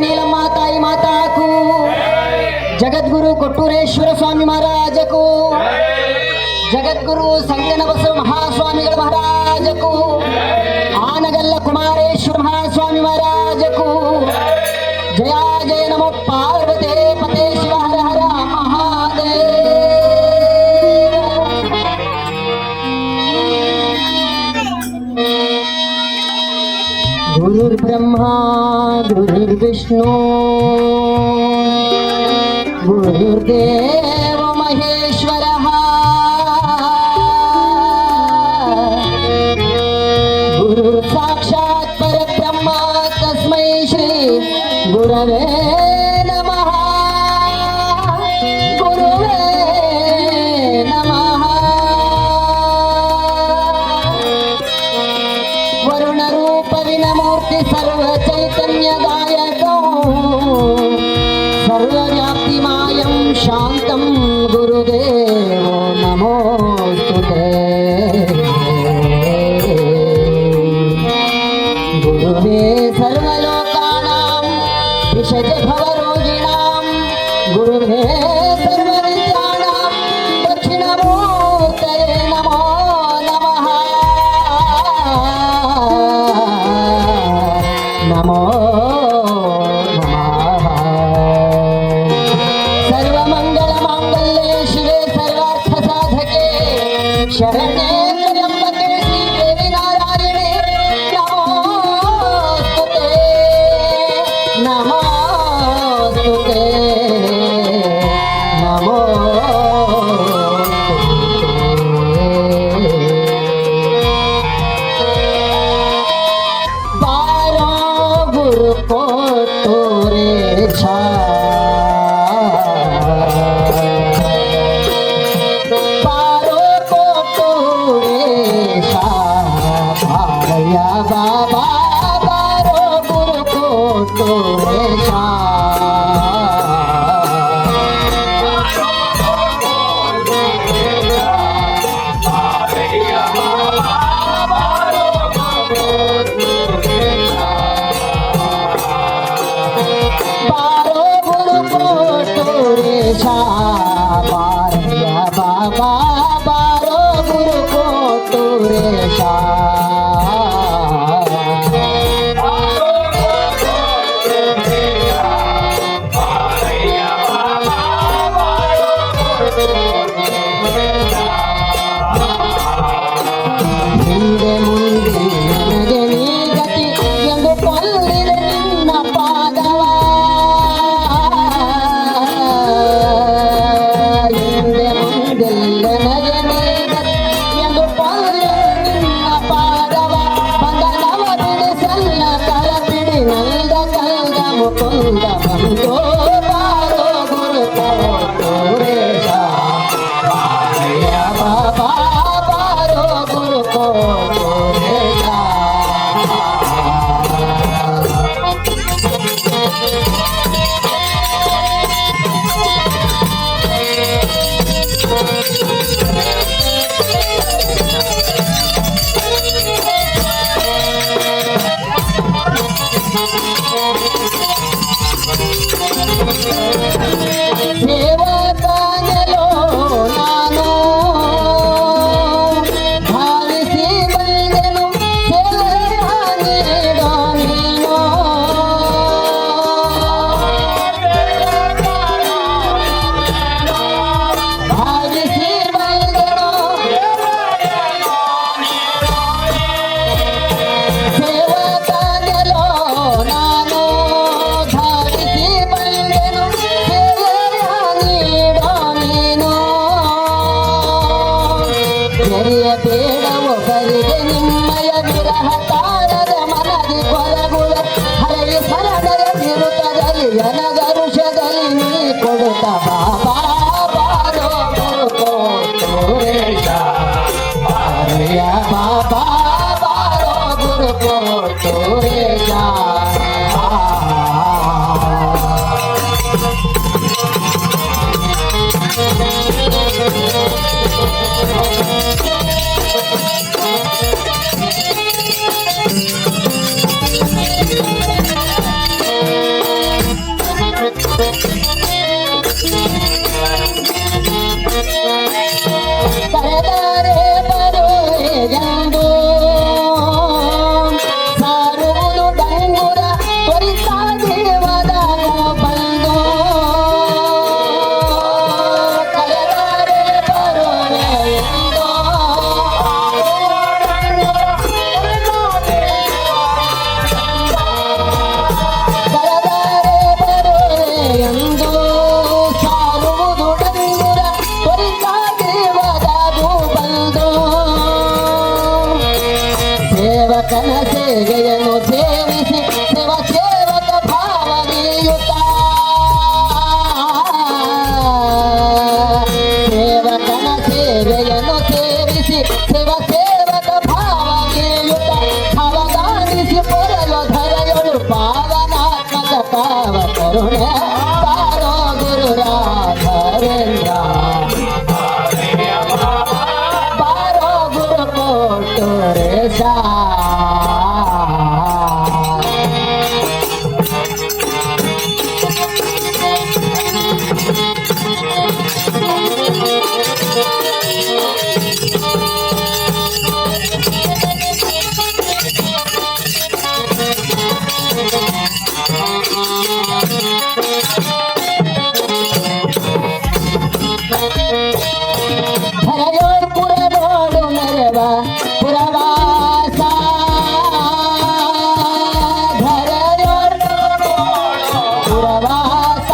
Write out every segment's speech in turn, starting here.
ನೀಲಮ್ಮ ತಾಯಿ ಮಾತಾಕು ಜಗದ್ಗುರು ಕೊಟ್ಟೂರೇಶ್ವರ ಸ್ವಾಮಿ ಮಹಾರಾಜಕು ಜಗದ್ಗುರು ಸಂಗನ ಬಸವ ಮಹಾಸ್ವಾಮಿಗಳ ಮಹಾರಾಜಕು ಆನಗಲ್ಲ ಕುಮಾರೇಶ್ವರ ಮಹಾಸ್ವಾಮಿ ಮಹಾರಾಜಕು ಜಯ ಜಯ ನಮೋ ಪಾರ್ವತಿ ಪತೆ ಶಿವ ಹರ ಹರ ಮಹಾದೇವ. गुरुर्ब्रह्मा गुरुर्विष्णु गुरुर्देव महेश्वरः गुरुर्साक्षात् परब्रह्म तस्मै श्री गुरवे नमः गुरुवे नमः. वरुण रूप विनमूर्ति सर्व चैतन्यदायको सर्वव्याप्तिमायं शान्तं गुरुदेवो नमोस्तुते. गुरुवे सर्वलोकानां विषज भवरोगिणां गुरुवे सर्वविद्यानां दक्षिणमूर्तये नमो नमः नमो नमः. सर्वमङ्गलमाङ्गल्ये शिवे सर्वार्थसाधके शरण्ये त्र्यम्बके श्रीदेवी नारायणे नमोस्तुते नमोस्तुते बारो गुरु को तोरे छा बारो को तोरे छा भाया बाबा बारो गुरु को तोरे छा बारो गुरु को तोरे छा बारया बाबा बारो गुरु को तोरे छा ಹಿಂದೆ ಮುಂದೆ ನನಗೆ ನೀ ಗತಿ ಎಂದು ಕೊಳ್ಳಿದೆ ನಿನ್ನ ಪಾದವ ಕರೆದರೆ ಬರುವೆಗೆಂದು ಸಾರುವುದು ಡಂಗುರ ತ್ವರಿತ ದೇವದಾಗ ಬಂದು ಕರೆದರೆ ಬರುವೆಗೆಂದು ಕರೆದರೆ ಬರುವೆಗೆಂದು ಸಾರುವುದು ಡಂಗುರ ತ್ವರಿತ ದೇವದಾಗೂ ಬಂದು ಸೇವಕನ ಸೇವೆಯನ್ನು ಸೇವಿಸಿ ಸೇವಕ ಭಾವನೆಯುತ ಸೇವಕನ ಸೇವೆಯನ್ನು ಸೇವಿಸಿ ಸೇವಕ ಭಾವನೆಯುತ ಅವಗಾನಿಸಿ ಬರಲು ಧರೆಯೊಳು ಪಾವನಾತ್ಮಕ ಪಾವ ಕರುಣೆ ಬಾರೋ ಗುರು ರಾಘವೇಂದ್ರ ಬಾರೋ ಗುರು ಕೊಟ್ಟೂರೇಶ ಹರಯೋರ್ ಪುರದೋಡು ಮೆರವ ಪುರವಾಸ ಧರಯೋರ್ ಪುರವಾಸ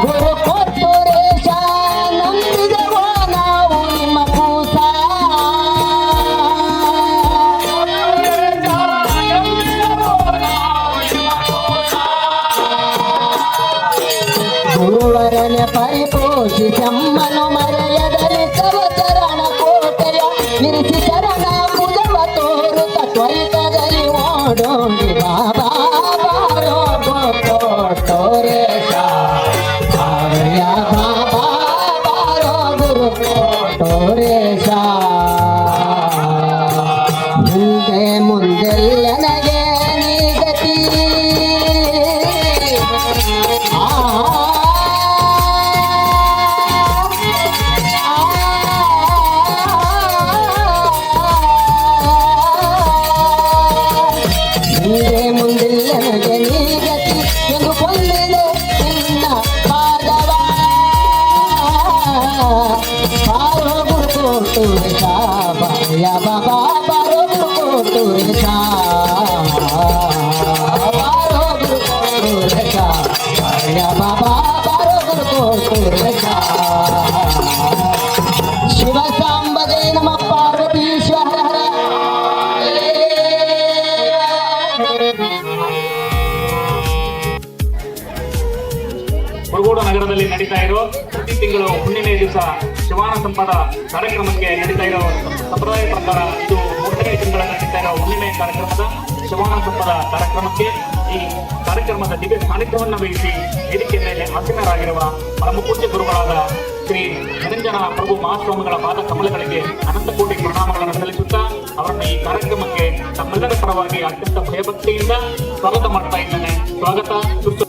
ಗುರು ಕೊಟ್ಟೂರೇಶ ನಂಬಿದೆವೋ ನಾವು ನಿಮ್ಮ ಕೂಸ ಗುರುವರನೆ ಪರಿಪೋಷಿಸಮ್ಮನು ಮರೆಯದಲ್ಲಿ ಕವಚರಣ ಕೋಟೆಯ ಇರಿಸಿ ಚರಣ ಪುಜವ ತೋರುತ್ತ ತ್ವರಿತದಲ್ಲಿ ಓಡೋಡಿ ಬಾಬಾ ಬಾರೋ ಕೊಟ್ಟೂರೇಶ ಭಾವಯ ಬಾಬಾ ಬಾರೋ ಗುರು ಕೊಟ್ಟೂರೇಶ ಮುಂದೆ ಮುಂದೆಲ್ಲ ನನಗೆ ನೀ ಗತಿ ಮುಂದೆ ಮುಂದಿಲ್ಲ ನನಗೆ ನೀ ಗತಿ ಎಂದು ಕೊಳ್ಳಿದೆ ನಿನ್ನ ಪಾದವ ಬಾರೋ ಗುರು ಕೊಟ್ಟೂರೇಶ ಬಾಯ ಬಾಬಾ ಬಾರೋ ಗುರು ಕೊಟ್ಟೂರೇಶ ಬಾರೋ ಗುರು ಕೊಟ್ಟೂರೇಶ ಬಾಯ ಬಾಬಾ ಬಾರೋ ಗುರು ಕೊಟ್ಟೂರೇಶ ಶಿವ ಸಾಂಬಗೆ ನಮ ಪಾರ್ವತೀಶ್ವರ ಮುರುಗೋಡು ನಗರದಲ್ಲಿ ನಡೀತಾ ಇರೋ ಪ್ರತಿ ತಿಂಗಳು ಹುಣ್ಣಿಮೆ ದಿವಸ ಶಿವಾನ ಸಂಪದ ಕಾರ್ಯಕ್ರಮಕ್ಕೆ ನಡೀತಾ ಇರೋ ಸಂಪ್ರದಾಯ ಪ್ರಕಾರ ಇದು 3ನೇ ತಿಂಗಳಲ್ಲಿ ನಡೀತಾ ಇರೋ ಹುಣ್ಣಿಮೆ ಕಾರ್ಯಕ್ರಮದ ಶಿವಾನ ಸಂಪದ ಕಾರ್ಯಕ್ರಮಕ್ಕೆ ಈ ಕಾರ್ಯಕ್ರಮದ ದಿವ್ಯ ಸಾನ್ನಿಧ್ಯವನ್ನು ವಹಿಸಿ ವೇದಿಕೆ ಮೇಲೆ ಆಸೀನರಾಗಿರುವ ಪರಮ ಪೂಜ್ಯ ಗುರುಗಳಾದ ಶ್ರೀ ನಿರಂಜನ ಪ್ರಭು ಮಹಾಸ್ವಾಮಿಗಳ ಪಾದ ಕಮಲಗಳಿಗೆ ಅನಂತ ಕೋಟಿ ಪ್ರಣಾಮಗಳನ್ನು ಸಲ್ಲಿಸುತ್ತಾ ಅವರನ್ನು ಈ ಕಾರ್ಯಕ್ರಮಕ್ಕೆ ತಮ್ಮೆಲ್ಲರ ಪರವಾಗಿ ಅತ್ಯಂತ ಭಯಭಕ್ತಿಯಿಂದ ಸ್ವಾಗತ ಮಾಡ್ತಾ ಇದ್ದೇನೆ. ಸ್ವಾಗತ ಸುಸ್ತು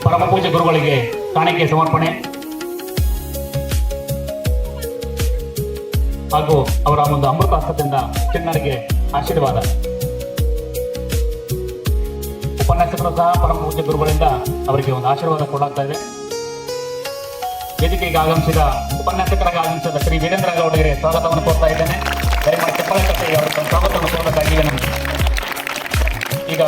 ಪರಮ ಪೂಜ್ಯ ಗುರುಗಳಿಗೆ ಕಾಣಿಕೆ ಸಮರ್ಪಣೆ ಹಾಗೂ ಅವರ ಒಂದು ಅಮೃತ ಹಸ್ತದಿಂದ ಚಿನ್ನರಿಗೆ ಆಶೀರ್ವಾದ. ಉಪನ್ಯಾಸಕರು ಸಹ ಪರಮ ಪೂಜ್ಯ ಗುರುಗಳಿಂದ ಅವರಿಗೆ ಒಂದು ಆಶೀರ್ವಾದ ಕೊಡಲಾಗ್ತಾ ಇದೆ. ವೇದಿಕೆಗೆ ಆಗಮಿಸಿದ ಉಪನ್ಯಾಸಕರಾಗಿ ಆಗಮಿಸಿದ ಶ್ರೀ ವೀರೇಂದ್ರ ಗೌಡರಿಗೆ ಸ್ವಾಗತವನ್ನು ಕೋರ್ತಾ ಇದ್ದೇನೆ. ದಯಮಾಡಿ ಚಪ್ಪಳೆ ಕಟ್ಟಿ ಅವರಿಗೆ ಸ್ವಾಗತವನ್ನು ಕೋರಬೇಕಾಗಿದೆ. ಈಗ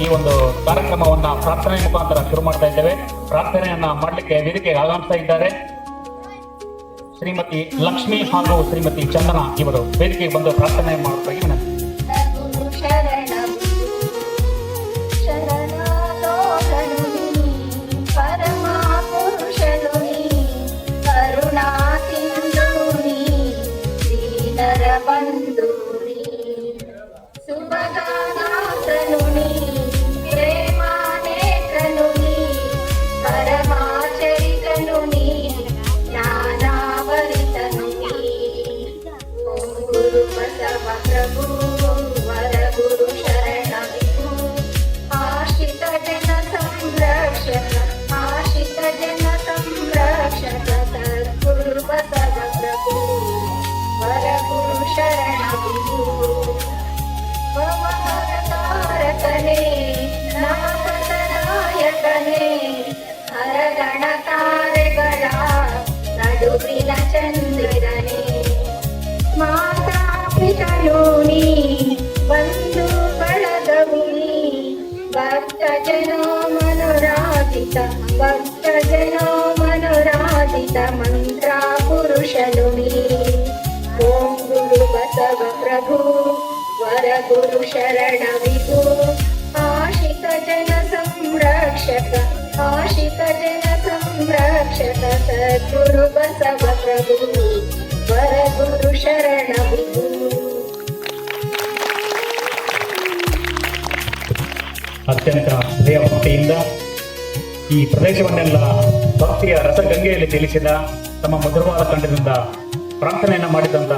ಈ ಒಂದು ಕಾರ್ಯಕ್ರಮವನ್ನ ಪ್ರಾರ್ಥನೆ ಮುಖಾಂತರ ಶುರು ಮಾಡ್ತಾ ಇದ್ದೇವೆ. ಪ್ರಾರ್ಥನೆಯನ್ನ ಮಾಡಲಿಕ್ಕೆ ವೇದಿಕೆಗೆ ಆಗಮಿಸ್ತಾ ಇದ್ದಾರೆ ಶ್ರೀಮತಿ ಲಕ್ಷ್ಮಿ ಹಾಗೂ ಶ್ರೀಮತಿ ಚಂದನ ಇವರು ವೇದಿಕೆಗೆ ಬಂದು ಪ್ರಾರ್ಥನೆ ಮಾಡಬೇಕಾಗಿ ವಿನಂತಿ. ಪ್ರಭು ರಕ್ಷಕನೇ ಹರಗಣ ತಾರೆಗಳ ನಡುವಿನ ಚಂದಿರನೇ ಮಾತಾ ಪಿತನು ನೀ ಬಂಧು ಬಳಗವು ನೀ ಭಕ್ತ ಜನೋ ಮನೋರಾಧಿತ ಮಂತ್ರ ಪುರುಷನು ನೀ ಓಂ ಗುರು ಬಸವ ಪ್ರಭು ವರ ಗುರು ಶರಣ ವಿಭು ಆಶಿತ ಜನ ಸಂರಕ್ಷಕ ಸದ್ಗುರು ಬಸವ ಪ್ರಭು ವರ ಗುರು ಶರಣ ವಿಭು. ಅತ್ಯಂತ ಭಯಭಕ್ತಿಯಿಂದ ಈ ಪ್ರದೇಶವನ್ನೆಲ್ಲ ಭಕ್ತಿಯ ರಸಗಂಗೆಯಲ್ಲಿ ತಿಳಿಸಿದ ತಮ್ಮ ಮಧುರವಾದ ಕಂಠದಿಂದ ಪ್ರಾರ್ಥನೆಯನ್ನ ಮಾಡಿದಂತ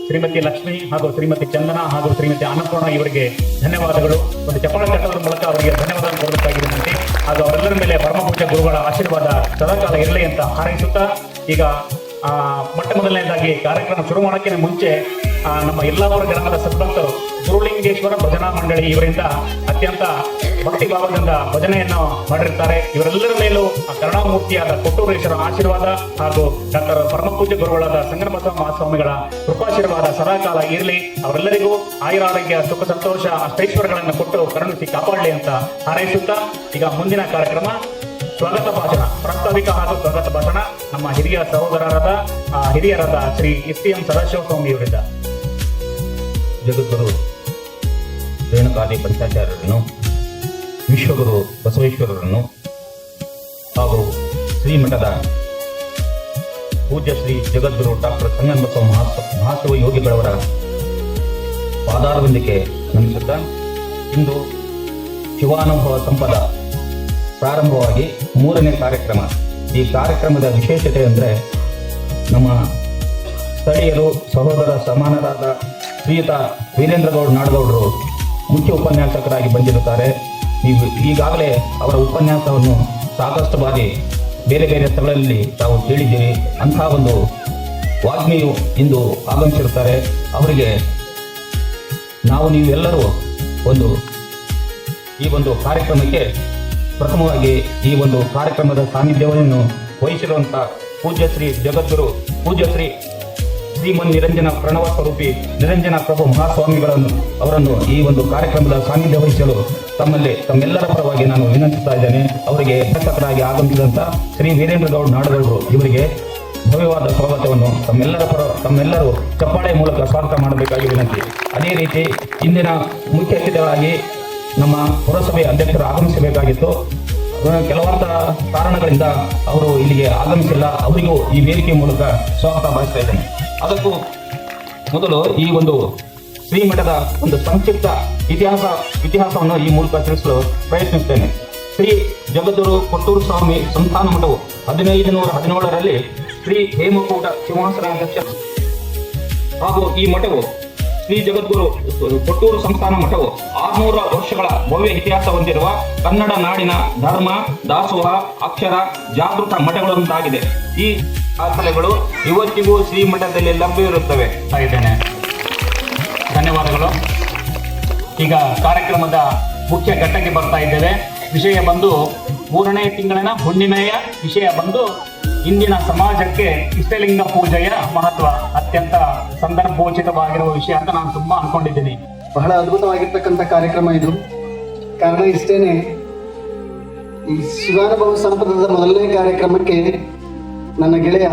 ಶ್ರೀಮತಿ ಲಕ್ಷ್ಮಿ ಹಾಗೂ ಶ್ರೀಮತಿ ಚಂದನ ಹಾಗೂ ಶ್ರೀಮತಿ ಅನ್ನಪೂರ್ಣ ಇವರಿಗೆ ಧನ್ಯವಾದಗಳು. ಒಂದು ಚಪ್ಪಾಳೆ ತಟ್ಟೋದ್ರ ಮೂಲಕ ಅವರಿಗೆ ಧನ್ಯವಾದ ಕೊಡಬೇಕಾಗಿದೆ ಹಾಗೂ ಅವರೆಲ್ಲರ ಮೇಲೆ ಪರಮಪೂಜ್ಯ ಗುರುಗಳ ಆಶೀರ್ವಾದ ಸದಾಕಾಲ ಇರಲಿ ಅಂತ ಹಾರೈಸುತ್ತಾ ಈಗ ಮೊಟ್ಟ ಮೊದಲನೇದಾಗಿ ಕಾರ್ಯಕ್ರಮ ಶುರು ಮಾಡೋಕ್ಕಿಂತ ಮುಂಚೆ ನಮ್ಮ ಯಲ್ಲಾಪುರ ಗ್ರಾಮದ ಸದ್ಭಕ್ತರು ಗುರುಲಿಂಗೇಶ್ವರ ಭಜನಾ ಮಂಡಳಿ ಇವರಿಂದ ಅತ್ಯಂತ ಭಕ್ತಿ ಭಾವದಿಂದ ಭಜನೆಯನ್ನು ಮಾಡಿರ್ತಾರೆ. ಇವರೆಲ್ಲರ ಮೇಲೂ ಕರುಣಾಮೂರ್ತಿಯಾದ ಕೊಟ್ಟೂರೇಶ್ವರ ಆಶೀರ್ವಾದ ಹಾಗೂ ಡಾಕ್ಟರ್ ಪರಮಪೂಜ್ಯ ಗುರುಗಳಾದ ಸಂಗಮಬಸವ ಮಹಾಸ್ವಾಮಿಗಳ ಕೃಪಾಶೀರ್ವಾದ ಸದಾಕಾಲ ಇರಲಿ. ಅವರೆಲ್ಲರಿಗೂ ಆಯುರಾರೋಗ್ಯ ಸುಖ ಸಂತೋಷ ಅಷ್ಟೈಶ್ವರ್ಯಗಳನ್ನು ಕೊಟ್ಟು ಕರುಣಿಸಿ ಕಾಪಾಡಲಿ ಅಂತ ಹಾರೈಸುತ್ತಾ ಈಗ ಮುಂದಿನ ಕಾರ್ಯಕ್ರಮ ಸ್ವಾಗತ ಭಾಷಣ, ಪ್ರಾಸ್ತಾವಿಕ ಹಾಗೂ ಸ್ವಾಗತ ಭಾಷಣ ನಮ್ಮ ಹಿರಿಯರಾದ ಶ್ರೀ ಎಸ್.ಟಿ.ಎಂ. ಸದಾಶಿವ ಸ್ವಾಮಿ ಅವರಿಂದ. ಜಗದ್ಗುರು ರೇಣುಕಾದಿ ಪಂಚಾಚಾರ್ಯರನ್ನು, ವಿಶ್ವಗುರು ಬಸವೇಶ್ವರರನ್ನು ಹಾಗೂ ಶ್ರೀಮಠದ ಪೂಜ್ಯ ಶ್ರೀ ಜಗದ್ಗುರು ಡಾಕ್ಟರ್ ಸಂಗಮಬಸವ ಮಹಾಶಿವ ಯೋಗಿಗಳವರ ಪಾದಾರವಿಂದಕ್ಕೆ ನಮಿಸುತ್ತಾ ಇಂದು ಶಿವಾನುಭವ ಸಂಪದ ಪ್ರಾರಂಭವಾಗಿ 3ನೇ ಕಾರ್ಯಕ್ರಮ. ಈ ಕಾರ್ಯಕ್ರಮದ ವಿಶೇಷತೆ ಅಂದರೆ ನಮ್ಮ ಸ್ಥಳೀಯರು ಸಹೋದರ ಸಮಾನರಾದ ಶ್ರೀಯುತ ವೀರೇಂದ್ರಗೌಡ ನಾಡಗೌಡರು ಮುಖ್ಯ ಉಪನ್ಯಾಸಕರಾಗಿ ಬಂದಿರುತ್ತಾರೆ. ನೀವು ಈಗಾಗಲೇ ಅವರ ಉಪನ್ಯಾಸವನ್ನು ಸಾಕಷ್ಟು ಬಾರಿ ಬೇರೆ ಬೇರೆ ಸ್ಥಳಗಳಲ್ಲಿ ತಾವು ಕೇಳಿದ್ದೀರಿ. ಅಂತಹ ಒಂದು ವಾಗ್ಮಿಯು ಇಂದು ಆಗಮಿಸಿರುತ್ತಾರೆ. ಅವರಿಗೆ ನೀವೆಲ್ಲರೂ ಈ ಒಂದು ಕಾರ್ಯಕ್ರಮಕ್ಕೆ ಪ್ರಥಮವಾಗಿ ಈ ಒಂದು ಕಾರ್ಯಕ್ರಮದ ಸಾನ್ನಿಧ್ಯವನ್ನು ವಹಿಸಿರುವಂಥ ಪೂಜ್ಯ ಶ್ರೀ ಜಗದ್ಗುರು ಪೂಜ್ಯ ಶ್ರೀ ಶ್ರೀಮನ್ ನಿರಂಜನ ಪ್ರಣವ ಸ್ವರೂಪಿ ನಿರಂಜನ ಪ್ರಭು ಅವರನ್ನು ಈ ಒಂದು ಕಾರ್ಯಕ್ರಮದ ಸಾನ್ನಿಧ್ಯ ವಹಿಸಲು ತಮ್ಮೆಲ್ಲರ ಪರವಾಗಿ ನಾನು ವಿನಂತಿಸ್ತಾ ಇದ್ದೇನೆ. ಅವರಿಗೆ ಶಾಸಕರಾಗಿ ಆಗಮಿಸಿದಂಥ ಶ್ರೀ ವೀರೇಂದ್ರಗೌಡ ನಾಡಗೌಡರು ಇವರಿಗೆ ಭವ್ಯವಾದ ಸ್ವಾಗತವನ್ನು ತಮ್ಮೆಲ್ಲರೂ ಚಪ್ಪಾಳೆ ಮೂಲಕ ಸ್ವಾಗತ ಮಾಡಬೇಕಾಗಿ ವಿನಂತಿ. ಅದೇ ರೀತಿ ಇಂದಿನ ಮುಖ್ಯ ಅತಿಥಿಗಳಾಗಿ ನಮ್ಮ ಪುರಸಭೆ ಅಧ್ಯಕ್ಷರು ಆಗಮಿಸಬೇಕಾಗಿತ್ತು. ಕೆಲವಾರು ಕಾರಣಗಳಿಂದ ಅವರು ಇಲ್ಲಿಗೆ ಆಗಮಿಸಿಲ್ಲ. ಅವರಿಗೂ ಈ ವೇದಿಕೆ ಮೂಲಕ ಸ್ವಾಗತ ಬಯಸ್ತಾ ಇದ್ದೇನೆ. ಅದಕ್ಕೂ ಮೊದಲು ಈ ಒಂದು ಶ್ರೀಮಠದ ಒಂದು ಸಂಕ್ಷಿಪ್ತ ಇತಿಹಾಸವನ್ನು ಈ ಮೂಲಕ ತಿಳಿಸಲು ಪ್ರಯತ್ನಿಸುತ್ತೇನೆ. ಶ್ರೀ ಜಗದ್ಗುರು ಕೊಟ್ಟೂರು ಸ್ವಾಮಿ ಸಂಸ್ಥಾನ ಮಠವು 1517ರಲ್ಲಿ ಶ್ರೀ ಹೇಮಕೂಟ ಸಿಂಹಾಸನಾಧ್ಯಕ್ಷ ಹಾಗೂ ಈ ಮಠವು ಶ್ರೀ ಜಗದ್ಗುರು ಕೊಟ್ಟೂರು ಸಂಸ್ಥಾನ ಮಠವು 600 ವರ್ಷಗಳ ಭವ್ಯ ಇತಿಹಾಸ ಹೊಂದಿರುವ ಕನ್ನಡ ನಾಡಿನ ಧರ್ಮ, ದಾಸೋಹ, ಅಕ್ಷರ, ಜಾಗೃತ ಮಠಗಳೊಂದಾಗಿದೆ. ಈ ದಾಖಲೆಗಳು ಇವತ್ತಿಗೂ ಶ್ರೀಮಠದಲ್ಲಿ ಲಭ್ಯವಿರುತ್ತವೆ. ಇದ್ದೇನೆ. ಧನ್ಯವಾದಗಳು. ಈಗ ಕಾರ್ಯಕ್ರಮದ ಮುಖ್ಯ ಘಟ್ಟಕ್ಕೆ ಬರ್ತಾ ಇದ್ದೇವೆ. ವಿಷಯ ಬಂದು 3ನೇ ತಿಂಗಳಿನ ಹುಣ್ಣಿಮೆಯ ವಿಷಯ ಬಂದು ಇಂದಿನ ಸಮಾಜಕ್ಕೆ ಇಷ್ಟಲಿಂಗ ಪೂಜೆಯ ಮಹತ್ವ ಅತ್ಯಂತ ಸಂದರ್ಭೋಚಿತವಾಗಿರುವ ವಿಷಯ ಅಂತ ನಾನು ತುಂಬಾ ಅನ್ಕೊಂಡಿದ್ದೀನಿ. ಬಹಳ ಅದ್ಭುತವಾಗಿರ್ತಕ್ಕಂಥ ಕಾರ್ಯಕ್ರಮ ಇದು. ಕಾರಣ ಇಷ್ಟೇನೆ, ಈ ಶಿವಾನುಭವ ಸಂಪದದ ಮೊದಲನೇ ಕಾರ್ಯಕ್ರಮಕ್ಕೆ ನನ್ನ ಗೆಳೆಯ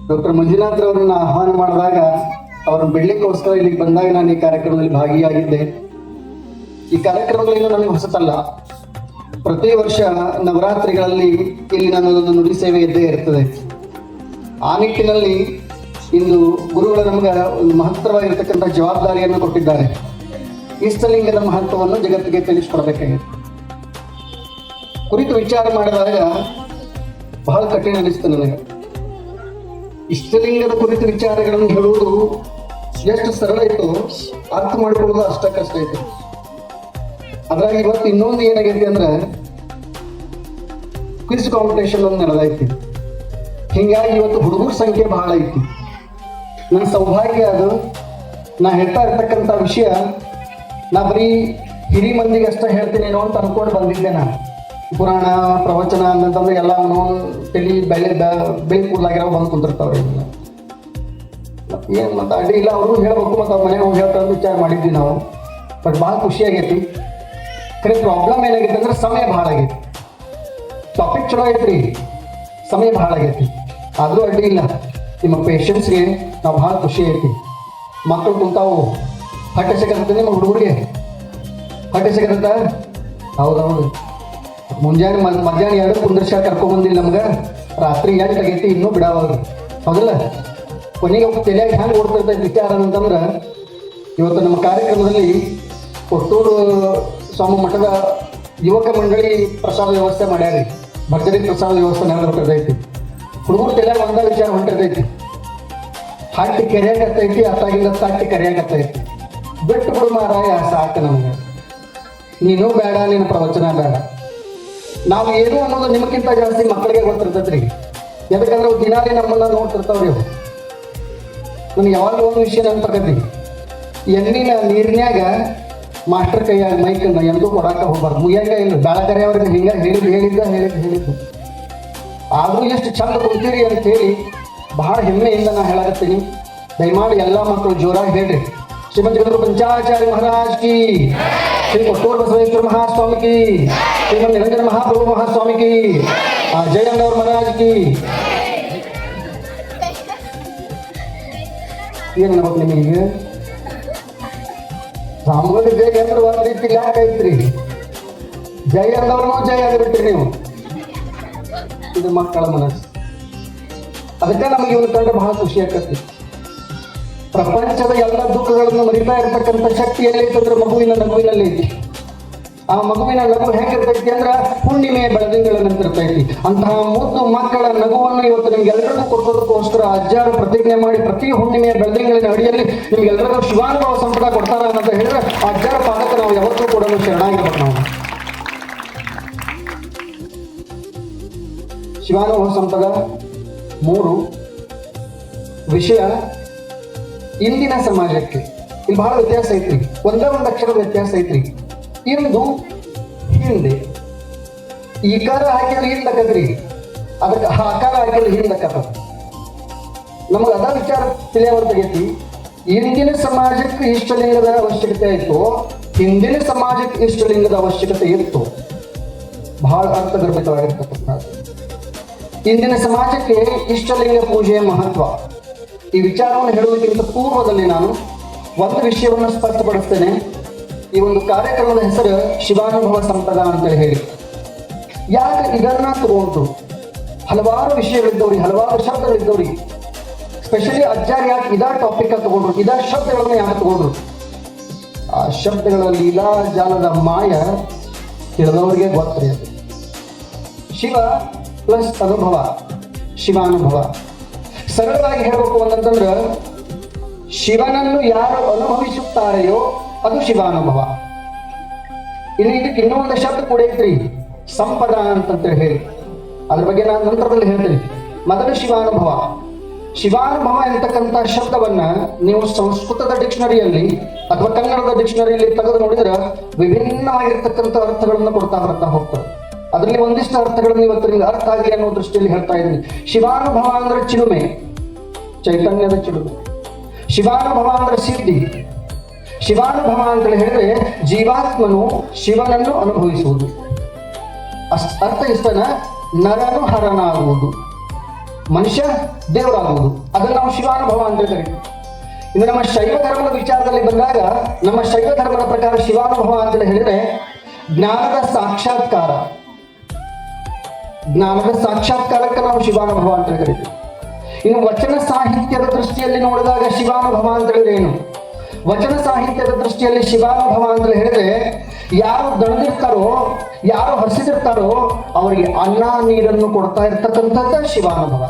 ಡಾಕ್ಟರ್ ಮಂಜುನಾಥ್ರವರನ್ನ ಆಹ್ವಾನ ಮಾಡಿದಾಗ ಅವರನ್ನು ಬಿಡ್ಲಿಕ್ಕೋಸ್ಕರ ಇಲ್ಲಿಗೆ ಬಂದಾಗ ನಾನು ಈ ಕಾರ್ಯಕ್ರಮದಲ್ಲಿ ಭಾಗಿಯಾಗಿದ್ದೆ. ಈ ಕಾರ್ಯಕ್ರಮಗಳೇನು ನನಗೆ ಹೊಸತಲ್ಲ. ಪ್ರತಿ ವರ್ಷ ನವರಾತ್ರಿಗಳಲ್ಲಿ ಇಲ್ಲಿ ನನ್ನದೊಂದು ನುಡಿ ಸೇವೆ ಇದ್ದೇ ಇರ್ತದೆ. ಆ ನಿಟ್ಟಿನಲ್ಲಿ ಇಂದು ಗುರುಗಳು ನಮಗೆ ಒಂದು ಮಹತ್ತರವಾಗಿರ್ತಕ್ಕಂಥ ಜವಾಬ್ದಾರಿಯನ್ನು ಕೊಟ್ಟಿದ್ದಾರೆ. ಇಷ್ಟಲಿಂಗದ ಮಹತ್ವವನ್ನು ಜಗತ್ತಿಗೆ ತಿಳಿಸ್ಕೊಡ್ಬೇಕಾಗಿದೆ. ಕುರಿತು ವಿಚಾರ ಮಾಡಿದಾಗ ಬಹಳ ಕಠಿಣ ಅನಿಸ್ತು ನನಗೆ. ಇಷ್ಟಲಿಂಗದ ಕುರಿತು ವಿಚಾರಗಳನ್ನು ಹೇಳುವುದು ಎಷ್ಟು ಸರಳ ಇತ್ತು, ಅರ್ಥ ಮಾಡಿಕೊಳ್ಳೋದು ಅಷ್ಟ ಕಷ್ಟ ಇತ್ತು. ಅದ್ರಾಗ ಇವತ್ತು ಇನ್ನೊಂದು ಏನಾಗೈತಿ ಅಂದ್ರೆ ಕ್ವಿಜ್ ಕಾಂಪಿಟೇಷನ್ ಒಂದು ನಡೆದೈತಿ. ಹಿಂಗಾಗಿ ಇವತ್ತು ಹುಡುಗರ ಸಂಖ್ಯೆ ಬಹಳ ಐತಿ. ನನ್ನ ಸೌಭಾಗ್ಯ ಅದು. ನಾ ಹೇಳ್ತಾ ಇರ್ತಕ್ಕಂಥ ವಿಷಯ ನಾ ಬರೀ ಹಿರಿ ಮಂದಿಗೆ ಅಷ್ಟೇ ಹೇಳ್ತೀನೇನೋ ಅಂತ ಅನ್ಕೊಂಡು ಬಂದಿದ್ದೆ ನಾನು. ಪುರಾಣ ಪ್ರವಚನ ಅಂತಂದ್ರೆ ಎಲ್ಲ ತಲೆ ಬೆಳಿ ಕೂದಲಾಗಿರೋ ಬಂದು ಕುಂತಿರ್ತಾವ್ರಿ ಏನು ಮತ್ತೆ ಅಡ್ಡಿ ಇಲ್ಲ ಅವ್ರಿಗೂ ಹೇಳ್ಬೇಕು ಮತ್ತು ಅವ್ರ ಮನೆಗೆ ಹೋಗಿ ಹೇಳ್ತಾರೆ ವಿಚಾರ ಮಾಡಿದ್ವಿ ನಾವು. ಬಟ್ ಭಾಳ ಖುಷಿ ಆಗೈತಿ. ಖರೆ ಪ್ರಾಬ್ಲಮ್ ಏನಾಗೈತೆ ಅಂದ್ರೆ ಸಮಯ ಭಾಳ ಆಗೈತಿ. ಟಾಪಿಕ್ ಚಲೋ ಐತ್ರಿ, ಸಮಯ ಭಾಳ ಆಗೈತಿ. ಆದರೂ ಅಡ್ಡಿ ಇಲ್ಲ, ನಿಮ್ಮ ಪೇಷನ್ಸ್ಗೆ ನಾವು ಭಾಳ ಖುಷಿ ಐತಿ. ಮಕ್ಕಳು ಕುಂತಾವು, ಹೊಟ್ಟೆ ಸಿಗತ್ತೆ ನಿಮ್ಮ ಹುಡುಗರಿಗೆ, ಹೊಟ್ಟೆ ಸಿಗತ್ತ? ಹೌದೌದು. ಮುಂಜಾನೆ ಮಧ್ಯಾಹ್ನ 2 ಕುಂದ್ರಶ ಕರ್ಕೊಂಬಂದಿಲ್ಲ ನಮ್ಗೆ, ರಾತ್ರಿ 8 ಆಗೈತಿ ಇನ್ನೂ ಬಿಡಾವ್ರಿ. ಹೌದಲ್ಲ? ಕೊನೆಗೆ ಅವ್ರು ತಲೆಯಾಗ ಹ್ಯಾಂಗೆ ಓಡ್ತಿರ್ತೈತೆ ವಿಚಾರ ಅಂತಂದ್ರೆ, ಇವತ್ತು ನಮ್ಮ ಕಾರ್ಯಕ್ರಮದಲ್ಲಿ ಕೊಟ್ಟೂರು ಸ್ವಾಮಿ ಮಠದ ಯುವಕ ಮಂಡಳಿ ಪ್ರಸಾದ ವ್ಯವಸ್ಥೆ ಮಾಡ್ಯಾರಿ. ಭರ್ಜರಿ ಪ್ರಸಾದ ವ್ಯವಸ್ಥೆ ನಡೆದಿರ್ತೈತಿ. ಹುಡುಗರು ತಲೆಯಾಗ ಒಂದ ವಿಚಾರ ಹೊಂಟಿರ್ತೈತಿ, ಹಟ್ಟಿ ಕೆರೆಯಾಗತ್ತೈತಿ, ಅತ್ತಾಗಿಂದ ತಟ್ಟಿ ಕರೆಯಾಗತ್ತೈತಿ. ಬಿಟ್ಟು ಬಿಡು ಮಾರಾಯ, ಸಾಕು ನಮ್ಗೆ, ನೀನು ಬೇಡ, ನಿನ್ನ ಪ್ರವಚನ ಬೇಡ. ನಾವು ಏನು ಅನ್ನೋದು ನಿಮಗಿಂತ ಜಾಸ್ತಿ ಮಕ್ಕಳಿಗೆ ಗೊತ್ತಿರ್ತೈತ್ರಿ. ಯಾಕಂದ್ರೆ ಅವು ದಿನಾಲಿ ನಮ್ಮನ್ನ ನೋಡ್ತಿರ್ತಾವ್ರಿ. ಅವು ನನಗೆ ಯಾವಾಗ ಒಂದು ವಿಷಯ ನೆನಪಾಕತಿ, ಎಣ್ಣಿನ ನೀರಿನ್ಯಾಗ ಮಾಸ್ಟರ್ ಕೈಯಾಗ ಮೈಕನ್ನ ಎಂದೂ ಕೊಡಾಕ ಹೋಗ್ಬಾರ್ದು, ಮುಗಿಯಾಗ ಇಲ್ಲ. ಬೆಳಕರೆ ಅವ್ರಿಗೆ ಹಿಂಗೆ ಹೇಳಿದ್ದು ಆದರೂ ಎಷ್ಟು ಚಂದ ಕುಂತೀರಿ ಅಂತ ಹೇಳಿ ಬಹಳ ಹೆಮ್ಮೆಯಿಂದ ನಾ ಹೇಳಕತ್ತೀನಿ. ದಯಮಾಡಿ ಎಲ್ಲ ಮಕ್ಕಳು ಜೋರಾಗಿ ಹೇಳ್ರಿ. ಶ್ರೀಮಂತ ಜಗದ್ಗುರು ಪಂಚಾಚಾರ್ಯ ಮಹಾರಾಜ್ ಕಿ, ಶ್ರೀ ಕೊಟ್ಟೂರು ಬಸವೇಶ್ವರ ಮಹಾಸ್ವಾಮಿ ಕಿ, ಶ್ರೀಮಂತ ನಿರಂಜನ ಮಹಾಪ್ರಭು ಮಹಾಸ್ವಾಮಿ ಕಿ, ಜಯಣ್ಣವ್ರ ಮಹಾರಾಜ್ ಕಿ. ಏನು ನೋಡ್ ನಿಮಗೆ ರಾಮಗೋಡಿ ಜಯ ಅಂದ್ರೆ ಒಂದು ರೀತಿ ಯಾಕೆ ಐತ್ರಿ, ಜಯ ಅಂದವ್ರನ್ನೂ ಜಯ ಆಗಿಬಿಟ್ರಿ ನೀವು. ಇದು ಮಕ್ಕಳ ಮನಸ್ಸು. ಅದಕ್ಕೆ ನಮಗೆ ಇವನು ಕಂಡು ಬಹಳ ಖುಷಿ ಆಕತಿ. ಪ್ರಪಂಚದ ಎಲ್ಲ ದುಃಖಗಳನ್ನು ಮರಿತಾ ಇರ್ತಕ್ಕಂಥ ಶಕ್ತಿ ಎಲ್ಲೈತಂದ್ರೆ ನಗುವಿನಲ್ಲಿ ಐತಿ. ಆ ಮಗುವಿನ ನಗು ಹೆಂಗಿರ್ತೈತಿ ಅಂದ್ರೆ ಹುಣ್ಣಿಮೆಯ ಬೆಳದಿಂಗಳಂತಿರ್ತೈತಿ. ಅಂತಹ ಮುದ್ದು ಮಕ್ಕಳ ನಗುವನ್ನು ಇವತ್ತು ನಿಮ್ಗೆಲ್ಲರಿಗೂ ಕೊಡ್ಸೋದಕ್ಕೋಸ್ಕರ ಅಜ್ಜಾರು ಪ್ರತಿಜ್ಞೆ ಮಾಡಿ ಪ್ರತಿ ಹುಣ್ಣಿಮೆಯ ಬೆಳದಿಂಗಳಿನ ಅಡಿಯಲ್ಲಿ ನಿಮ್ಗೆಲ್ಲರಿಗೂ ಶಿವಾನುಭವ ಸಂಪದ ಕೊಡ್ತಾರ ಅಂತ ಹೇಳಿದ್ರೆ ಅಜ್ಜಾರ ಪಾದಕ್ಕೆ ನಾವು ಯಾವತ್ತೂ ಕೂಡ ಶರಣಾಗಿರ್ಬೇಕು. ನಾವು ಶಿವಾನುಭವ ಸಂಪದ 3 ವಿಷಯ ಇಂದಿನ ಸಮಾಜಕ್ಕೆ ಇಲ್ಲಿ ಬಹಳ ವ್ಯತ್ಯಾಸ ಐತ್ರಿ. ಒಂದೇ ಒಂದು ಅಕ್ಷರದ ವ್ಯತ್ಯಾಸ ಐತ್ರಿ. ಇಂದು ಹಿಂದೆ ಈಕಾರ ಹಾಕಿದ್ರೆ ಹಿಂದಕ್ಕದ್ರಿ, ಅದಕ್ಕೆ ಆಕಾರ ಹಾಕಿದ್ರೆ ಹಿಂದಕ್ಕದ. ನಮ್ಗೆ ಅದ ವಿಚಾರ ತಿಳಿಯವರ್ತಾಗೈತಿ. ಇಂದಿನ ಸಮಾಜಕ್ಕೆ ಇಷ್ಟಲಿಂಗದ ಅವಶ್ಯಕತೆ ಇತ್ತು, ಹಿಂದಿನ ಸಮಾಜಕ್ಕೆ ಇಷ್ಟಲಿಂಗದ ಅವಶ್ಯಕತೆ ಇತ್ತು. ಬಹಳ ಅರ್ಥಗರ್ಭಿತವಾಗಿರ್ತಕ್ಕಂಥದ್ದು. ಇಂದಿನ ಸಮಾಜಕ್ಕೆ ಇಷ್ಟಲಿಂಗ ಪೂಜೆಯ ಮಹತ್ವ, ಈ ವಿಚಾರವನ್ನು ಹೇಳುವುದಕ್ಕಿಂತ ಪೂರ್ವದಲ್ಲಿ ನಾನು ಒಂದು ವಿಷಯವನ್ನು ಸ್ಪಷ್ಟಪಡಿಸ್ತೇನೆ. ಈ ಒಂದು ಕಾರ್ಯಕ್ರಮದ ಹೆಸರು ಶಿವಾನುಭವ ಸಂಪದ ಅಂತೇಳಿ ಹೇಳಿ. ಯಾಕೆ ಇದನ್ನ ತಗೊಂಡು ಹಲವಾರು ವಿಷಯಗಳಿದ್ದವ್ರಿ, ಹಲವಾರು ಶಬ್ದಗಳಿದ್ದವ್ರಿ. ಸ್ಪೆಷಲಿ ಅಜ್ಜಾರ್ ಯಾಕೆ ಇದಾ ಟಾಪಿಕ್ ತಗೊಂಡ್ರು, ಇದಾ ಶಬ್ದಗಳನ್ನು ಯಾಕೆ ತಗೊಂಡ್ರು? ಆ ಶಬ್ದಗಳ ಲೀಲಾ ಜಾಲದ ಮಾಯ ತಿಳಿದವರಿಗೆ ಗೊತ್ತ್ರಿ. ಅದು ಶಿವ ಪ್ಲಸ್ ಅನುಭವ, ಶಿವಾನುಭವ. ಸರಳವಾಗಿ ಹೇಳಬೇಕು ಅಂತಂದ್ರೆ ಶಿವನನ್ನು ಯಾರು ಅನುಭವಿಸುತ್ತಾರೆಯೋ ಅದು ಶಿವಾನುಭವ. ಇಲ್ಲಿ ಇದಕ್ಕೆ ಇನ್ನೂ ಒಂದು ಶಬ್ದ ಕೂಡ ಐತ್ರಿ, ಸಂಪದ ಅಂತಂತೇಳಿ ಹೇಳಿ. ಅದ್ರ ಬಗ್ಗೆ ನಾನು ನಂತರದಲ್ಲಿ ಹೇಳ್ತೀನಿ. ಮೊದಲು ಶಿವಾನುಭವ. ಶಿವಾನುಭವ ಎಂತಕ್ಕಂಥ ಶಬ್ದವನ್ನ ನೀವು ಸಂಸ್ಕೃತದ ಡಿಕ್ಷನರಿಯಲ್ಲಿ ಅಥವಾ ಕನ್ನಡದ ಡಿಕ್ಷನರಿಯಲ್ಲಿ ತೆಗೆದು ನೋಡಿದ್ರೆ ವಿಭಿನ್ನವಾಗಿರ್ತಕ್ಕಂಥ ಅರ್ಥಗಳನ್ನು ಕೊಡ್ತಾ ಹೋಗ್ತಾರೆ. ಅದರಲ್ಲಿ ಒಂದಿಷ್ಟು ಅರ್ಥಗಳನ್ನು ಇವತ್ತು ನಿಮ್ಗೆ ಅರ್ಥ ಆಗಲಿ ಅನ್ನೋ ದೃಷ್ಟಿಯಲ್ಲಿ ಹೇಳ್ತಾ ಇದ್ದೀನಿ. ಶಿವಾನುಭವ ಅಂದ್ರೆ ಚಿಲುಮೆ, ಚೈತನ್ಯದ ಚಿಲುಮೆ. ಶಿವಾನುಭವ ಅಂದ್ರೆ ಸಿದ್ಧಿ. ಶಿವಾನುಭವ ಅಂತ ಹೇಳಿದ್ರೆ ಜೀವಾತ್ಮನು ಶಿವನನ್ನು ಅನುಭವಿಸುವುದು. ಅರ್ಥ ಇಷ್ಟನ ನರನು ಹರನಾಗುವುದು, ಮನುಷ್ಯ ದೇವರಾಗುವುದು. ಅದನ್ನು ನಾವು ಶಿವಾನುಭವ ಅಂತ ಕರೀತೀವಿ. ಇನ್ನು ನಮ್ಮ ಶೈವ ಧರ್ಮದ ವಿಚಾರದಲ್ಲಿ ಬಂದಾಗ ನಮ್ಮ ಶೈವ ಧರ್ಮದ ಪ್ರಕಾರ ಶಿವಾನುಭವ ಅಂತ ಹೇಳಿದ್ರೆ ಜ್ಞಾನದ ಸಾಕ್ಷಾತ್ಕಾರ. ಜ್ಞಾನದ ಸಾಕ್ಷಾತ್ಕಾರಕ್ಕೆ ನಾವು ಶಿವಾನುಭವ ಅಂತ ಕರಿತೀವಿ. ಇನ್ನು ವಚನ ಸಾಹಿತ್ಯದ ದೃಷ್ಟಿಯಲ್ಲಿ ನೋಡಿದಾಗ ಶಿವಾನುಭವ ಅಂತ ಹೇಳಿದ್ರೆ ಏನು? ವಚನ ಸಾಹಿತ್ಯದ ದೃಷ್ಟಿಯಲ್ಲಿ ಶಿವಾನುಭವ ಅಂತ ಹೇಳಿದ್ರೆ ಯಾರು ದಣಿದಿರ್ತಾರೋ, ಯಾರು ಹಸಿದಿರ್ತಾರೋ ಅವರಿಗೆ ಅನ್ನ ನೀರನ್ನು ಕೊಡ್ತಾ ಇರ್ತಕ್ಕಂಥದ್ದು ಶಿವಾನುಭವ.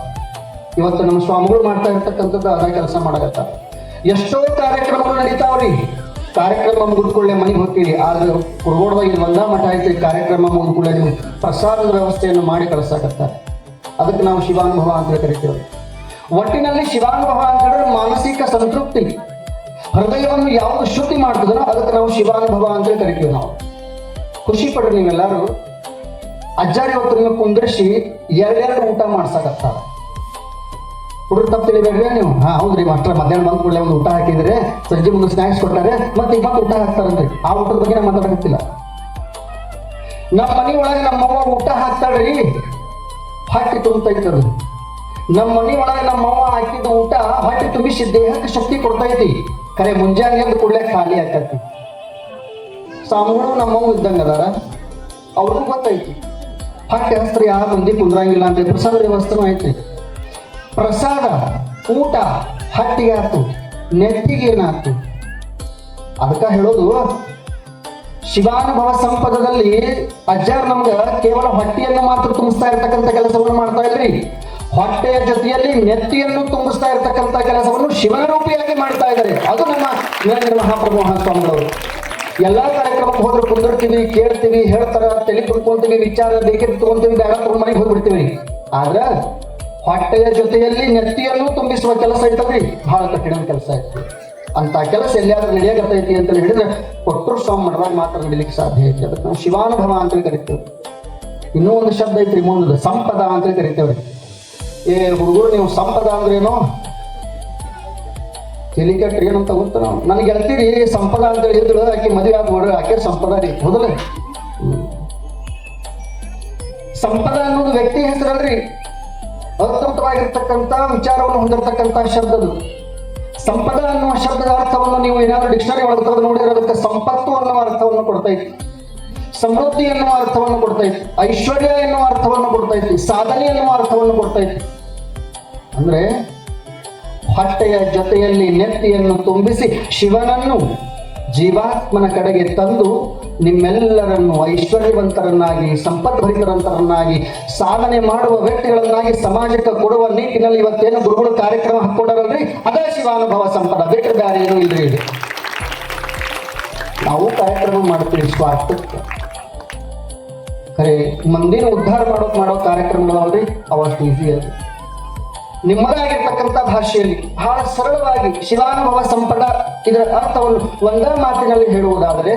ಇವತ್ತು ನಮ್ಮ ಸ್ವಾಮಿಗಳು ಮಾಡ್ತಾ ಇರ್ತಕ್ಕಂಥದ್ದು ಅದ ಕೆಲಸ ಮಾಡಕತ್ತ. ಎಷ್ಟೋ ಕಾರ್ಯಕ್ರಮಗಳು ನಡೀತಾವ್ರಿ. ಕಾರ್ಯಕ್ರಮ ಮುಗಿದ್ಕೊಳ್ಳೆ ಮನೆಗೆ ಹೋಗ್ತೀವಿ, ಆದ್ರೆ ಕುರುಗೋಡ್ದಾಗ ಇಲ್ಲಿ ಒಂದ ಮಠ ಐತಿ, ಕಾರ್ಯಕ್ರಮ ಮುಗಿದ್ಕೊಳ್ಳೆ ನೀವು ಪ್ರಸಾದದ ವ್ಯವಸ್ಥೆಯನ್ನು ಮಾಡಿ ಕಳಿಸಾಕತ್ತಾರೆ. ಅದಕ್ಕೆ ನಾವು ಶಿವಾನುಭವ ಅಂತ ಕರಿತೇವೆ. ಒಟ್ಟಿನಲ್ಲಿ ಶಿವಾನುಭವ ಅಂತ ಹೇಳಿದ್ರೆ ಮಾನಸಿಕ ಸಂತೃಪ್ತಿ, ಹೃದಯವನ್ನು ಯಾವುದು ಶುದ್ಧಿ ಮಾಡ್ತದೋ ಅದಕ್ಕೆ ನಾವು ಶಿವಾನುಭವ ಅಂತ ಕರಿತೀವಿ. ನಾವು ಖುಷಿ ಪಡ್ರಿ ನೀವೆಲ್ಲರೂ. ಅಜ್ಜಾರಿ ಇವತ್ತು ನೀವು ಕುಂದ್ರಿಸಿ ಎರಡೆರಡು ಊಟ ಮಾಡ್ಸಕತ್ತಾರ. ಹುಡುಗ ತಪ್ಪು ತಿಳಿಬೇಡ್ರಿ ನೀವು. ಹೌದ್ರಿ ಮಾಸ್ಟರ್, ಮಧ್ಯಾಹ್ನ ಬಂದ ಕೂಡಲೇ ಒಂದು ಊಟ ಹಾಕಿದ್ರೆ, ಸಂಜೆ ಮುಂದೆ ಸ್ನ್ಯಾಕ್ಸ್ ಕೊಟ್ಟಾರೆ, ಮತ್ತೆ ಈಗ ಊಟ ಹಾಕ್ತಾರಂದ್ರಿ. ಆ ಊಟದ ಬಗ್ಗೆ ನಾವು ಮಾತಾಡಕತ್ತಿಲ್ಲ. ನಮ್ಮ ಮನೆ ಒಳಗೆ ನಮ್ಮವ್ವ ಊಟ ಹಾಕ್ತಾಳ್ರಿ, ಹೊಟ್ಟೆ ತುಂಬತೈತದು. ನಮ್ಮ ಮನೆ ಒಳಗೆ ನಮ್ಮವ್ವ ಹಾಕಿದ ಊಟ ಹೊಟ್ಟೆ ತುಂಬಿಸಿ ದೇಹಕ್ಕೆ ಶಕ್ತಿ ಕೊಡ್ತೈತಿ. ಖರೆ ಮುಂಜಾನೆ ಎದ್ದು ಕೂಡಲೇ ಖಾಲಿ ಆಕತಿ. ಸ್ವಾಮಿಗಳು ನಮ್ಮವ್ವ ಇದ್ದಂಗ ಅದಾರ, ಅವ್ರಿಗೂ ಗೊತ್ತೈತಿ ಹೊಟ್ಟೆ ಹಸ್ತ್ರಿ ಯಾವ ಮಂದಿ ಕುಂದ್ರಂಗಿಲ್ಲ ಅಂತ. ಪ್ರಸಾದ ವ್ಯವಸ್ಥೆನೂ ಐತಿ. ಪ್ರಸಾದ ಊಟ ಹಟ್ಟಿಗೆ ಆಯ್ತು, ನೆತ್ತಿಗೆ ಏನಾಯ್ತು. ಅದಕ್ಕೆ ಹೇಳೋದು, ಶಿವಾನುಭವ ಸಂಪದದಲ್ಲಿ ಅಜ್ಜಾರ್ ನಮ್ಗ ಕೇವಲ ಹೊಟ್ಟೆಯನ್ನು ಮಾತ್ರ ತುಂಬಿಸ್ತಾ ಇರ್ತಕ್ಕಂಥ ಕೆಲಸವನ್ನು ಮಾಡ್ತಾ ಇದ್ರಿ. ಹೊಟ್ಟೆಯ ಜೊತೆಯಲ್ಲಿ ನೆತ್ತಿಯನ್ನು ತುಂಬಿಸ್ತಾ ಇರ್ತಕ್ಕಂಥ ಕೆಲಸವನ್ನು ಶಿವನ ರೂಪಿಯಾಗಿ ಮಾಡ್ತಾ ಇದ್ದಾರೆ. ಅದು ನಮ್ಮ ನಿರಂಜನ ಮಹಾಪ್ರಭು ಮಹಾಸ್ವಾಮಿಗಳವರು. ಎಲ್ಲಾ ಕಾರ್ಯಕ್ರಮಕ್ಕೆ ಹೋದ್ರೆ ಕುಂದಿರ್ತೀವಿ, ಕೇಳ್ತೀವಿ, ಹೇಳ್ತಾರ, ತಲೆ ತುಂಬ್ಕೊಂತೀವಿ, ವಿಚಾರ ಬೇಕಿದ್ದು ತಗೊಂತೀವಿ, ಬೇಡ ತಗೊಂಡು ಮನೆಗೆ ಹೋಗ್ಬಿಡ್ತೀವಿ. ಆದ್ರ ಹೊಟ್ಟೆಯ ಜೊತೆಯಲ್ಲಿ ನೆತ್ತಿಯನ್ನು ತುಂಬಿಸುವ ಕೆಲಸ ಐತಲ್ರಿ, ಬಹಳ ಕಠಿಣ ಕೆಲಸ ಐತಿ. ಅಂತ ಕೆಲಸ ಎಲ್ಲಿಯಾದ್ರೂ ನಡೆಯಕತ್ತೈತಿ ಅಂತ ಹೇಳಿದ್ರೆ ಕೊಟ್ಟರು ಸ್ವಾಮಿ ಮಠದಾಗ ಮಾತ್ರ ನಡಿಲಿಕ್ಕೆ ಸಾಧ್ಯ ಐತಿ. ಅದಕ್ಕೆ ನಾವು ಶಿವಾನುಭವ ಅಂತೇಳಿ ಕರಿತೇವೆ. ಇನ್ನೂ ಒಂದು ಶಬ್ದ ಐತ್ರಿ ಮುಂದೆ, ಸಂಪದ ಅಂತೇಳಿ ಕರಿತೇವ್ರಿ. ಹುಡುಗರು ನೀವು ಸಂಪದ ಅಂದ್ರೇನು ತಿಳಿಕಟ್ರಿ ಏನಂತ ಗೊತ್ತ. ನನಗೆ ಹೇಳ್ತೀರಿ ಸಂಪದ ಅಂತ ಹೇಳಿದ್ರು, ಆಕೆ ಮದುವೆ ಆಗ್ಬೋಡ್ರಿ, ಆಕೆ ಸಂಪದ ರೀ. ಹೌದಲ್ಲ, ಸಂಪದ ಅನ್ನೋದು ವ್ಯಕ್ತಿ ಹೆಸರಲ್ರಿ, ಅದ್ಭುತವಾಗಿರ್ತಕ್ಕಂಥ ವಿಚಾರವನ್ನು ಹೊಂದಿರತಕ್ಕಂಥ ಶಬ್ದದು. ಸಂಪದ ಅನ್ನುವ ಶಬ್ದದ ಅರ್ಥವನ್ನು ನೀವು ಏನಾದ್ರೂ ಡಿಕ್ಷನರಿ ಒಳಗೆ ತೆಗೆದು ನೋಡಿದ್ರೆ ಅದಕ್ಕೆ ಸಂಪತ್ತು ಅನ್ನುವ ಅರ್ಥವನ್ನು ಕೊಡ್ತೈತಿ, ಸಮೃದ್ಧಿ ಎನ್ನುವ ಅರ್ಥವನ್ನು ಕೊಡ್ತೈತಿ, ಐಶ್ವರ್ಯ ಎನ್ನುವ ಅರ್ಥವನ್ನು ಕೊಡ್ತೈತಿ, ಸಾಧನೆ ಎನ್ನುವ ಅರ್ಥವನ್ನು ಕೊಡ್ತೈತಿ. ಅಂದ್ರೆ ಹೊಟ್ಟೆಯ ಜೊತೆಯಲ್ಲಿ ನೆತ್ತಿಯನ್ನು ತುಂಬಿಸಿ ಶಿವನನ್ನು ಜೀವಾತ್ಮನ ಕಡೆಗೆ ತಂದು ನಿಮ್ಮೆಲ್ಲರನ್ನು ಐಶ್ವರ್ಯವಂತರನ್ನಾಗಿ, ಸಂಪದ್ಭರಿತರಂತರನ್ನಾಗಿ, ಸಾಧನೆ ಮಾಡುವ ವ್ಯಕ್ತಿಗಳನ್ನಾಗಿ ಸಮಾಜಕ್ಕೆ ಕೊಡುವ ನಿಟ್ಟಿನಲ್ಲಿ ಇವತ್ತೇನು ಗುರುಗಳು ಕಾರ್ಯಕ್ರಮ ಹಾಕೊಡರಲ್ರಿ, ಅದೇ ಶಿವಾನುಭವ ಸಂಪದ. ಬೇರೆ ಬೇರೆ ಏನೂ ಇಲ್ರಿ. ಇದು ನಾವು ಕಾರ್ಯಕ್ರಮ ಮಾಡ್ತೀವಿ ಸ್ವಾರ್ಥಕ್ಕೆ, ಖರೆ ಮಂದಿನ ಉದ್ಧಾರ ಮಾಡೋ ಕಾರ್ಯಕ್ರಮಗಳಲ್ರಿ, ಅವಷ್ಟು ಈಸಿ ಅದು. ನಿಮ್ಮದಾಗಿರ್ತಕ್ಕಂಥ ಭಾಷೆಯಲ್ಲಿ ಬಹಳ ಸರಳವಾಗಿ ಶಿವಾನುಭವ ಸಂಪದ ಇದರ ಅರ್ಥವನ್ನು ಒಂದೇ ಮಾತಿನಲ್ಲಿ ಹೇಳುವುದಾದರೆ,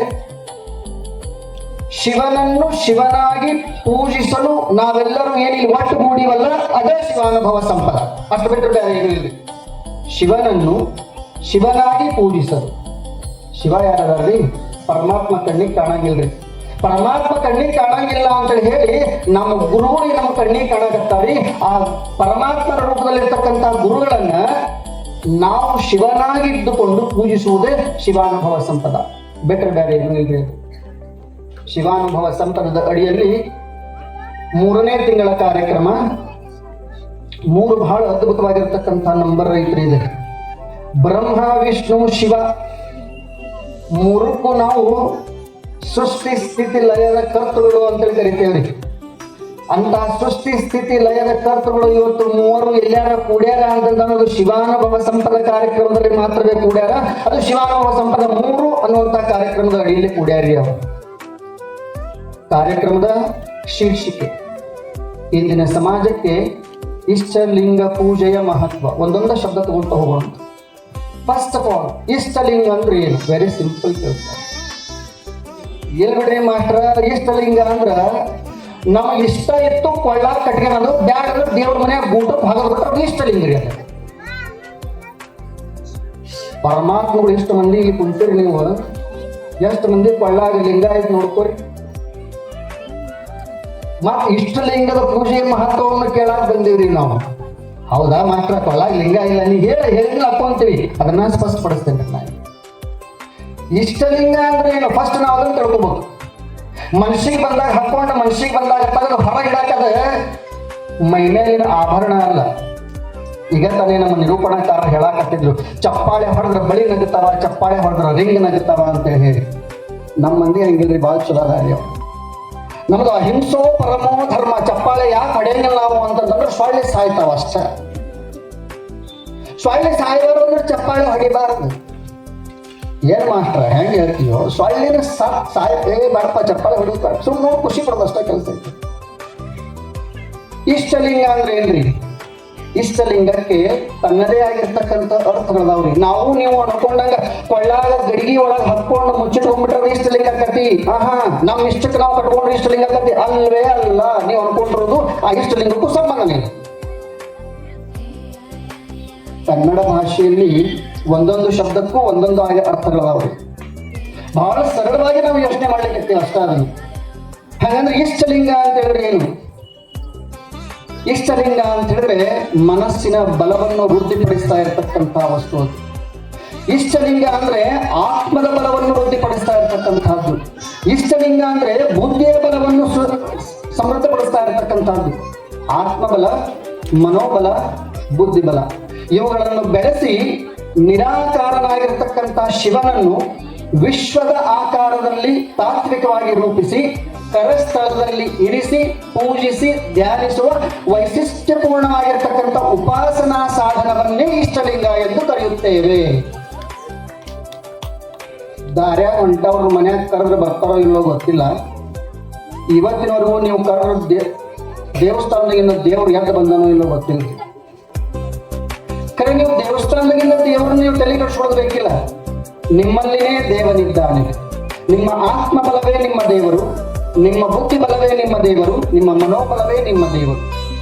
ಶಿವನನ್ನು ಶಿವನಾಗಿ ಪೂಜಿಸಲು ನಾವೆಲ್ಲರೂ ಏನಿಲ್ಲ ಒಟ್ಟುಗೂಡಿವಲ್ಲ, ಅದೇ ಶಿವಾನುಭವ ಸಂಪದ. ಅಷ್ಟು ಬಿಟ್ಟರೆ ಬೇರೆ ಏನೂ ಇಲ್ಲ. ಶಿವನನ್ನು ಶಿವನಾಗಿ ಪೂಜಿಸಲು. ಶಿವ ಯಾರದಾರ್ರಿ? ಪರಮಾತ್ಮ ಕಣ್ಣಿಗೆ ಕಾಣಂಗಿಲ್ರಿ. ಪರಮಾತ್ಮ ಕಣ್ಣಿಗೆ ಕಾಣಂಗಿಲ್ಲ ಅಂತ ಹೇಳಿ ನಮ್ಮ ಗುರುಗಳಿಗೆ ನಮ್ಮ ಕಣ್ಣಿಗೆ ಕಾಣಕತ್ತಾವ್ರಿ. ಆ ಪರಮಾತ್ಮನ ರೂಪದಲ್ಲಿರ್ತಕ್ಕಂಥ ಗುರುಗಳನ್ನ ನಾವು ಶಿವನಾಗಿದ್ದುಕೊಂಡು ಪೂಜಿಸುವುದೇ ಶಿವಾನುಭವ ಸಂಪದ. ಬೆಟರ್ ಬೇರೆ ಏನೂ ಇದೆ. ಶಿವಾನುಭವ ಸಂಪದದ ಅಡಿಯಲ್ಲಿ 3ನೇ ತಿಂಗಳ ಕಾರ್ಯಕ್ರಮ 3 ಬಹಳ ಅದ್ಭುತವಾಗಿರ್ತಕ್ಕಂಥ ನಂಬರ್ ಐತ್ರಿ. ಇದೆ ಬ್ರಹ್ಮ ವಿಷ್ಣು ಶಿವ ಮೂರಕ್ಕೂ ನಾವು ಸೃಷ್ಟಿ ಸ್ಥಿತಿ ಲಯದ ಕರ್ತೃಗಳು ಅಂತೇಳಿ ಕರಿತೇವ್ರಿ. ಅಂತ ಸೃಷ್ಟಿ ಸ್ಥಿತಿ ಲಯದ ಕರ್ತೃಗಳು ಇವತ್ತು 3 ಎಲ್ಲಾರ ಕೂಡ್ಯಾರ ಅಂತಂದ್ರೆ ಅದು ಶಿವಾನುಭವ ಸಂಪದ ಕಾರ್ಯಕ್ರಮದಲ್ಲಿ ಮಾತ್ರವೇ ಕೂಡ್ಯಾರ. ಅದು ಶಿವಾನುಭವ ಸಂಪದ 3 ಅನ್ನುವಂಥ ಕಾರ್ಯಕ್ರಮದ ಅಡಿಯಲ್ಲಿ ಕೂಡ್ಯಾರಿ. ಅವರು ಕಾರ್ಯಕ್ರಮದ ಶೀರ್ಷಿಕೆ ಇಂದಿನ ಸಮಾಜಕ್ಕೆ ಇಷ್ಟಲಿಂಗ ಪೂಜೆಯ ಮಹತ್ವ. ಒಂದೊಂದು ಶಬ್ದ ತಗೊಂತ ಹೋಗೋಣ. ಫಸ್ಟ್ ಆಫ್ ಆಲ್, ಇಷ್ಟಲಿಂಗ ಅಂದ್ರೆ ಏನು? ವೆರಿ ಸಿಂಪಲ್ ಕೆಲಸ. ಏನ್ ಬಿಡ್ರಿ ಮಾಸ್ಟರ್, ಇಷ್ಟಲಿಂಗ ಅಂದ್ರ ನಮಗೆ ಇಷ್ಟ ಇತ್ತು ಕೊಳ್ಳ ಕಟ್ಕೊಂಡು ಬ್ಯಾಡ ಅಂದ್ರೆ ದೇವ್ರ ಮನೆ ಗೂಟಕ್ಕೆ ಹಾಕೋದ್ಬಿಟ್ರೆ ಅದು ಇಷ್ಟಲಿಂಗ ರೀ. ಅದ ಪರಮಾತ್ಮಗಳು ಎಷ್ಟು ಮಂದಿ ಇಲ್ಲಿ ಕುಂತೀರಿ ನೀವು, ಎಷ್ಟು ಮಂದಿ ಕೊಳ್ಳಾಗ ಲಿಂಗ ಆಯ್ತು ನೋಡ್ಕೋರಿ. ಮತ್ ಇಷ್ಟಲಿಂಗದ ಪೂಜೆಯ ಮಹತ್ವವನ್ನು ಕೇಳಾಕ್ ಬಂದೀವ್ರಿ ನಾವು. ಹೌದಾ ಮಾಸ್ಟರ್, ಕೊಳ್ಳಾಗ ಲಿಂಗ ಇಲ್ಲ, ನೀ ಹೇಳಿಲ್ಲ ಹಾಕೊಂತೀವಿ. ಅದನ್ನ ಸ್ಪಷ್ಟಪಡಿಸ್ತೇನೆ ನಾನು. ಇಷ್ಟಲಿಂಗ ಅಂದ್ರೆ ಏನು? ಫಸ್ಟ್ ನಾವು ಅದನ್ನು ತಿಳ್ಕೊಬಹುದು. ಮನುಷ್ಯಗೆ ಬಂದಾಗ ಹಾಕೊಂಡು ಮನುಷ್ಯಗೆ ಬಂದಾಗ ತೆಗೆದು ಹೊರಗಿಡಾಕದ ಮೈಮೇಲಿನ ಆಭರಣ ಅಲ್ಲ. ಈಗ ತಾನೇ ನಮ್ಮ ನಿರೂಪಣಾಕಾರ ಹೇಳಾಕತ್ತಿದ್ರು, ಚಪ್ಪಾಳೆ ಹೊಡೆದ್ರೆ ಬಳಿ ನಗುತ್ತಾವ, ಚಪ್ಪಾಳೆ ಹೊಡೆದ್ರೆ ರಿಂಗ್ ನಗುತ್ತಾವ ಅಂತ ಹೇಳಿ. ನಮ್ಮ ಮಂದಿ ಹಂಗಿಲ್ರಿ, ಭಾಳ ಚಲೋ ಅದಾರಿ. ನಮ್ದು ಅಹಿಂಸೋ ಪರಮೋ ಧರ್ಮ. ಚಪ್ಪಾಳೆ ಯಾಕೆ ಹೊಡೆಯಂಗಿಲ್ಲ ನಾವು ಅಂತಂದ್ರೆ ಸೊಳ್ಳೆ ಸಾಯ್ತಾವ ಅಷ್ಟೇ. ಸೊಳ್ಳೆ ಸಾಯೋರು ಅಂದ್ರೆ ಚಪ್ಪಾಳೆ ಹೊಡಿಬಾರದು. ಏನ್ ಮಾಸ್ಟರ್ ಹೆಂಗೆ ಹೇಳ್ತೀವೋ? ಸೊಳ್ಳಿನ ಬೇಡಪ್ಪ ಚಪ್ಪಾಳೆ ಹೊಡಿಸ್ಬಾರ್ದು, ಸುಮ್ಮನೆ ನೋಡಿ ಖುಷಿ ಪಡೋದು ಅಷ್ಟೇ ಕೆಲಸ ಐತಿ. ಇಷ್ಟಲಿಂಗ ಅಂದ್ರೆ ಏನ್ರಿ? ಇಷ್ಟಲಿಂಗಕ್ಕೆ ತನ್ನದೇ ಆಗಿರ್ತಕ್ಕಂಥ ಅರ್ಥಗಳದಾವ್ರಿ. ನಾವು ನೀವು ಅನ್ಕೊಂಡಂಗ ಕೊಳ್ಳಾಗ ಗಡಿಗೆ ಒಳಗೆ ಹಾಕೊಂಡು ಮುಚ್ಚಿಟ್ಕೊಂಡ್ಬಿಟ್ರೆ ಇಷ್ಟಲಿಂಗ ಕತಿ. ನಮ್ ಇಷ್ಟಕ್ಕೆ ನಾವು ಕಟ್ಕೊಂಡ್ರೆ ಇಷ್ಟಲಿಂಗ ಕತಿ ಅಲ್ವೇ ಅಲ್ಲ. ನೀವು ಅನ್ಕೊಂಡಿರೋದು ಆ ಇಷ್ಟಲಿಂಗಕ್ಕೂ ಸಂಬಂಧನೇ. ಕನ್ನಡ ಭಾಷೆಯಲ್ಲಿ ಒಂದೊಂದು ಶಬ್ದಕ್ಕೂ ಒಂದೊಂದು ಆಗಿ ಅರ್ಥಗಳದಾವ್ರಿ. ಬಹಳ ಸರಳವಾಗಿ ನಾವು ಯೋಚನೆ ಮಾಡ್ಲಿಕ್ಕೆ ಅಷ್ಟ ಅದನ್ನು. ಹಾಗಂದ್ರೆ ಇಷ್ಟಲಿಂಗ ಅಂತ ಹೇಳಿದ್ರೆ ಏನು? ಇಷ್ಟಲಿಂಗ ಅಂತ ಹೇಳಿದ್ರೆ ಮನಸ್ಸಿನ ಬಲವನ್ನು ವೃದ್ಧಿಪಡಿಸ್ತಾ ಇರತಕ್ಕಂಥ ವಸ್ತು ಅದು. ಇಷ್ಟಲಿಂಗ ಅಂದ್ರೆ ಆತ್ಮದ ಬಲವನ್ನು ವೃದ್ಧಿಪಡಿಸ್ತಾ ಇರತಕ್ಕಂಥದ್ದು. ಇಷ್ಟಲಿಂಗ ಅಂದ್ರೆ ಬುದ್ಧಿಯ ಬಲವನ್ನು ಸಮೃದ್ಧಪಡಿಸ್ತಾ ಇರತಕ್ಕಂಥದ್ದು. ಆತ್ಮಬಲ, ಮನೋಬಲ, ಬುದ್ಧಿಬಲ ಇವುಗಳನ್ನು ಬೆಳೆಸಿ ನಿರಾಕಾರನಾಗಿರ್ತಕ್ಕಂಥ ಶಿವನನ್ನು ವಿಶ್ವದ ಆಕಾರದಲ್ಲಿ ತಾತ್ವಿಕವಾಗಿ ರೂಪಿಸಿ ಕರಸ್ಥಳದಲ್ಲಿ ಇರಿಸಿ ಪೂಜಿಸಿ ಧ್ಯಾನಿಸುವ ವೈಶಿಷ್ಟ್ಯಪೂರ್ಣವಾಗಿರ್ತಕ್ಕಂಥ ಉಪಾಸನಾ ಸಾಧನವನ್ನೇ ಇಷ್ಟಲಿಂಗ ಎಂದು ಕರೆಯುತ್ತೇವೆ. ದಾರ್ಯಾಗ ಹೊಂಟವ್ರು ಮನ್ಯಾಗ ಕರೆದ್ರೆ ಬರ್ತಾರೋ ಇಲ್ಲೋ ಗೊತ್ತಿಲ್ಲ. ಇವತ್ತಿನವರೆಗೂ ನೀವು ಕರೆದ್ರೆ ದೇವಸ್ಥಾನದಾಗಿನ ದೇವ್ರು ಎದ್ದು ಬಂದನೋ ಇಲ್ಲೋ ಗೊತ್ತಿಲ್ಲ. ಕರೆ ನೀವು ದೇವಸ್ಥಾನದಾಗಿಂದ ದೇವರನ್ನು ನೀವು ತಲೆ ಕಟ್ಸ್ಕೊಳ್ಳೋದು ಬೇಕಿಲ್ಲ. ನಿಮ್ಮಲ್ಲಿನೇ ದೇವನಿದ್ದಾನೆ. ನಿಮ್ಮ ಆತ್ಮ ಬಲವೇ ನಿಮ್ಮ ದೇವರು, ನಿಮ್ಮ ಬುದ್ಧಿ ಬಲವೇ ನಿಮ್ಮ ದೇವರು, ನಿಮ್ಮ ಮನೋಬಲವೇ ನಿಮ್ಮ ದೇವರು.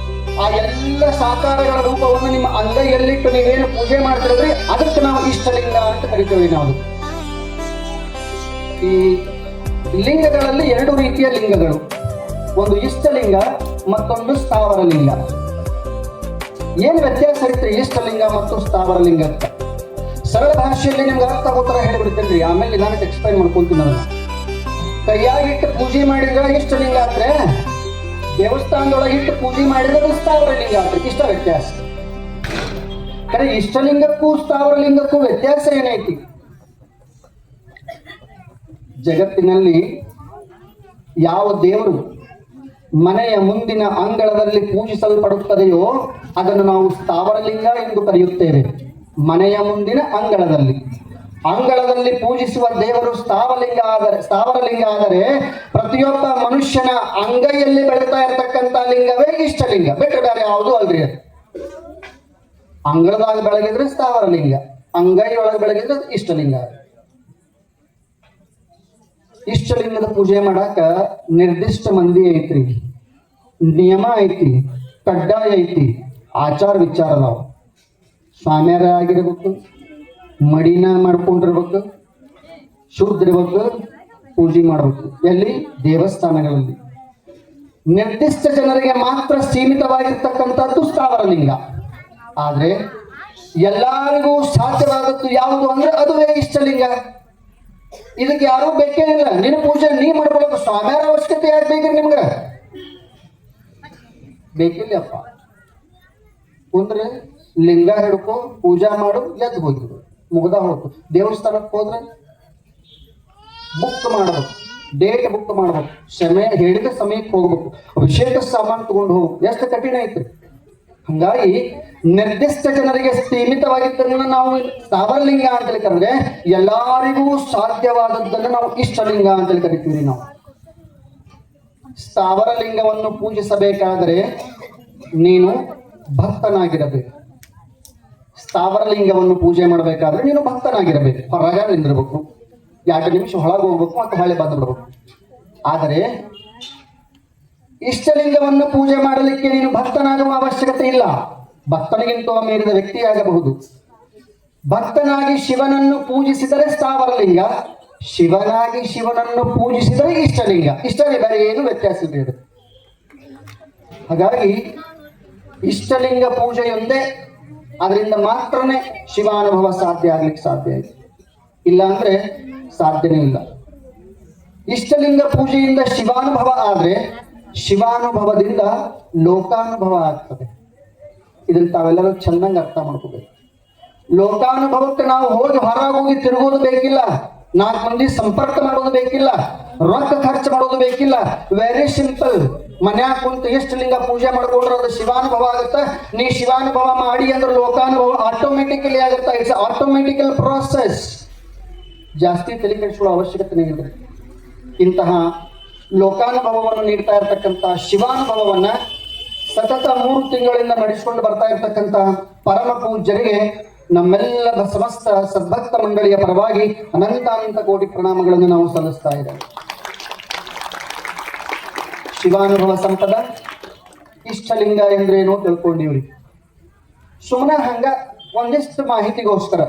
ಆ ಎಲ್ಲ ಸಾಕಾರಗಳ ರೂಪವನ್ನು ನಿಮ್ಮ ಅಂಗೈಯಲ್ಲಿಟ್ಟು ನೀವೇನು ಪೂಜೆ ಮಾಡ್ತಿರೋದ್ರಿ ಅದಕ್ಕೆ ನಾವು ಇಷ್ಟಲಿಂಗ ಅಂತ ಕರಿತೇವೆ. ನಾವು ಈ ಲಿಂಗಗಳಲ್ಲಿ ಎರಡು ರೀತಿಯ ಲಿಂಗಗಳು, ಒಂದು ಇಷ್ಟಲಿಂಗ ಮತ್ತೊಂದು ಸ್ಥಾವರ ಲಿಂಗ. ಏನು ವ್ಯತ್ಯಾಸ ಇರುತ್ತೆ ಇಷ್ಟಲಿಂಗ ಮತ್ತು ಸ್ಥಾವರ ಲಿಂಗಕ್ಕೆ? ಸರಳ ಭಾಷೆಯಲ್ಲಿ ನಿಮ್ಗೆ ಅರ್ಥ ಉತ್ತರ ಹೇಳಿಬಿಡ್ತೇನೆ. ಆಮೇಲೆ ನಾನು ಎಕ್ಸ್ಪ್ಲೈನ್ ಮಾಡ್ಕೊಂತೀನಿ. ನಾನು ಕೈಯಾಗಿಟ್ಟು ಪೂಜೆ ಮಾಡಿದ್ರೆ ಇಷ್ಟಲಿಂಗ ಆದ್ರೆ, ದೇವಸ್ಥಾನದೊಳಗಿಟ್ಟು ಪೂಜೆ ಮಾಡಿದ್ರೆ ಸ್ಥಾವರ ಲಿಂಗ ಆದ್ರೆ. ಇಷ್ಟ ವ್ಯತ್ಯಾಸ. ಕರೆ ಇಷ್ಟಲಿಂಗಕ್ಕೂ ಸ್ಥಾವರ ಲಿಂಗಕ್ಕೂ ವ್ಯತ್ಯಾಸ ಏನೈತಿ? ಜಗತ್ತಿನಲ್ಲಿ ಯಾವ ದೇವರು ಮನೆಯ ಮುಂದಿನ ಅಂಗಳದಲ್ಲಿ ಪೂಜಿಸಲ್ಪಡುತ್ತದೆಯೋ ಅದನ್ನು ನಾವು ಸ್ಥಾವರಲಿಂಗ ಎಂದು ಕರೆಯುತ್ತೇವೆ. ಮನೆಯ ಮುಂದಿನ ಅಂಗಳದಲ್ಲಿ ಪೂಜಿಸುವ ದೇವರು ಸ್ಥಾವರಲಿಂಗ ಆದರೆ ಪ್ರತಿಯೊಬ್ಬ ಮನುಷ್ಯನ ಅಂಗೈಯಲ್ಲಿ ಬೆಳೀತಾ ಇರತಕ್ಕಂಥ ಲಿಂಗವೇ ಇಷ್ಟಲಿಂಗ. ಬೇರೆ ಬೇರೆ ಯಾವುದು ಅಲ್ರಿ ಅದು. ಅಂಗಳದಾಗ ಬೆಳಗಿದ್ರೆ ಸ್ಥಾವರಲಿಂಗ, ಅಂಗೈ ಒಳಗೆ ಬೆಳಗಿದ್ರೆ ಇಷ್ಟಲಿಂಗ. ಇಷ್ಟಲಿಂಗದ ಪೂಜೆ ಮಾಡಾಕ ನಿರ್ದಿಷ್ಟ ಮಂದಿ ಐತ್ರಿ, ನಿಯಮ ಐತಿ, ಕಡ್ಡಾಯ ಐತಿ, ಆಚಾರ ವಿಚಾರ ಅದಾವ. ಸ್ವಾಮ್ಯಾರ ಆಗಿರ್ಬೇಕು, ಮಡಿನ ಮಾಡ್ಕೊಂಡಿರ್ಬೇಕು, ಶುದ್ಧ ಇರ್ಬೇಕು, ಪೂಜೆ ಮಾಡ್ಬೇಕು. ಎಲ್ಲಿ? ದೇವಸ್ಥಾನಗಳಲ್ಲಿ. ನಿರ್ದಿಷ್ಟ ಜನರಿಗೆ ಮಾತ್ರ ಸೀಮಿತವಾಗಿರ್ತಕ್ಕಂಥದ್ದು ಸ್ಥಾವರಲಿಂಗ. ಆದ್ರೆ ಎಲ್ಲರಿಗೂ ಸಾಧ್ಯವಾದದ್ದು ಯಾವುದು ಅಂದ್ರೆ ಅದುವೇ ಇಷ್ಟಲಿಂಗ. ಇದಕ್ಕೆ ಯಾರೂ ಬೇಕೇ ಇಲ್ಲ. ನಿನ್ನ ಪೂಜೆ ನೀ ಮಾಡ್ಕೊಳ್ಳೋದು ಸ್ವಾಮ್ಯಾರ ಅವಶ್ಯಕತೆ ಯಾಕೆ ಬೇಕ್ರಿ ನಿಮ್ಗೆ? ಬೇಕಿಲ್ಲಪ್ಪ. ಕುಂದ್ರೆ ಲಿಂಗ ಹಿಡ್ಕೊ, ಪೂಜಾ ಮಾಡು, ಎದ್ದು ಹೋಗಿದ್ರು, ಮುಗ್ದ ಹೋಗ್ತು. ದೇವಸ್ಥಾನಕ್ಕೆ ಹೋದ್ರೆ ಬುಕ್ ಮಾಡ್ಬೇಕು, ಡೇಟ್ ಬುಕ್ ಮಾಡ್ಬೇಕು, ಸಮಯ ಹೇಳಿದ ಸಮಯಕ್ಕೆ ಹೋಗ್ಬೇಕು, ಅಭಿಷೇಕ ಸಾಮಾನು ತಗೊಂಡು ಹೋಗ್ಬೇಕು. ಎಷ್ಟು ಕಠಿಣ ಐತ್ರಿ. ಹಂಗಾಗಿ ನಿರ್ದಿಷ್ಟ ಜನರಿಗೆ ಸೀಮಿತವಾಗಿದ್ದನ್ನು ನಾವು ಸ್ಥಾವರಲಿಂಗ ಅಂತೇಳಿ ಕರೆದ್ರೆ, ಎಲ್ಲರಿಗೂ ಸಾಧ್ಯವಾದದ್ದನ್ನು ನಾವು ಇಷ್ಟಲಿಂಗ ಅಂತೇಳಿ ಕರಿತೀವಿ. ನಾವು ಸ್ಥಾವರಲಿಂಗವನ್ನು ಪೂಜಿಸಬೇಕಾದರೆ ನೀನು ಭಕ್ತನಾಗಿರಬೇಕು. ಸ್ಥಾವರಲಿಂಗವನ್ನು ಪೂಜೆ ಮಾಡಬೇಕಾದ್ರೆ ನೀನು ಭಕ್ತನಾಗಿರಬೇಕು. ಹೊರಗ ನಿಂದಿರ್ಬೇಕು, 2 ನಿಮಿಷ ಒಳಗೆ ಹೋಗ್ಬೇಕು, ಮತ್ತೆ ಹೊಳೆ ಬಂದು ಬಿಡ್ಬೇಕು. ಆದರೆ ಇಷ್ಟಲಿಂಗವನ್ನು ಪೂಜೆ ಮಾಡಲಿಕ್ಕೆ ನೀನು ಭಕ್ತನಾಗುವ ಅವಶ್ಯಕತೆ ಇಲ್ಲ. ಭಕ್ತನಿಗಿಂತ ಮೀರಿದ ವ್ಯಕ್ತಿಯಾಗಬಹುದು. ಭಕ್ತನಾಗಿ ಶಿವನನ್ನು ಪೂಜಿಸಿದರೆ ಸ್ಥಾವರಲಿಂಗ, ಶಿವನಾಗಿ ಶಿವನನ್ನು ಪೂಜಿಸಿದರೆ ಇಷ್ಟಲಿಂಗ. ಇಷ್ಟನೇ, ಬೇರೆ ಏನು ವ್ಯತ್ಯಾಸ ಇದೆ. ಹಾಗಾಗಿ ಇಷ್ಟಲಿಂಗ ಪೂಜೆಯೊಂದೇ, ಅದರಿಂದ ಮಾತ್ರನೇ ಶಿವಾನುಭವ ಸಾಧ್ಯ ಆಗ್ಲಿಕ್ಕೆ ಸಾಧ್ಯ ಇದೆ. ಇಲ್ಲ ಅಂದ್ರೆ ಸಾಧ್ಯನೇ ಇಲ್ಲ. ಇಷ್ಟಲಿಂಗ ಪೂಜೆಯಿಂದ ಶಿವಾನುಭವ ಆದ್ರೆ ಶಿವಾನುಭವದಿಂದ ಲೋಕಾನುಭವ ಆಗ್ತದೆ. ಇದನ್ನ ತಾವೆಲ್ಲರೂ ಚೆನ್ನಾಗಿ ಅರ್ಥ ಮಾಡ್ಕೋಬೇಕು. ಲೋಕಾನುಭವಕ್ಕೆ ನಾವು ಹೊರಗೋಗಿ ತಿರುಗೋದು ಬೇಕಿಲ್ಲ, 4 ಮಂದಿ ಸಂಪರ್ಕ ಮಾಡೋದು ಬೇಕಿಲ್ಲ, ರೊಕ್ಕ ಖರ್ಚು ಮಾಡೋದು ಬೇಕಿಲ್ಲ. Very simple. ಮನ್ಯಾಗ ಕುಂತು ಇಷ್ಟಲಿಂಗ ಪೂಜೆ ಮಾಡ್ಕೊಂಡ್ರೆ ಅದು ಶಿವಾನುಭವ ಆಗುತ್ತೆ. ನೀ ಶಿವಾನುಭವ ಮಾಡಿ ಅಂದ್ರೆ ಲೋಕಾನುಭವ ಆಟೋಮೆಟಿಕಲಿ ಆಗುತ್ತೆ. It's ಆಟೋಮೆಟಿಕಲ್ process. ಜಾಸ್ತಿ ತಲೆ ಕೆಡಿಸುವ ಅವಶ್ಯಕತೆ ಇದೆ. ಇಂತಹ ಲೋಕಾನುಭವವನ್ನು ನೀಡ್ತಾ ಇರತಕ್ಕಂಥ ಶಿವಾನುಭವವನ್ನ ಸತತ 3 ತಿಂಗಳಿಂದ ನಡೆಸಿಕೊಂಡು ಬರ್ತಾ ಇರ್ತಕ್ಕಂಥ ಪರಮ ಪೂಜ್ಯರಿಗೆ ನಮ್ಮೆಲ್ಲ ಸಮಸ್ತ ಸದ್ಭಕ್ತ ಮಂಡಳಿಯ ಪರವಾಗಿ ಅನಂತ ಕೋಟಿ ಪ್ರಣಾಮಗಳನ್ನು ನಾವು ಸಲ್ಲಿಸ್ತಾ ಇದ್ದೇವೆ. ಶಿವಾನುಭವ ಸಂಪದ ಇಷ್ಟಲಿಂಗ ಎಂದ್ರೇನು ತಿಳ್ಕೊಂಡಿವ್ರಿ. ಸುಮ್ಮನೆ ಹಂಗ ಒಂದಿಷ್ಟು ಮಾಹಿತಿಗೋಸ್ಕರ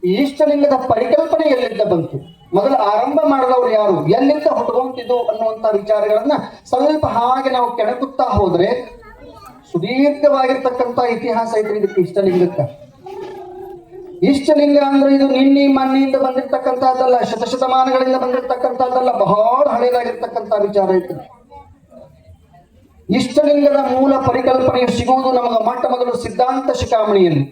ಈ ಇಷ್ಟಲಿಂಗದ ಪರಿಕಲ್ಪನೆ ಎಲ್ಲಿಂದ ಬಂತು, ಮೊದಲು ಆರಂಭ ಮಾಡಿದವರು ಯಾರು, ಎಲ್ಲಿಂದ ಹುಟ್ಟುಕೊಂತಿದ್ದು ಅನ್ನುವಂತ ವಿಚಾರಗಳನ್ನ ಸ್ವಲ್ಪ ಹಾಗೆ ನಾವು ಕೆಣಕುತ್ತಾ ಹೋದ್ರೆ ಸುದೀರ್ಘವಾಗಿರ್ತಕ್ಕಂಥ ಇತಿಹಾಸ ಐತ್ರಿ ಇದಕ್ಕೆ ಇಷ್ಟಲಿಂಗಕ್ಕ. ಇಷ್ಟಲಿಂಗ ಅಂದ್ರೆ ಇದು ನಿನ್ನೆ ಮಣ್ಣಿಂದ ಬಂದಿರತಕ್ಕಂಥದ್ದಲ್ಲ, ಶತಶತಮಾನಗಳಿಂದ ಬಂದಿರತಕ್ಕಂಥದ್ದಲ್ಲ, ಬಹಳ ಹಳೆಯದಾಗಿರ್ತಕ್ಕಂಥ ವಿಚಾರ ಐತ್ರಿ. ಇಷ್ಟಲಿಂಗದ ಮೂಲ ಪರಿಕಲ್ಪನೆ ಸಿಗುವುದು ನಮಗೆ ಮೊಟ್ಟ ಮೊದಲು ಸಿದ್ಧಾಂತ ಶಿಖಾಮಣಿಯಲ್ಲಿ.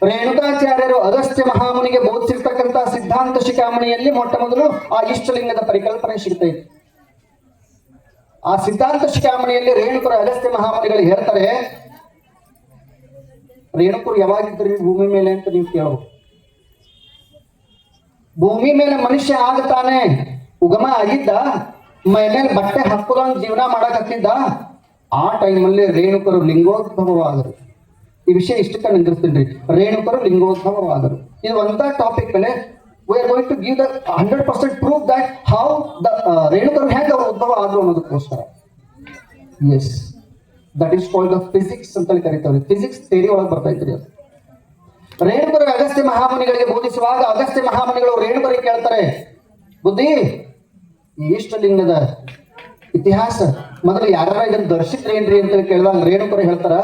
ರೇಣುಕಾಚಾರ್ಯರು ಅಗಸ್ತ್ಯ ಮಹಾಮುನಿಗೆ ಬೋಧಿಸಿರ್ತಕ್ಕಂಥ ಸಿದ್ಧಾಂತ ಶಿಖಾಮಣಿಯಲ್ಲಿ ಮೊಟ್ಟ ಮೊದಲು ಆ ಇಷ್ಟಲಿಂಗದ ಪರಿಕಲ್ಪನೆ ಸಿಗ್ತೈತಿ. ಆ ಸಿದ್ಧಾಂತ ಶಿಖಾಮಣಿಯಲ್ಲಿ ರೇಣುಕರು ಅಗಸ್ತ್ಯ ಮಹಾಮುನಿಗಳು ಹೇಳ್ತಾರೆ, ರೇಣುಕರು ಯಾವಾಗಿದ್ರಿ ಭೂಮಿ ಮೇಲೆ ಅಂತ ನೀವು ಕೇಳಬಹುದು. ಭೂಮಿ ಮೇಲೆ ಮನುಷ್ಯ ಆಗತಾನೆ ಉಗಮ ಆಗಿದ್ದ, ಮೈ ಮೇಲೆ ಬಟ್ಟೆ ಹಾಕೋದಂಗ್ ಜೀವನ ಮಾಡಕ್ ಹತ್ತಿದ್ದ. ಆ ಟೈಮಲ್ಲಿ ರೇಣುಕರು ಲಿಂಗೋದ್ಭವವಾದರು. ಈ ವಿಷಯ ಇಷ್ಟಕ್ಕೆ ನಿಂದಿರ್ತೀನಿ. ರೇಣುಕರು ಲಿಂಗೋದ್ಭವವಾದರು. ಇದು ಒಂದ ಟಾಪಿಕ್ ಮೇಲೆ we are going to give the 100% proof that how the ರೇಣುಕರು ಹೆಂಗೆ ಅವರು ಉದ್ಭವ ಆದ್ರು ಅನ್ನೋದಕ್ಕೋಸ್ಕರ. Yes, that is called the physics ಅಂತ ಕರೀತಾರೆ. ಫಿಸಿಕ್ಸ್ ಥಿಯರಿ ಒಳಗೆ ಬರ್ತಾ ಇದ್ರಿ ಅದು. ರೇಣುಕರು ಅಗಸ್ತ್ಯ ಮಹಾಮುನಿಗಳಿಗೆ ಬೋಧಿಸುವಾಗ ಅಗಸ್ತ್ಯ ಮಹಾಮುನಿಗಳು ರೇಣುಕರಿಗೆ ಕೇಳ್ತಾರೆ, ಬುದ್ಧಿ ಈ ಇಷ್ಟಲಿಂಗದ ಇತಿಹಾಸ ಮೊದಲು ಯಾರ ಇದನ್ನು ದರ್ಶಿದ್ರೇನ್ರಿ ಅಂತ ಕೇಳಿದಾಗ ರೇಣುಕರು ಹೇಳ್ತಾರ,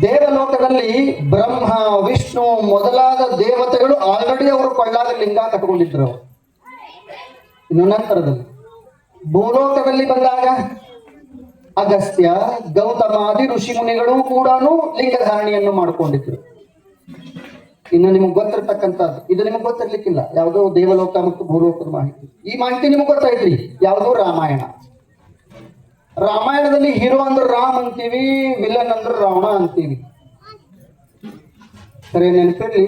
ದೇವಲೋಕದಲ್ಲಿ ಬ್ರಹ್ಮ ವಿಷ್ಣು ಮೊದಲಾದ ದೇವತೆಗಳು ಆಲ್ರೆಡಿ ಅವರು ಕೊಳ್ಳಾಗ ಲಿಂಗ ಕಟ್ಕೊಂಡಿದ್ರು. ಇನ್ನು ನಂತರದಲ್ಲಿ ಭೂಲೋಕದಲ್ಲಿ ಬಂದಾಗ ಅಗಸ್ತ್ಯ ಗೌತಮಾದಿ ಋಷಿ ಮುನಿಗಳು ಕೂಡ ಲಿಂಗ ಧಾರಣೆಯನ್ನು ಮಾಡಿಕೊಂಡಿದ್ರು. ಇನ್ನು ನಿಮಗೆ ಗೊತ್ತಿರ್ತಕ್ಕಂಥದ್ದು, ಇದು ನಿಮಗೆ ಗೊತ್ತಿರ್ಲಿಕ್ಕಿಲ್ಲ, ಯಾವುದೋ ದೇವಲೋಕ ಮತ್ತು ಭೂಲೋಕದ ಮಾಹಿತಿ. ಈ ಮಾಹಿತಿ ನಿಮಗೆ ಗೊತ್ತಾಯ್ತ್ರಿ, ಯಾವುದೋ ರಾಮಾಯಣ. ರಾಮಾಯಣದಲ್ಲಿ ಹೀರೋ ಅಂದ್ರೆ ರಾಮ್ ಅಂತೀವಿ, ವಿಲನ್ ಅಂದ್ರೆ ರಾವಣ ಅಂತೀವಿ. ಸರಿ, ನೆನಪಿರ್ಲಿ,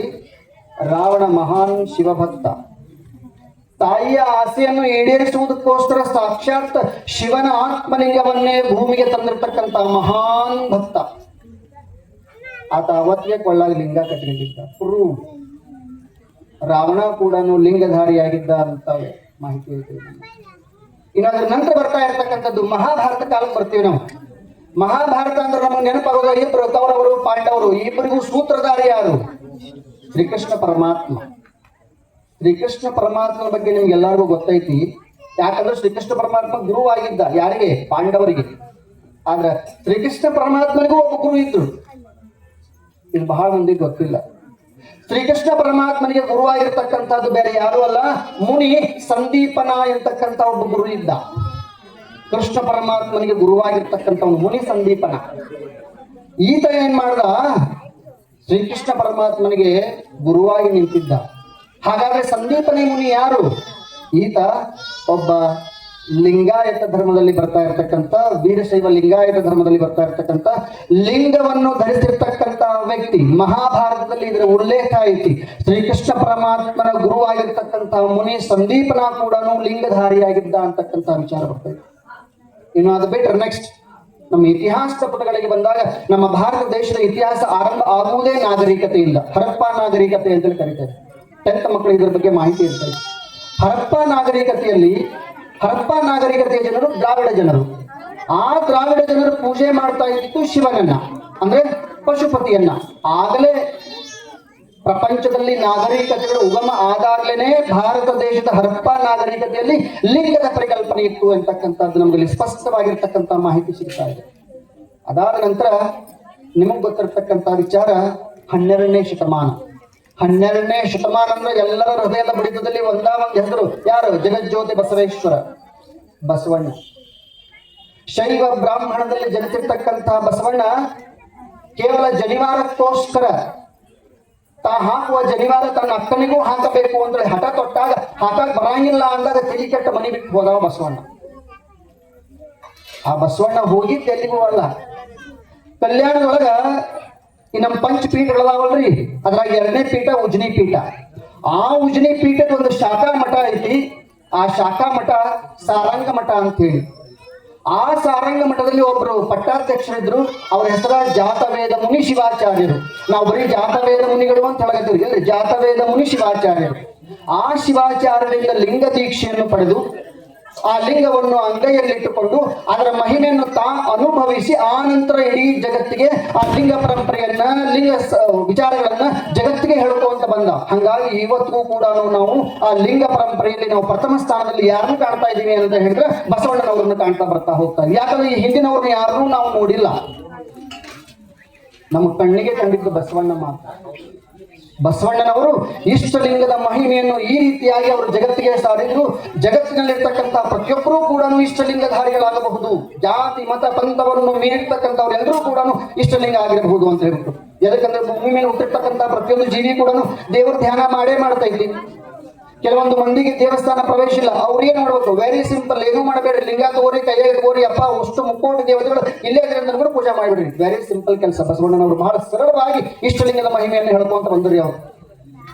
ರಾವಣ ಮಹಾನ್ ಶಿವಭಕ್ತ. ತಾಯಿಯ ಆಸೆಯನ್ನು ಈಡೇರಿಸುವುದಕ್ಕೋಸ್ಕರ ಸಾಕ್ಷಾತ್ ಶಿವನ ಆತ್ಮಲಿಂಗವನ್ನೇ ಭೂಮಿಗೆ ತಂದಿರತಕ್ಕಂತ ಮಹಾನ್ ಭಕ್ತ. ಆತ ಅವತ್ತಿಗೆ ಕೊಳ್ಳಾಗ ಲಿಂಗ ಕಟ್ಟಿಕೊಂಡಿದ್ದ. ಪ್ರೂವ್. ರಾವಣ ಕೂಡ ಲಿಂಗಧಾರಿಯಾಗಿದ್ದ ಅಂತ ಮಾಹಿತಿ ಐತೆ. ಇನ್ನು ಅದ್ರ ನಂತರ ಬರ್ತಾ ಇರ್ತಕ್ಕಂಥದ್ದು ಮಹಾಭಾರತ ಕಾಲಕ್ಕೆ ಬರ್ತೀವಿ ನಾವು. ಮಹಾಭಾರತ ಅಂದ್ರೆ ನಮಗೆ ನೆನಪಾಗೋದು ಇಬ್ರು ಕೌರವರು ಪಾಂಡವರು. ಇಬ್ಬರಿಗೂ ಸೂತ್ರಧಾರಿ ಯಾರು? ಶ್ರೀಕೃಷ್ಣ ಪರಮಾತ್ಮ. ಶ್ರೀಕೃಷ್ಣ ಪರಮಾತ್ಮನ ಬಗ್ಗೆ ನಿಮ್ಗೆ ಎಲ್ಲರಿಗೂ ಗೊತ್ತೈತಿ. ಯಾಕಂದ್ರೆ ಶ್ರೀಕೃಷ್ಣ ಪರಮಾತ್ಮ ಗುರು ಆಗಿದ್ದ. ಯಾರಿಗೆ? ಪಾಂಡವರಿಗೆ. ಆದ್ರೆ ಶ್ರೀಕೃಷ್ಣ ಪರಮಾತ್ಮನಿಗೂ ಒಬ್ಬ ಗುರು ಇದ್ರು. ಇದು ಬಹಳ ಮಂದಿಗೆ ಗೊತ್ತಿಲ್ಲ. ಶ್ರೀಕೃಷ್ಣ ಪರಮಾತ್ಮನಿಗೆ ಗುರುವಾಗಿರ್ತಕ್ಕಂಥದ್ದು ಬೇರೆ ಯಾರು ಅಲ್ಲ, ಮುನಿ ಸಂದೀಪನ ಎಂತಕ್ಕಂಥ ಒಬ್ಬ ಗುರು ಇದ್ದ. ಕೃಷ್ಣ ಪರಮಾತ್ಮನಿಗೆ ಗುರುವಾಗಿರ್ತಕ್ಕಂಥ ಮುನಿ ಸಂದೀಪನ. ಈತ ಏನ್ ಮಾಡ್ದ? ಶ್ರೀಕೃಷ್ಣ ಪರಮಾತ್ಮನಿಗೆ ಗುರುವಾಗಿ ನಿಂತಿದ್ದ. ಹಾಗಾದ್ರೆ ಸಂದೀಪನಿ ಮುನಿ ಯಾರು? ಈತ ಒಬ್ಬ ಲಿಂಗಾಯತ ಧರ್ಮದಲ್ಲಿ ಬರ್ತಾ ಇರ್ತಕ್ಕಂಥ, ವೀರಶೈವ ಲಿಂಗಾಯತ ಧರ್ಮದಲ್ಲಿ ಬರ್ತಾ ಇರ್ತಕ್ಕಂಥ ಲಿಂಗವನ್ನು ಧರಿಸಿರ್ತಕ್ಕಂಥ ವ್ಯಕ್ತಿ. ಮಹಾಭಾರತದಲ್ಲಿ ಇದರ ಉಲ್ಲೇಖ ಐತಿ. ಶ್ರೀಕೃಷ್ಣ ಪರಮಾತ್ಮನ ಗುರುವಾಗಿರ್ತಕ್ಕಂಥ ಮುನಿ ಸಂದೀಪನ ಕೂಡ ಲಿಂಗಧಾರಿಯಾಗಿದ್ದ ಅಂತಕ್ಕಂಥ ವಿಚಾರ ಬರ್ತದೆ. ಇನ್ನು ಅದು ಬಿಟ್ಟರೆ ನೆಕ್ಸ್ಟ್ ನಮ್ಮ ಇತಿಹಾಸದ ಪುಟಗಳಿಗೆ ಬಂದಾಗ ನಮ್ಮ ಭಾರತ ದೇಶದ ಇತಿಹಾಸ ಆರಂಭ ಆಗುವುದೇ ನಾಗರಿಕತೆಯಿಂದ. ಹರಪ್ಪ ನಾಗರಿಕತೆ ಅಂತೇಳಿ ಕರೀತಾರೆ. 10th ಮಕ್ಕಳು ಇದರ ಬಗ್ಗೆ ಮಾಹಿತಿ ಇರ್ತಾರೆ. ಹರಪ್ಪ ನಾಗರಿಕತೆಯ ಜನರು ದ್ರಾವಿಡ ಜನರು. ಆ ದ್ರಾವಿಡ ಜನರು ಪೂಜೆ ಮಾಡ್ತಾ ಇದ್ದು ಶಿವನನ್ನ, ಅಂದ್ರೆ ಪಶುಪತಿಯನ್ನ. ಆಗಲೇ ಪ್ರಪಂಚದಲ್ಲಿ ನಾಗರಿಕತೆಗಳು ಉಗಮ ಆದಾಗ್ಲೇನೆ ಭಾರತ ದೇಶದ ಹರಪ್ಪ ನಾಗರಿಕತೆಯಲ್ಲಿ ಲಿಂಗದ ಪರಿಕಲ್ಪನೆ ಇತ್ತು ಅಂತಕ್ಕಂಥದ್ದು ನಮಗೆ ಸ್ಪಷ್ಟವಾಗಿರ್ತಕ್ಕಂಥ ಮಾಹಿತಿ ಸಿಗ್ತಾ ಇದೆ. ಅದಾದ ನಂತರ ನಿಮಗ್ ಗೊತ್ತಿರ್ತಕ್ಕಂಥ ವಿಚಾರ 12ನೇ ಶತಮಾನ. 12ನೇ ಶತಮಾನ ಅಂದ್ರೆ ಎಲ್ಲರ ಹೃದಯದ ಬಡಿತದಲ್ಲಿ ಒಂದ ಹೆಸರು ಯಾರು? ಜಗಜ್ಯೋತಿ ಬಸವೇಶ್ವರ, ಬಸವಣ್ಣ. ಶೈವ ಬ್ರಾಹ್ಮಣದಲ್ಲಿ ಜನಿಸಿರ್ತಕ್ಕಂತಹ ಬಸವಣ್ಣ ಕೇವಲ ಜನಿವಾರಕ್ಕೋಸ್ಕರ ತಾ ಹಾಕುವ ಜನಿವಾರ ತನ್ನ ಅಕ್ಕನಿಗೂ ಹಾಕಬೇಕು ಅಂದ್ರೆ ಹಠ ತೊಟ್ಟಾಗ ಹಾಕಕ್ ಬರಂಗಿಲ್ಲ ಅಂದಾಗ ತಲೆ ಕೆಟ್ಟ ಮನಿ ಬಿಟ್ಟು ಹೋದವ ಬಸವಣ್ಣ. ಆ ಬಸವಣ್ಣ ಹೋಗಿದ್ದು ಎಲ್ಲಿಗೂ ಅಲ್ಲ, ಕಲ್ಯಾಣದೊಳಗ ಈ ನಮ್ಮ ಪಂಚಪೀಠಗಳದಾವಲ್ರಿ, ಅದ್ರಾಗ 2ನೇ ಪೀಠ ಉಜ್ನಿ ಪೀಠ. ಆ ಉಜ್ನಿ ಪೀಠದ ಒಂದು ಶಾಖಾ ಮಠ ಐತಿ. ಆ ಶಾಖಾ ಮಠ ಸಾರಂಗ ಮಠ ಅಂತ ಹೇಳಿ. ಆ ಸಾರಂಗ ಮಠದಲ್ಲಿ ಒಬ್ರು ಪಟ್ಟಾಧ್ಯಕ್ಷರಿದ್ರು, ಅವ್ರ ಹೆಸರ ಜಾತವೇದ ಮುನಿ ಶಿವಾಚಾರ್ಯರು. ನಾವು ಬರೀ ಜಾತವೇದ ಮುನಿಗಳು ಅಂತ ಹೇಳಕತ್ತೀವಿ, ಇಲ್ಲ, ಜಾತವೇದ ಮುನಿ ಶಿವಾಚಾರ್ಯರು. ಆ ಶಿವಾಚಾರ್ಯರಿಂದ ಲಿಂಗ ದೀಕ್ಷೆಯನ್ನು ಪಡೆದು ಆ ಲಿಂಗವನ್ನು ಅಂಗೈಯಲ್ಲಿಟ್ಟುಕೊಂಡು ಅದರ ಮಹಿಮೆಯನ್ನು ಅನುಭವಿಸಿ ಆ ನಂತರ ಇಡೀ ಜಗತ್ತಿಗೆ ಆ ಲಿಂಗ ಪರಂಪರೆಯನ್ನ, ವಿಚಾರಗಳನ್ನ ಜಗತ್ತಿಗೆ ಹೇಳ್ಕೊಂತ ಬಂದ. ಹಂಗಾಗಿ ಇವತ್ತಿಗೂ ಕೂಡ ನಾವು ಆ ಲಿಂಗ ಪರಂಪರೆಯಲ್ಲಿ ನಾವು ಪ್ರಥಮ ಸ್ಥಾನದಲ್ಲಿ ಯಾರನ್ನು ಕಾಣ್ತಾ ಇದ್ದೀವಿ ಅಂತ ಹೇಳಿದ್ರೆ ಬಸವಣ್ಣನವ್ರನ್ನ ಕಾಣ್ತಾ ಬರ್ತಾ ಹೋಗ್ತಾ ಇದ್ದೀವಿ. ಯಾಕಂದ್ರೆ ಈ ಹಿಂದಿನವ್ರನ್ನ ಯಾರನ್ನೂ ನಾವು ನೋಡಿಲ್ಲ, ನಮ್ಮ ಕಣ್ಣಿಗೆ ಕಂಡಿದ್ದು ಬಸವಣ್ಣ ಮಾತ್ರ. ಬಸವಣ್ಣನವರು ಇಷ್ಟಲಿಂಗದ ಮಹಿಮೆಯನ್ನು ಈ ರೀತಿಯಾಗಿ ಅವರು ಜಗತ್ತಿಗೆ ಸಾರಿದ್ರು. ಜಗತ್ತಿನಲ್ಲಿರ್ತಕ್ಕಂಥ ಪ್ರತಿಯೊಬ್ಬರೂ ಕೂಡ ಇಷ್ಟಲಿಂಗಧಾರಿಗಳಾಗಬಹುದು. ಜಾತಿ ಮತ ಪಂಥವನ್ನು ಮೀರಿರ್ತಕ್ಕಂಥವ್ರು ಎಲ್ಲರೂ ಕೂಡ ಇಷ್ಟಲಿಂಗ ಆಗಿರಬಹುದು ಅಂತ ಹೇಳ್ಬಿಟ್ಟು. ಯಾಕಂದ್ರೆ ಭೂಮಿ ಮೇಲೆ ಹುಟ್ಟಿರ್ತಕ್ಕಂಥ ಪ್ರತಿಯೊಂದು ಜೀವಿ ಕೂಡ ದೇವರ ಧ್ಯಾನ ಮಾಡ್ತಾ ಇದ್ವಿ. ಕೆಲವೊಂದು ಮಂದಿಗೆ ದೇವಸ್ಥಾನ ಪ್ರವೇಶ ಇಲ್ಲ, ಅವ್ರೇನ್ ಮಾಡ್ಬೇಕು? ವೆರಿ ಸಿಂಪಲ್, ಏನೂ ಮಾಡಬೇಡ್ರಿ, ಲಿಂಗ ತಗೋರಿ, ಕೈಯಾಗಿ ತಗೋರಿ, ಅಪ್ಪ ಅಷ್ಟು ಮುಕ್ಕೋಟಿ ದೇವತೆಗಳು ಇಲ್ಲೇ ಇದ್ರಿಂದ ಕೂಡ ಪೂಜೆ ಮಾಡಿಬಿಡ್ರಿ. ವೆರಿ ಸಿಂಪಲ್ ಕೆಲಸ. ಬಸವಣ್ಣನವರು ಬಹಳ ಸರಳವಾಗಿ ಇಷ್ಟಲಿಂಗದ ಮಹಿಮೆಯನ್ನು ಹೇಳ್ಕೊಂತ ಬಂದ್ರಿ ಅವರು.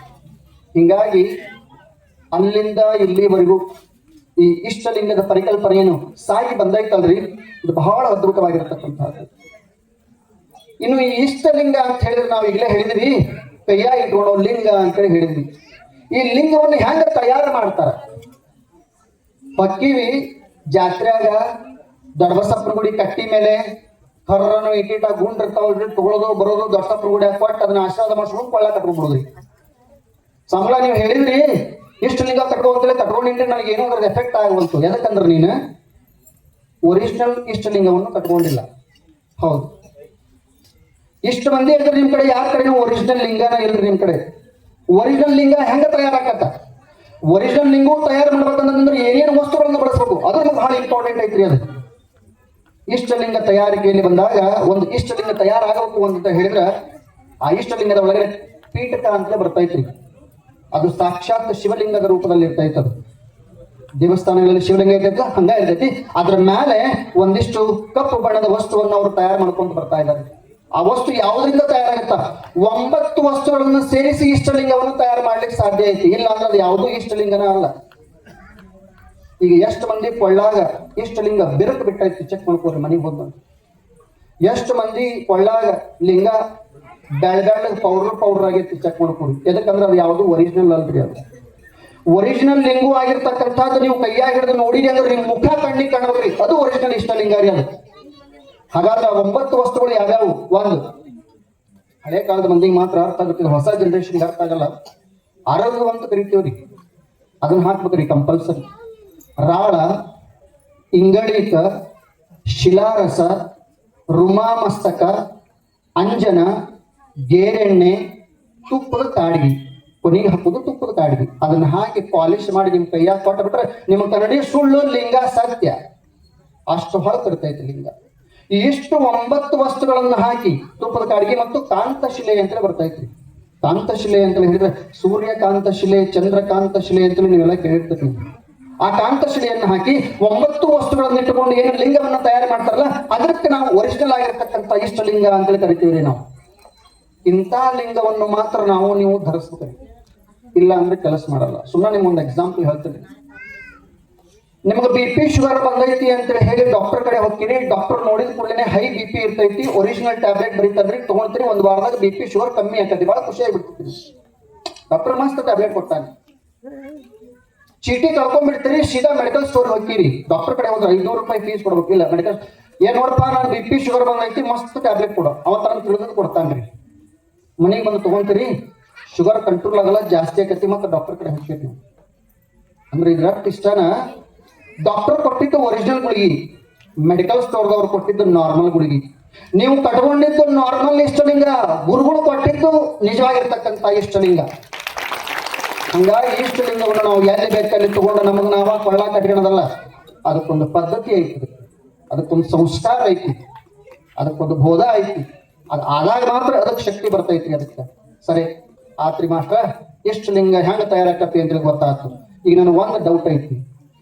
ಹಿಂಗಾಗಿ ಅಲ್ಲಿಂದ ಇಲ್ಲಿವರೆಗೂ ಈ ಇಷ್ಟಲಿಂಗದ ಪರಿಕಲ್ಪನೆಯನ್ನು ಸಾಗಿ ಬಂದೈತಲ್ರಿ, ಇದು ಬಹಳ ಅದ್ಭುತವಾಗಿರತಕ್ಕಂಥದ್ದು. ಇನ್ನು ಈ ಇಷ್ಟಲಿಂಗ ಅಂತ ಹೇಳಿದ್ರೆ ನಾವು ಈಗಲೇ ಹೇಳಿದ್ವಿ, ಕೈಯಾಗಿ ಇಟ್ಕೊಳ್ಳೋ ಲಿಂಗ ಅಂತೇಳಿ ಹೇಳಿದ್ವಿ. ಈ ಲಿಂಗವನ್ನು ಹೆಂಗ ತಯಾರು ಮಾಡ್ತಾರ? ಪಕ್ಕಿವಿ ಜಾತ್ರೆಯಾಗ ದೊಡ್ಡಬಸಪ್ಪನ ಗುಡಿ ಕಟ್ಟಿ ಮೇಲೆ ಕರ್ರನು ಇಟ್ಟಿಟ ಗುಂಡಿರ್ತಾವ, ತಗೊಳ್ಳೋದು ಬರೋದು, ದೊಡ್ಡಪ್ಪನ ಗುಡಿ ಕೊಟ್ಟು ಅದನ್ನ ಆಶೀರ್ವಾದ ಮಾಡ್ಸ್ಕೊಂಡು ಕೊಳ್ಳ ಕಟ್ಕೊಂಡ್ಬಿಡೋದ್ರಿ. ಸಂಬಳ ನೀವು ಹೇಳಿದ್ರಿ ಇಷ್ಟು ಲಿಂಗ ಕಟ್ಕೊಂತೇಳಿ ಕಟ್ಕೊಂಡಿದ್ರೆ ನನಗೆ ಏನೋ ಅದ್ರದ್ದು ಎಫೆಕ್ಟ್ ಆಗವಂತು. ಯಾಕಂದ್ರೆ ನೀನು ಒರಿಜಿನಲ್ ಇಷ್ಟಲಿಂಗವನ್ನು ಕಟ್ಕೊಂಡಿಲ್ಲ. ಹೌದು, ಇಷ್ಟು ಮಂದಿ ಇದ್ರೆ ನಿಮ್ ಕಡೆ ಯಾರ ಕಡೆ ಒರಿಜಿನಲ್ ಲಿಂಗನ ಇಲ್ರಿ ನಿಮ್ ಕಡೆ. ಒರಿಜಿನಲ್ ಲಿಂಗ ಹೆಂಗ ತಯಾರಾಗತ್ತ? ಒರಿಜಿನಲ್ ಲಿಂಗವು ತಯಾರು ಮಾಡ್ಬೇಕಂದ್ರೆ ಏನೇನು ವಸ್ತುಗಳನ್ನ ಬಳಸಬೇಕು, ಅದು ಬಹಳ ಇಂಪಾರ್ಟೆಂಟ್ ಐತ್ರಿ. ಅದು ಇಷ್ಟಲಿಂಗ ತಯಾರಿಕೆಯಲ್ಲಿ ಬಂದಾಗ ಒಂದು ಇಷ್ಟಲಿಂಗ ತಯಾರಾಗಬೇಕು ಅಂತ ಹೇಳಿದ್ರೆ ಆ ಇಷ್ಟಲಿಂಗದ ಒಳಗಡೆ ಪೀಠಕ ಅಂತ ಬರ್ತೈತ್ರಿ. ಅದು ಸಾಕ್ಷಾತ್ ಶಿವಲಿಂಗದ ರೂಪದಲ್ಲಿ ಇರ್ತೈತೆ. ಅದು ದೇವಸ್ಥಾನಗಳಲ್ಲಿ ಶಿವಲಿಂಗ ಇರ್ತೈತೆ, ಹಂಗ ಇರ್ತೈತಿ. ಅದ್ರ ಮೇಲೆ ಒಂದಿಷ್ಟು ಕಪ್ಪು ಬಣ್ಣದ ವಸ್ತುವನ್ನು ಅವರು ತಯಾರು ಮಾಡ್ಕೊಂಡು ಬರ್ತಾ ಇದ್ದಾರೆ. ಆ ವಸ್ತು ಯಾವುದರಿಂದ ತಯಾರಾಗುತ್ತ? 9 ವಸ್ತುಗಳನ್ನು ಸೇರಿಸಿ ಇಷ್ಟಲಿಂಗವನ್ನು ತಯಾರು ಮಾಡ್ಲಿಕ್ಕೆ ಸಾಧ್ಯ ಐತಿ. ಇಲ್ಲ ಅಂದ್ರೆ ಅದು ಯಾವುದೂ ಇಷ್ಟಲಿಂಗನ ಅಲ್ಲ. ಈಗ ಎಷ್ಟು ಮಂದಿ ಕೊಳ್ಳಾಗ ಇಷ್ಟಲಿಂಗ ಬಿರುಕು ಬಿಟ್ಟೈತಿ, ಚೆಕ್ ಮಾಡ್ಕೋರಿ ಮನೆಗೆ ಬಂದು. ಎಷ್ಟು ಮಂದಿ ಕೊಳ್ಳಾಗ ಲಿಂಗ ಬೆಳಗಾಗ ಪೌಡರ್ ಆಗೈತಿ, ಚೆಕ್ ಮಾಡ್ಕೊಡಿ. ಯಾಕಂದ್ರೆ ಅದು ಯಾವುದು ಒರಿಜಿನಲ್ ಅಲ್ರಿ. ಅದು ಒರಿಜಿನಲ್ ಲಿಂಗು ಆಗಿರ್ತಕ್ಕಂಥದ್ದು ನೀವು ಕೈಯಾಗಿ ಹಿಡಿದು ನೋಡಿರಿ ಅಂದ್ರೆ ನಿಮ್ ಮುಖ ಕಣ್ಣಿಗೆ ಕಾಣಬೇಕ್ರಿ, ಅದು ಒರಿಜಿನಲ್ ಇಷ್ಟಲಿಂಗ ರೀ ಅದು. ಹಾಗಾದ್ರೆ 9 ವಸ್ತುಗಳು ಯಾವ್ಯಾವು? ಒಂದು, ಹಳೆ ಕಾಲದ ಮಂದಿಗೆ ಮಾತ್ರ ಅರ್ಥ ಆಗುತ್ತೆ, ಹೊಸ ಜನರೇಷನ್ಗೆ ಅರ್ಥ ಆಗಲ್ಲ. ಅರಗು ಅಂತ ಕರಿತೀವ್ರಿ, ಅದನ್ನ ಹಾಕ್ಬೇಕ್ರಿ ಕಂಪಲ್ಸರಿ. ರಾಳ, ಇಂಗಳಿಕ, ಶಿಲಾರಸ, ರುಮಾಮಸ್ತಕ, ಅಂಜನ, ಗೇರೆಣ್ಣೆ, ತುಪ್ಪದ ಕಾಡಿಗೆ, ಕೊನೆಗೆ ಹಾಕೋದು ತುಪ್ಪದ ಕಾಡಿಗೆ. ಅದನ್ನ ಹಾಕಿ ಪಾಲಿಶ್ ಮಾಡಿ ನಿಮ್ ಕೈಯಾಗ ಕೊಟ್ಟ ಬಿಟ್ರೆ ನಿಮ್ಮ ಕನ್ನಡಿ ಸುಳ್ಳು, ಲಿಂಗ ಸತ್ಯ. ಅಷ್ಟು ಹೊರತಿರ್ತೈತಿ ಲಿಂಗ. ಇಷ್ಟು 9 ವಸ್ತುಗಳನ್ನು ಹಾಕಿ ತುಪ್ಪದ ಕಾಡಿಗೆ ಮತ್ತು ಕಾಂತಶಿಲೆ ಅಂತ ಬರ್ತೈತ್ರಿ. ಕಾಂತಶಿಲೆ ಅಂತ ಹೇಳಿದ್ರೆ ಸೂರ್ಯಕಾಂತ ಶಿಲೆ, ಚಂದ್ರಕಾಂತ ಶಿಲೆ ಅಂತೇಳಿ ನೀವೆಲ್ಲ ಕೇಳಿರ್ತೀರಿ. ಆ ಕಾಂತಶಿಲೆಯನ್ನು ಹಾಕಿ 9 ವಸ್ತುಗಳನ್ನು ಇಟ್ಟುಕೊಂಡು ಏನು ಲಿಂಗವನ್ನ ತಯಾರು ಮಾಡ್ತಾರಲ್ಲ, ಅದಕ್ಕೆ ನಾವು ಒರಿಜಿನಲ್ ಆಗಿರ್ತಕ್ಕಂಥ ಇಷ್ಟಲಿಂಗ ಅಂತೇಳಿ ಕರಿತೀವ್ರಿ ನಾವು. ಇಂಥ ಲಿಂಗವನ್ನು ಮಾತ್ರ ನೀವು ಧರಿಸ್ಬೇಕು, ಇಲ್ಲ ಅಂದ್ರೆ ಕೆಲಸ ಮಾಡಲ್ಲ. ಸುಮ್ಮನೆ ನಿಮ್ಗೊಂದು ಎಕ್ಸಾಂಪಲ್ ಹೇಳ್ತೀನಿ. ನಿಮ್ಗೆ BP ಶುಗರ್ ಬಂದೈತಿ ಅಂತ ಹೇಳಿ ಡಾಕ್ಟರ್ ಕಡೆ ಹೋಗ್ತೀರಿ. ಡಾಕ್ಟರ್ ನೋಡಿದ ಕೂಡಲೇ ಹೈ BP ಇರ್ತೈತಿ, ಒರಿಜಿನಲ್ ಟ್ಯಾಬ್ಲೆಟ್ ಬರೀತಂದ್ರಿ, ತಗೊಳ್ತೀರಿ. 1 ವಾರದಾಗ BP ಶುಗರ್ ಕಮ್ಮಿ ಆಗ್ತೈತಿ, ಬಹಳ ಖುಷಿ ಆಗಿಬಿಡ್ತೀರಿ. ಡಾಕ್ಟರ್ ಮಸ್ತ್ ಟ್ಯಾಬ್ಲೆಟ್ ಕೊಡ್ತಾನೆ. ಚೀಟಿ ಕಳ್ಕೊಂಡ್ಬಿಡ್ತೀರಿ, ಸೀದಾ ಮೆಡಿಕಲ್ ಸ್ಟೋರ್ ಹೋಗ್ತೀರಿ. ಡಾಕ್ಟರ್ ಕಡೆ ಹೋದ್ರೆ 500 ರೂಪಾಯಿ ಫೀಸ್ ಕೊಡ್ಬೇಕು. ಇಲ್ಲ ಮೆಡಿಕಲ್ ಏನ್ ನೋಡಪ್ಪ, ನಾನು BP ಶುಗರ್ ಬಂದೈತಿ, ಮಸ್ತ್ ಟ್ಯಾಬ್ಲೆಟ್ ಕೊಡು, ಅವತ್ತಾನ ತಿಳಿದ್ ಕೊಡ್ತಾನ್ರಿ. ಮನೆಗೆ ಬಂದು ತಗೊಂತೀರಿ, ಶುಗರ್ ಕಂಟ್ರೋಲ್ ಆಗಲ್ಲ, ಜಾಸ್ತಿ ಆಗತಿ, ಮತ್ತೆ ಡಾಕ್ಟರ್ ಕಡೆ ಹೋಗ್ತೀರಿ ನೀವು. ಅಂದ್ರೆ ಇದ್ರ ಇಷ್ಟನ ಡಾಕ್ಟರ್ ಕೊಟ್ಟಿದ್ದು ಒರಿಜಿನಲ್ ಗುಳಿಗೆ, ಮೆಡಿಕಲ್ ಸ್ಟೋರ್ದವ್ರು ಕೊಟ್ಟಿದ್ದು ನಾರ್ಮಲ್ ಗುಳಿಗೆ. ನೀವು ಕಟ್ಕೊಂಡಿದ್ದು ನಾರ್ಮಲ್ ಇಷ್ಟಲಿಂಗ, ಗುರುಗಳು ಕೊಟ್ಟಿದ್ದು ನಿಜವಾಗಿರ್ತಕ್ಕಂಥ ಇಷ್ಟಲಿಂಗ. ಹಂಗಾಗಿ ಇಷ್ಟಲಿಂಗವನ್ನು ನಾವು ಎಲ್ಲಿ ಬೇಕಲ್ಲಿ ತಗೊಂಡು ನಮಗೆ ನಾವ ಕೊಳ್ಳ ಕಟ್ಕೊಳ್ಳೋದಲ್ಲ. ಅದಕ್ಕೊಂದು ಪದ್ಧತಿ ಐತಿ, ಅದಕ್ಕೊಂದು ಸಂಸ್ಕಾರ ಐತಿ, ಅದಕ್ಕೊಂದು ಬೋಧ ಐತಿ. ಅದು ಆದಾಗ ಮಾತ್ರ ಅದಕ್ಕೆ ಶಕ್ತಿ ಬರ್ತೈತಿ. ಅದಕ್ಕೆ ಸರಿ ಆತ್ರಿ ಮಾಸ್ಟರ್, ಇಷ್ಟಲಿಂಗ ಹೆಂಗ ತಯಾರಾಕತಿ ಅಂತ ಗೊತ್ತಾಯ್ತು. ಈಗ ನನಗೆ ಒಂದು ಡೌಟ್ ಐತಿ,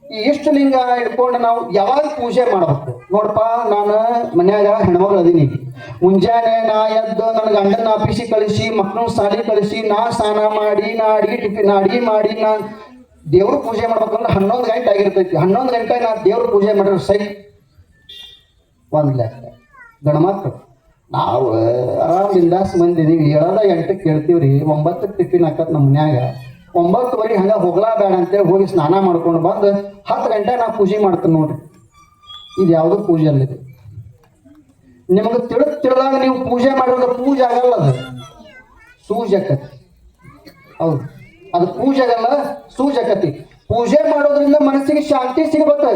ಈ ಇಷ್ಟಲಿಂಗ ಇಟ್ಕೊಂಡು ನಾವು ಯಾವಾಗ ಪೂಜೆ ಮಾಡ್ಬೇಕು? ನೋಡಪ್ಪ, ನಾನು ಮನ್ಯಾಗ ಹೆಣ್ಮಗಳು ಅದೀನಿ. ಮುಂಜಾನೆ ನಾ ಎದ್ದು ನನ್ನ ಗಂಡನ ಆಫೀಸಿ ಕಳಿಸಿ, ಮಕ್ಕಳನ್ನ ಶಾಲೆ ಕಳಿಸಿ, ನಾ ಸ್ನಾನ ಮಾಡಿ, ನಾ ಅಡಿಗೆ ಮಾಡಿ, ನಾ ದೇವ್ರ ಪೂಜೆ ಮಾಡ್ಬೇಕಂದ್ರೆ 11 ಗಂಟೆ ಆಗಿರ್ತೈತಿ. 11 ಗಂಟೆ ನಾ ದೇವ್ರ ಪೂಜೆ ಮಾಡಿದ್ರೆ ಸೈ ಒಂದು ಲೆಕ್ಕ. ಗಣಮಕ್ಳು ನಾವು ಆರಾಮ್ ಬಿಂದಾಸ್ ಮಂದಿ ಇದೀವಿ. 7:08 ಕೇಳ್ತೀವ್ರಿ, 9ಕ್ಕೆ ಟಿಫಿನ್ ಹಾಕತ್ ನಮ್ಮ ಮನ್ಯಾಗ. 9:15 ಹಂಗ ಹೋಗ್ಲಾ ಬೇಡ ಅಂತೇಳಿ ಹೋಗಿ ಸ್ನಾನ ಮಾಡ್ಕೊಂಡು ಬಂದು 10 ಗಂಟೆ ನಾ ಪೂಜೆ ಮಾಡ್ತೀನಿ ನೋಡ್ರಿ. ಇದು ಯಾವುದು ಪೂಜೆ ಅಲ್ಲಿದೆ. ನಿಮಗೆ ತಿಳಿದಾಗ ನೀವು ಪೂಜೆ ಮಾಡಿದ್ರೆ ಪೂಜೆ ಆಗಲ್ಲ, ಅದು ಸೂಜಕತಿ. ಹೌದು, ಅದು ಪೂಜೆ ಆಗಲ್ಲ, ಸೂಜಕತಿ. ಪೂಜೆ ಮಾಡೋದ್ರಿಂದ ಮನಸ್ಸಿಗೆ ಶಾಂತಿ ಸಿಗಬೇಕು.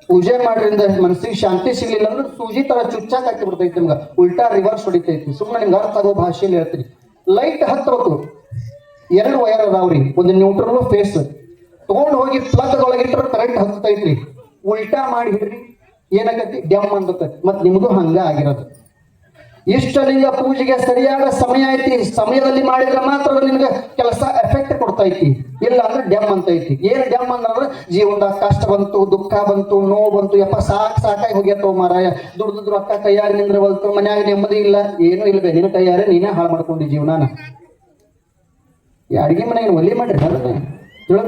ಪೂಜೆ ಮಾಡೋದ್ರಿಂದ ಮನಸ್ಸಿಗೆ ಶಾಂತಿ ಸಿಗ್ಲಿಲ್ಲ ಅಂದ್ರೆ ಸೂಜಿ ತರ ಚುಚ್ಚಾಕ್ ಹಾಕಿ ಬಿಡ್ತೈತಿ, ನಿಮ್ಗೆ ಉಲ್ಟಾ ರಿವರ್ಸ್ ಹೊಡಿತೈತಿ. ಸುಮ್ಮನೆ ನಿಮ್ಗೆ ಅರ್ಥ ಆಗೋ ಭಾಷೆಯಲ್ಲಿ ಹೇಳ್ತೀರಿ. ಲೈಟ್ ಹತ್ತಬೇಕು, 2 ವೈರ್ ಅದಾವ್ರಿ, ಒಂದು ನ್ಯೂಟ್ರಲ್ ಫೇಸ್. ತಗೊಂಡು ಹೋಗಿ ಪ್ಲಗ್ ಒಳಗಿಟ್ರೆ ಕರೆಂಟ್ ಹತ್ತೈತ್ರಿ. ಉಲ್ಟಾ ಮಾಡಿ ಹಿಡ್ರಿ, ಏನಾಗತ್ತಿ? ಡ್ಯಾಮ್ ಅಂದತೈತಿ. ಮತ್ ನಿಮ್ಗೂ ಹಂಗ ಆಗಿರೋದು. ಇಷ್ಟಲಿಂಗ ಪೂಜೆಗೆ ಸರಿಯಾದ ಸಮಯ ಐತಿ. ಸಮಯದಲ್ಲಿ ಮಾಡಿದ್ರೆ ಮಾತ್ರ ನಿಮ್ಗೆ ಕೆಲಸ ಎಫೆಕ್ಟ್ ಕೊಡ್ತೈತಿ, ಇಲ್ಲ ಅಂದ್ರೆ ಡ್ಯಾಮ್ ಅಂತೈತಿ. ಏನ್ ಡ್ಯಾಮ್ ಅಂದ್ರೆ ಜೀವನದಾಗ ಕಷ್ಟ ಬಂತು, ದುಃಖ ಬಂತು, ನೋವು ಬಂತು, ಯಪ್ಪ ಸಾಕಾಗಿ ಹೋಗ್ಯತ್ತವ ಮಾರಾಯ, ದುಡ್ದು ರೊಕ್ಕ ಕೈಯಾರಿ ನಿಂದ್ರವಲ್ತು, ಮನ್ಯಾಗ ನೆಮ್ಮದಿ ಇಲ್ಲ, ಏನೂ ಇಲ್ವೇ, ನಿನ್ನ ಕೈಯಾರೆ ನೀನೇ ಹಾಳು ಮಾಡ್ಕೊಂಡಿ ಜೀವನಾನ. ಈ ಅಡಿಗೆ ಮನೆಗೆ ಒಲಿ ಮಾಡ್ರಿ,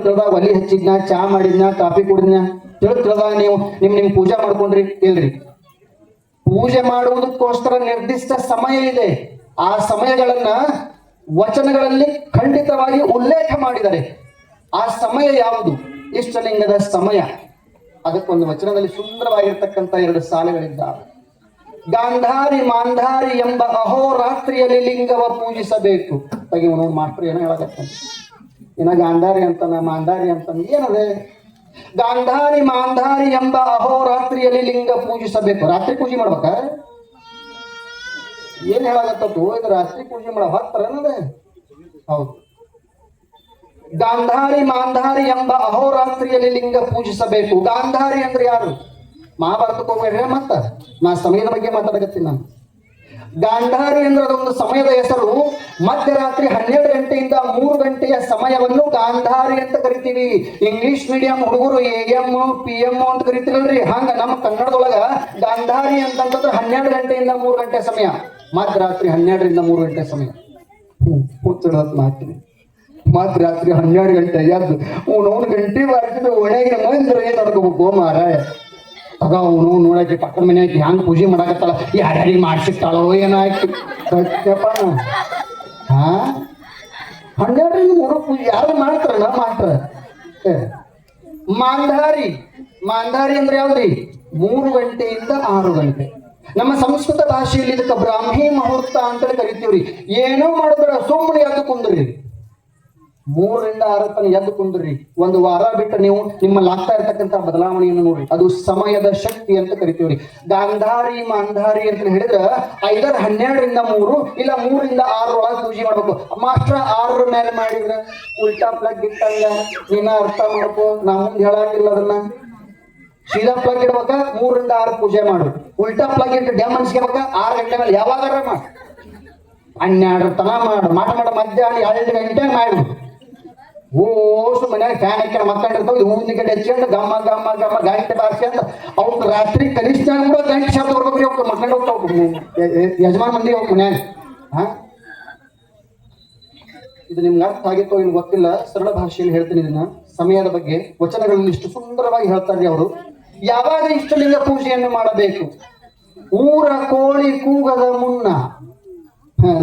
ತಿಳಿದಾಗ ಒಲಿ ಹಚ್ಚಿದ್ನ, ಚಾ ಮಾಡಿದ್ನ, ಕಾಫಿ ಕುಡಿದ್ನ, ತಿಳಿದಾಗ ನೀವು ನಿಮ್ ಪೂಜೆ ಮಾಡ್ಕೊಂಡ್ರಿ ಇಲ್ರಿ. ಪೂಜೆ ಮಾಡುವುದಕ್ಕೋಸ್ಕರ ನಿರ್ದಿಷ್ಟ ಸಮಯ ಇದೆ. ಆ ಸಮಯಗಳನ್ನ ವಚನಗಳಲ್ಲಿ ಖಂಡಿತವಾಗಿ ಉಲ್ಲೇಖ ಮಾಡಿದ್ದಾರೆ. ಆ ಸಮಯ ಯಾವುದು? ಇಷ್ಟಲಿಂಗದ ಸಮಯ. ಅದಕ್ಕೊಂದು ವಚನದಲ್ಲಿ ಸುಂದರವಾಗಿರ್ತಕ್ಕಂಥ 2 ಸಾಲುಗಳಿದ್ದಾವೆ. ಗಾಂಧಾರಿ ಮಾಂಧಾರಿ ಎಂಬ ಅಹೋರಾತ್ರಿಯಲ್ಲಿ ಲಿಂಗವ ಪೂಜಿಸಬೇಕು. ತೆಗಿವನು ಮಾಸ್ಟರ್ ಏನೋ ಹೇಳಕತ್ತ, ಇನ್ನ ಗಾಂಧಾರಿ ಅಂತಾನ ಮಾಂಧಾರಿ ಅಂತಾನ ಏನದೆ? ಗಾಂಧಾರಿ ಮಾಂಧಾರಿ ಎಂಬ ಅಹೋರಾತ್ರಿಯಲ್ಲಿ ಲಿಂಗ ಪೂಜಿಸಬೇಕು. ರಾತ್ರಿ ಪೂಜೆ ಮಾಡ್ಬೇಕ? ಏನ್ ಹೇಳಾಗತ್ತೋ ಇದು, ರಾತ್ರಿ ಪೂಜೆ ಮಾಡ ಹೊತ್ತರ ಅನ್ನೋದೇ. ಹೌದು, ಗಾಂಧಾರಿ ಮಾಂಧಾರಿ ಎಂಬ ಅಹೋರಾತ್ರಿಯಲ್ಲಿ ಲಿಂಗ ಪೂಜಿಸಬೇಕು. ಗಾಂಧಾರಿ ಅಂದ್ರೆ ಯಾರು? ಮಹಾಭಾರತಕ್ಕೆ ಹೋಗ್ಬೇಡ್ರೆ, ಮತ್ತ ನಾ ಸಮಯದ ಬಗ್ಗೆ ಮಾತಾಡಕತ್ತೀನಿ ನಾನು. ಗಾಂಧಾರಿ ಅಂದ್ರೆ ಅದೊಂದು ಸಮಯದ ಹೆಸರು. ಮಧ್ಯರಾತ್ರಿ 12 ಗಂಟೆಯಿಂದ 3 ಗಂಟೆಯ ಸಮಯವನ್ನು ಗಾಂಧಾರಿ ಅಂತ ಕರಿತೀವಿ. ಇಂಗ್ಲಿಷ್ ಮೀಡಿಯಂ ಹುಡುಗರು AM PM ಅಂತ ಕರಿತೀರಲ್ರಿ, ಹಂಗ ನಮ್ಮ ಕನ್ನಡದೊಳಗ ಗಾಂಧಾರಿ ಅಂತಂದ್ರೆ 12 ಗಂಟೆಯಿಂದ 3 ಗಂಟೆ ಸಮಯ. ಮಧ್ಯರಾತ್ರಿ 12ರಿಂದ 3 ಗಂಟೆ ಸಮಯ. ಮಾಡ್ತೀನಿ. ಮಧ್ಯರಾತ್ರಿ 12 ಗಂಟೆ ಎದ್ದು 1 ಗಂಟೆ ಬಾರಿಸಿದ ಒಣಗಿನ ಮಂದ್ರ ಏನ್ ನಡ್ಕೋಬೇಕು ಮಾರಾಯ. ಆಗ ಅವನು ನೋಡಕ್ಕೆ ಪಕ್ಕದ ಮನೆ ಐತಿ, ಹ್ಯಾಂಗ ಪೂಜೆ ಮಾಡಕತ್ತಲ್ಲ, ಯಾರ್ಯಾರಿಗೆ ಮಾಡ್ಸಿರ್ತಾಳೋ ಏನಾಯ್ತು ಸತ್ಯಪ್ಪ. 12ರಿಂದ 3 ಪೂಜೆ ಯಾರು ಮಾಡ್ತಾರಲ್ಲ ಮಾಡ್ತಾರ. ಮಾಂಧಾರಿ, ಮಾಂಧಾರಿ ಅಂದ್ರೆ ಯಾವ್ದ್ರಿ? 3 ಗಂಟೆಯಿಂದ 6 ಗಂಟೆ. ನಮ್ಮ ಸಂಸ್ಕೃತ ಭಾಷೆಯಲ್ಲಿ ಇದಕ್ಕೆ ಬ್ರಾಹ್ಮಿ ಮುಹೂರ್ತ ಅಂತೇಳಿ ಕರಿತೀವ್ರಿ. ಏನೋ ಮಾಡೋದ್ರ ಸುಮ್ಮನೆ ಎದ್ದು ಕುಂದ್ರಿ, 3ರಿಂದ 6 ತನಕ ಎದ್ದು ಕುಂದ್ರಿ. ಒಂದು ವಾರ ಬಿಟ್ಟು ನೀವು ನಿಮ್ಮಲ್ಲಿ ಆಗ್ತಾ ಇರ್ತಕ್ಕಂಥ ಬದಲಾವಣೆಯನ್ನು ನೋಡ್ರಿ. ಅದು ಸಮಯದ ಶಕ್ತಿ ಅಂತ ಕರಿತೀವ್ರಿ. ಗಾಂಧಾರಿ ಮಾಂಧಾರಿ ಅಂತ ಹೇಳಿದ್ರೆ ಐದರ್ 12ರಿಂದ 3 ಇಲ್ಲ 3ರಿಂದ 6 ಒಳಗೆ ಪೂಜೆ ಮಾಡ್ಬೇಕು. ಮಾಸ್ಟರ್ 6 ಮೇಲೆ ಮಾಡಿದ್ರೆ ಉಲ್ಟಾ ಪ್ಲಗ್ ಇಟ್ಟಂಗ ನೀನ ಅರ್ಥ ಮಾಡ್ಕೋ, ನಾ ಮುಂದೆ ಹೇಳಂಗಿಲ್ಲ ಅದನ್ನ. ಸೀದಾ ಪ್ಲಗ್ ಇಡ್ಬೇಕ, 3ರಿಂದ 6 ಪೂಜೆ ಮಾಡು. ಉಲ್ಟಾ ಪ್ಲಗ್ ಇಟ್ಟು ಡ್ಯಾಮ್ ಅನ್ಸ್ಕೋಬೇಕ 6 ಗಂಟೆ ಮೇಲೆ ಯಾವಾಗಾರ ಮಾಡಿ 12 ತನ ಮಾಡು. ಮಾಡ ಮಧ್ಯಾಹ್ನ 2 ಗಂಟೆ ಮಾಡು. ಓಸು ಮನ್ಯಾಗ ಫ್ಯಾನ್ ಹಾಕ್ಯಾರ ಮಕ್ಕಳಿರ್ತಾವ, ಹೂವಿನ ಕಡೆ ಹಚ್ಕೊಂಡು ಗಮ್ಮ ಗಮ್ಮ ಗಮ್ಮ ಗಂಟೆ ಬಾರಿಸಿ ಅಂತ ಅವ್ಕ ರಾತ್ರಿ ಕನಿಷ್ಠ ಕೂಡ ಗಂಟೆ ಶಬ್ದ ಬರ್ಬೇಕ್ರಿ. ಅವ್ಕ ಮಕ್ಕಳು ಹೋಗ್ತಾವ ಯಜಮಾನ್ ಮಂದಿ ಅವ್ಕ ಮನ್ಯಾಗ. ಇದು ನಿಮ್ಗೆ ಅರ್ಥ ಆಗಿತ್ತೋ ಇನ್ನು ಗೊತ್ತಿಲ್ಲ, ಸರಳ ಭಾಷೆಯಲ್ಲಿ ಹೇಳ್ತೀನಿ ಇದನ್ನ. ಸಮಯದ ಬಗ್ಗೆ ವಚನಗಳಲ್ಲಿ ಇಷ್ಟು ಸುಂದರವಾಗಿ ಹೇಳ್ತಾರೆ ಅವರು. ಯಾವಾಗ ಇಷ್ಟಲಿಂಗ ಪೂಜೆಯನ್ನು ಮಾಡಬೇಕು? ಊರ ಕೋಳಿ ಕೂಗದ ಮುನ್ನ.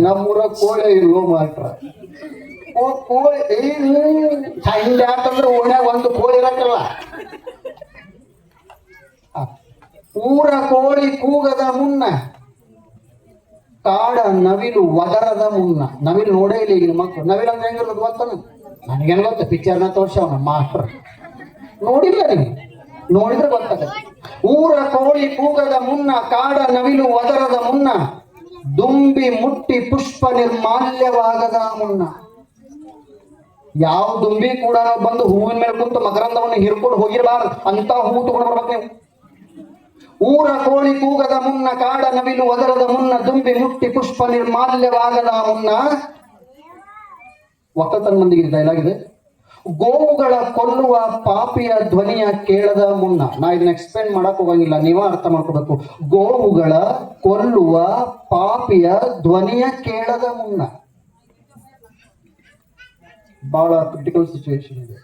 ನಮ್ಮೂರ ಕೋಳಿ ಇಲ್ವೋ ಮಾತ್ರ, ಕೋಳಿ ಹಿಂಗೆ ಯಾಕಂದ್ರೆ ಓಣ್ಯಾಗ ಒಂದು ಕೋಳಿ ಇರಕ್ಕಲ್ಲ. ಊರ ಕೋಳಿ ಕೂಗದ ಮುನ್ನ, ಕಾಡ ನವಿಲು ಒದರದ ಮುನ್ನ. ನವಿಲು ನೋಡೇ ಇಲ್ಲ ಈಗಿನ ಮಕ್ಕಳು. ನವಿಲು ಅಂದ್ರೆ ಹೆಂಗಿರೋದು ಗೊತ್ತಾನ? ನನಗೇನು ಗೊತ್ತ, ಪಿಕ್ಚರ್ನ ತೋರ್ಸವನ ಮಾಸ್ಟರ್. ನೋಡಿಲ್ಲ ನೀವು? ನೋಡಿದ್ರೆ ಗೊತ್ತಾಗತ್ತೆ. ಊರ ಕೋಳಿ ಕೂಗದ ಮುನ್ನ, ಕಾಡ ನವಿಲು ಒದರದ ಮುನ್ನ, ದುಂಬಿ ಮುಟ್ಟಿ ಪುಷ್ಪ ನಿರ್ಮಾಲ್ಯವಾಗದ ಮುನ್ನ. ಯಾವ ದುಂಬಿ ಕೂಡ ಬಂದು ಹೂವಿನ ಮೇಲೆ ಕುಂತು ಮಕರಂದವನ್ನು ಹಿರ್ಕೊಂಡು ಹೋಗಿರಬಾರ್ದು, ಅಂತ ಹೂವು ತಗೊಂಡು ಬರ್ಬೇಕು ನೀವು. ಊರ ಕೋಳಿ ಕೂಗದ ಮುನ್ನ, ಕಾಡ ನವಿಲು ಒದರದ ಮುನ್ನ, ದುಂಬಿ ಮುಟ್ಟಿ ಪುಷ್ಪ ನಿರ್ಮಾಲ್ಯವಾಗದ ಮುನ್ನ. ಒಕ್ಕತನ ಮಂದಿಗೆ ಡೈಲಾಗ್ ಇದೆ. ಗೋವುಗಳ ಕೊಲ್ಲುವ ಪಾಪಿಯ ಧ್ವನಿಯ ಕೇಳದ ಮುನ್ನ. ನಾ ಇದನ್ನ ಎಕ್ಸ್ಪ್ಲೇನ್ ಮಾಡಕ್ ಹೋಗಂಗಿಲ್ಲ, ನೀವ ಅರ್ಥ ಮಾಡ್ಕೋಬೇಕು. ಗೋವುಗಳ ಕೊಲ್ಲುವ ಪಾಪಿಯ ಧ್ವನಿಯ ಕೇಳದ ಮುನ್ನ. ಬಹಳ ಕ್ರಿಟಿಕಲ್ ಸಿಚುವೇಶನ್ ಇದೆ.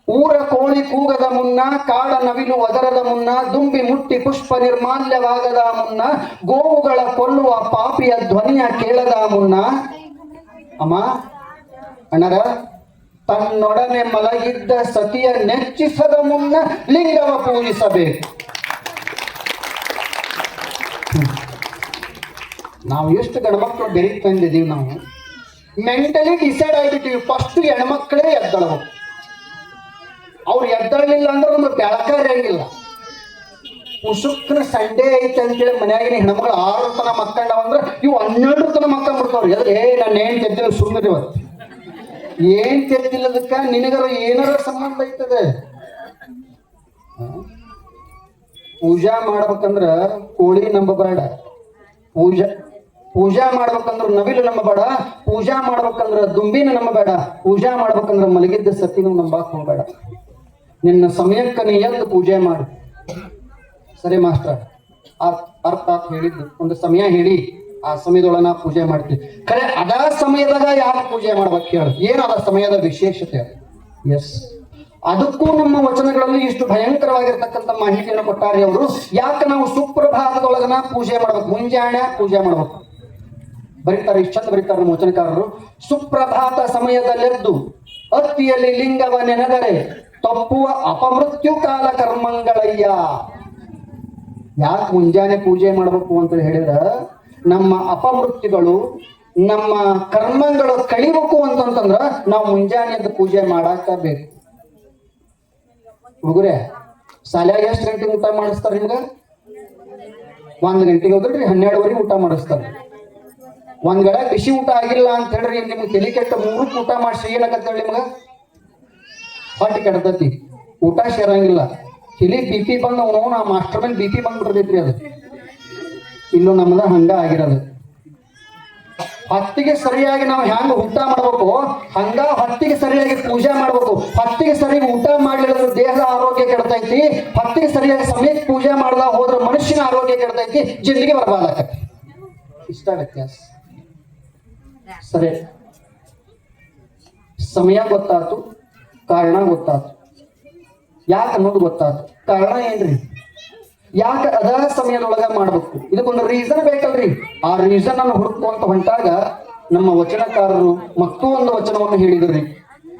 ಊರ ಕೋಳಿ ಕೂಗದ ಮುನ್ನ, ಕಾಡ ನವಿಲು ಒದರದ ಮುನ್ನ, ದುಂಬಿ ಮುಟ್ಟಿ ಪುಷ್ಪ ನಿರ್ಮಾಲ್ಯವಾಗದ ಮುನ್ನ, ಗೋವುಗಳ ಕೊಲ್ಲುವ ಪಾಪಿಯ ಧ್ವನಿಯ ಕೇಳದ ಮುನ್ನ, ಅಮ್ಮ ಅಣ್ಣರ ತನ್ನೊಡನೆ ಮಲಗಿದ್ದ ಸತಿಯ ನೆಚ್ಚಿಸದ ಮುನ್ನ ಲಿಂಗವ ಪೂಜಿಸಬೇಕು. ನಾವು ಎಷ್ಟು ಗಂಡ್ಮಕ್ಳು ಬೆರಿಕ್ ಬಂದಿದ್ದೀವಿ. ನಾವು ಮೆಂಟಲಿ ಡಿಸೈಡ್ ಆಗಿಬಿಟ್ಟಿವಿ, ಫಸ್ಟ್ ಹೆಣ್ಮಕ್ಳೇ ಎದ್ದಳವು. ಅವ್ರು ಎದ್ದಳಿಲ್ಲ ಅಂದ್ರೆ ನಮ್ಗೆ ಬೆಳಕಾರಂಗಿಲ್ಲ. ಉಸುಕ್ನ ಸಂಡೇ ಐತೆ ಅಂತೇಳಿ ಮನ್ಯಾಗಿನ ಹೆಣ್ಮಕ್ಳು 6 ತನ ಮಕ್ಕಂಡವ ಅಂದ್ರೆ ಇವು 12 ತನ ಮಕ್ಕಂಬಿಡ್ತಾವ್ರಿ. ಅದ್ರೆ ನಾನು ಏನ್ ತೆದ್ದಿಲ್ಲ ಸುಮ್ಮನೆ ಇವತ್ತು ಏನ್ ತೆದ್ದಿಲ್ಲದಕ್ಕ ನಿನಗರ ಏನಾರ ಸಂಬಂಧ ಐತದೆ. ಪೂಜಾ ಮಾಡ್ಬೇಕಂದ್ರ ಕೋಳಿ ನಂಬಬೇಡ, ಪೂಜಾ ಮಾಡ್ಬೇಕಂದ್ರ ನವಿಲು ನಂಬಬೇಡ, ಪೂಜಾ ಮಾಡ್ಬೇಕಂದ್ರ ದುಂಬಿನ ನಂಬಬೇಡ, ಪೂಜಾ ಮಾಡ್ಬೇಕಂದ್ರ ಮಲಗಿದ್ದ ಸತಿನೂ ನಂಬಾಕ್ ಹೋಗ್ಬೇಡ. ನಿನ್ನ ಸಮಯಕ್ಕ ನೀ ಎದ್ದು ಪೂಜೆ ಮಾಡು. ಸರಿ ಮಾಸ್ಟರ್, ಅರ್ಥ ಹೇಳಿದ್ದು ಒಂದು ಸಮಯ ಹೇಳಿ, ಆ ಸಮಯದೊಳಗ ನಾ ಪೂಜೆ ಮಾಡ್ತೀವಿ. ಖರೆ ಅದ ಸಮಯದಾಗ ಯಾಕೆ ಪೂಜೆ ಮಾಡ್ಬೇಕು ಹೇಳು, ಏನದ ಸಮಯದ ವಿಶೇಷತೆ? ಎಸ್, ಅದಕ್ಕೂ ನಮ್ಮ ವಚನಗಳಲ್ಲಿ ಇಷ್ಟು ಭಯಂಕರವಾಗಿರ್ತಕ್ಕಂಥ ಮಾಹಿತಿಯನ್ನು ಕೊಟ್ಟಾರೆ ಅವರು. ಯಾಕೆ ನಾವು ಸುಪ್ರಭಾತದೊಳಗನ ಪೂಜೆ ಮಾಡ್ಬೇಕು, ಮುಂಜಾನೆ ಪೂಜೆ ಮಾಡ್ಬೇಕು ಬರೀತಾರೆ. ಇಷ್ಟ ಚಂದ ಬರೀತಾರೆ ನಮ್ಮ ವಚನಕಾರರು. ಸುಪ್ರಭಾತ ಸಮಯದಲ್ಲೆದ್ದು ಅತ್ತಿಯಲ್ಲಿ ಲಿಂಗವ ನೆನೆದರೆ ತಪ್ಪುವ ಅಪಮೃತ್ಯು ಕಾಲ ಕರ್ಮಂಗಳಯ್ಯ. ಯಾಕೆ ಮುಂಜಾನೆ ಪೂಜೆ ಮಾಡ್ಬೇಕು ಅಂತ ಹೇಳಿದ್ರ ನಮ್ಮ ಅಪಮೃತ್ಯುಗಳು, ನಮ್ಮ ಕರ್ಮಗಳು ಕಳಿಬೇಕು ಅಂತಂದ್ರ ನಾವು ಮುಂಜಾನೆ ಎದ್ದು ಪೂಜೆ ಮಾಡಾಕ ಬೇಕು. ಹುಡುಗರೇ, ಶಾಲ್ಯಾಗ ಎಷ್ಟು ಗಂಟೆಗೆ ಊಟ ಮಾಡಿಸ್ತಾರ ನಿಮ್ಗ? 1 ಗಂಟೆಗೆ ಹೋದ್ರಿ 12ವರೆಗೆ ಊಟ ಮಾಡಿಸ್ತಾರ. ಒಂದ್ ವೇಳೆ ಬಿಸಿ ಊಟ ಆಗಿಲ್ಲ ಅಂತ ಹೇಳ್ರಿ, ನಿಮ್ಗೆ ತಲೆ ಕೆಟ್ಟ 3ಕ್ಕೆ ಊಟ ಮಾಡಿಸಿ ಏನಾಗತ್ತ ಹೇಳಿ ನಿಮ್ಗ? ಹೊಟ್ಟೆ ಕೆಡ್ತತಿ, ಊಟ ಸೇರಂಗಿಲ್ಲ, ತಲೆ BP ಬಂದು ಅವನು ಆ ಮಾಸ್ಟರ್ ಮೇಲೆ BP ಬಂದ್ಬಿಡ್ತೈತ್ರಿ. ಅದು ಇಲ್ಲೂ ನಮ್ದ ಹಂಗ ಆಗಿರೋದು. ಹೊತ್ತಿಗೆ ಸರಿಯಾಗಿ ನಾವು ಹ್ಯಾಂಗ ಊಟ ಮಾಡ್ಬೇಕು ಹಂಗ ಹೊತ್ತಿಗೆ ಸರಿಯಾಗಿ ಪೂಜೆ ಮಾಡ್ಬೇಕು. ಹೊತ್ತಿಗೆ ಸರಿಯಾಗಿ ಊಟ ಮಾಡಲಿಲ್ಲ ದೇಹದ ಆರೋಗ್ಯ ಕೆಡ್ತೈತಿ. ಹೊತ್ತಿಗೆ ಸರಿಯಾಗಿ ಸಮಯಕ್ಕೆ ಪೂಜೆ ಮಾಡ್ದ ಹೋದ್ರ ಮನುಷ್ಯನ ಆರೋಗ್ಯ ಕೆಡ್ತೈತಿ, ಜಿಂದಗಿ ಬರ್ಬಾದಾಕತಿ. ಇಷ್ಟ ವ್ಯತ್ಯಾಸ. ಸರಿ, ಸಮಯ ಗೊತ್ತಾತು, ಕಾರಣ ಗೊತ್ತಾತು, ಯಾಕೆ ಅನ್ನೋದು ಗೊತ್ತಾತು. ಕಾರಣ ಏನ್ರಿ? ಯಾಕೆ ಅದ ಸಮಯದೊಳಗ ಮಾಡ್ಬೇಕು? ಇದಕ್ಕೊಂದು ರೀಸನ್ ಬೇಕಲ್ರಿ. ಆ ರೀಸನ್ ಅನ್ನು ಹುಡುಕುವಂತ ಹೊಂಟಾಗ ನಮ್ಮ ವಚನಕಾರರು ಮತ್ತೂ ಒಂದು ವಚನವನ್ನು ಹೇಳಿದ್ರಿ.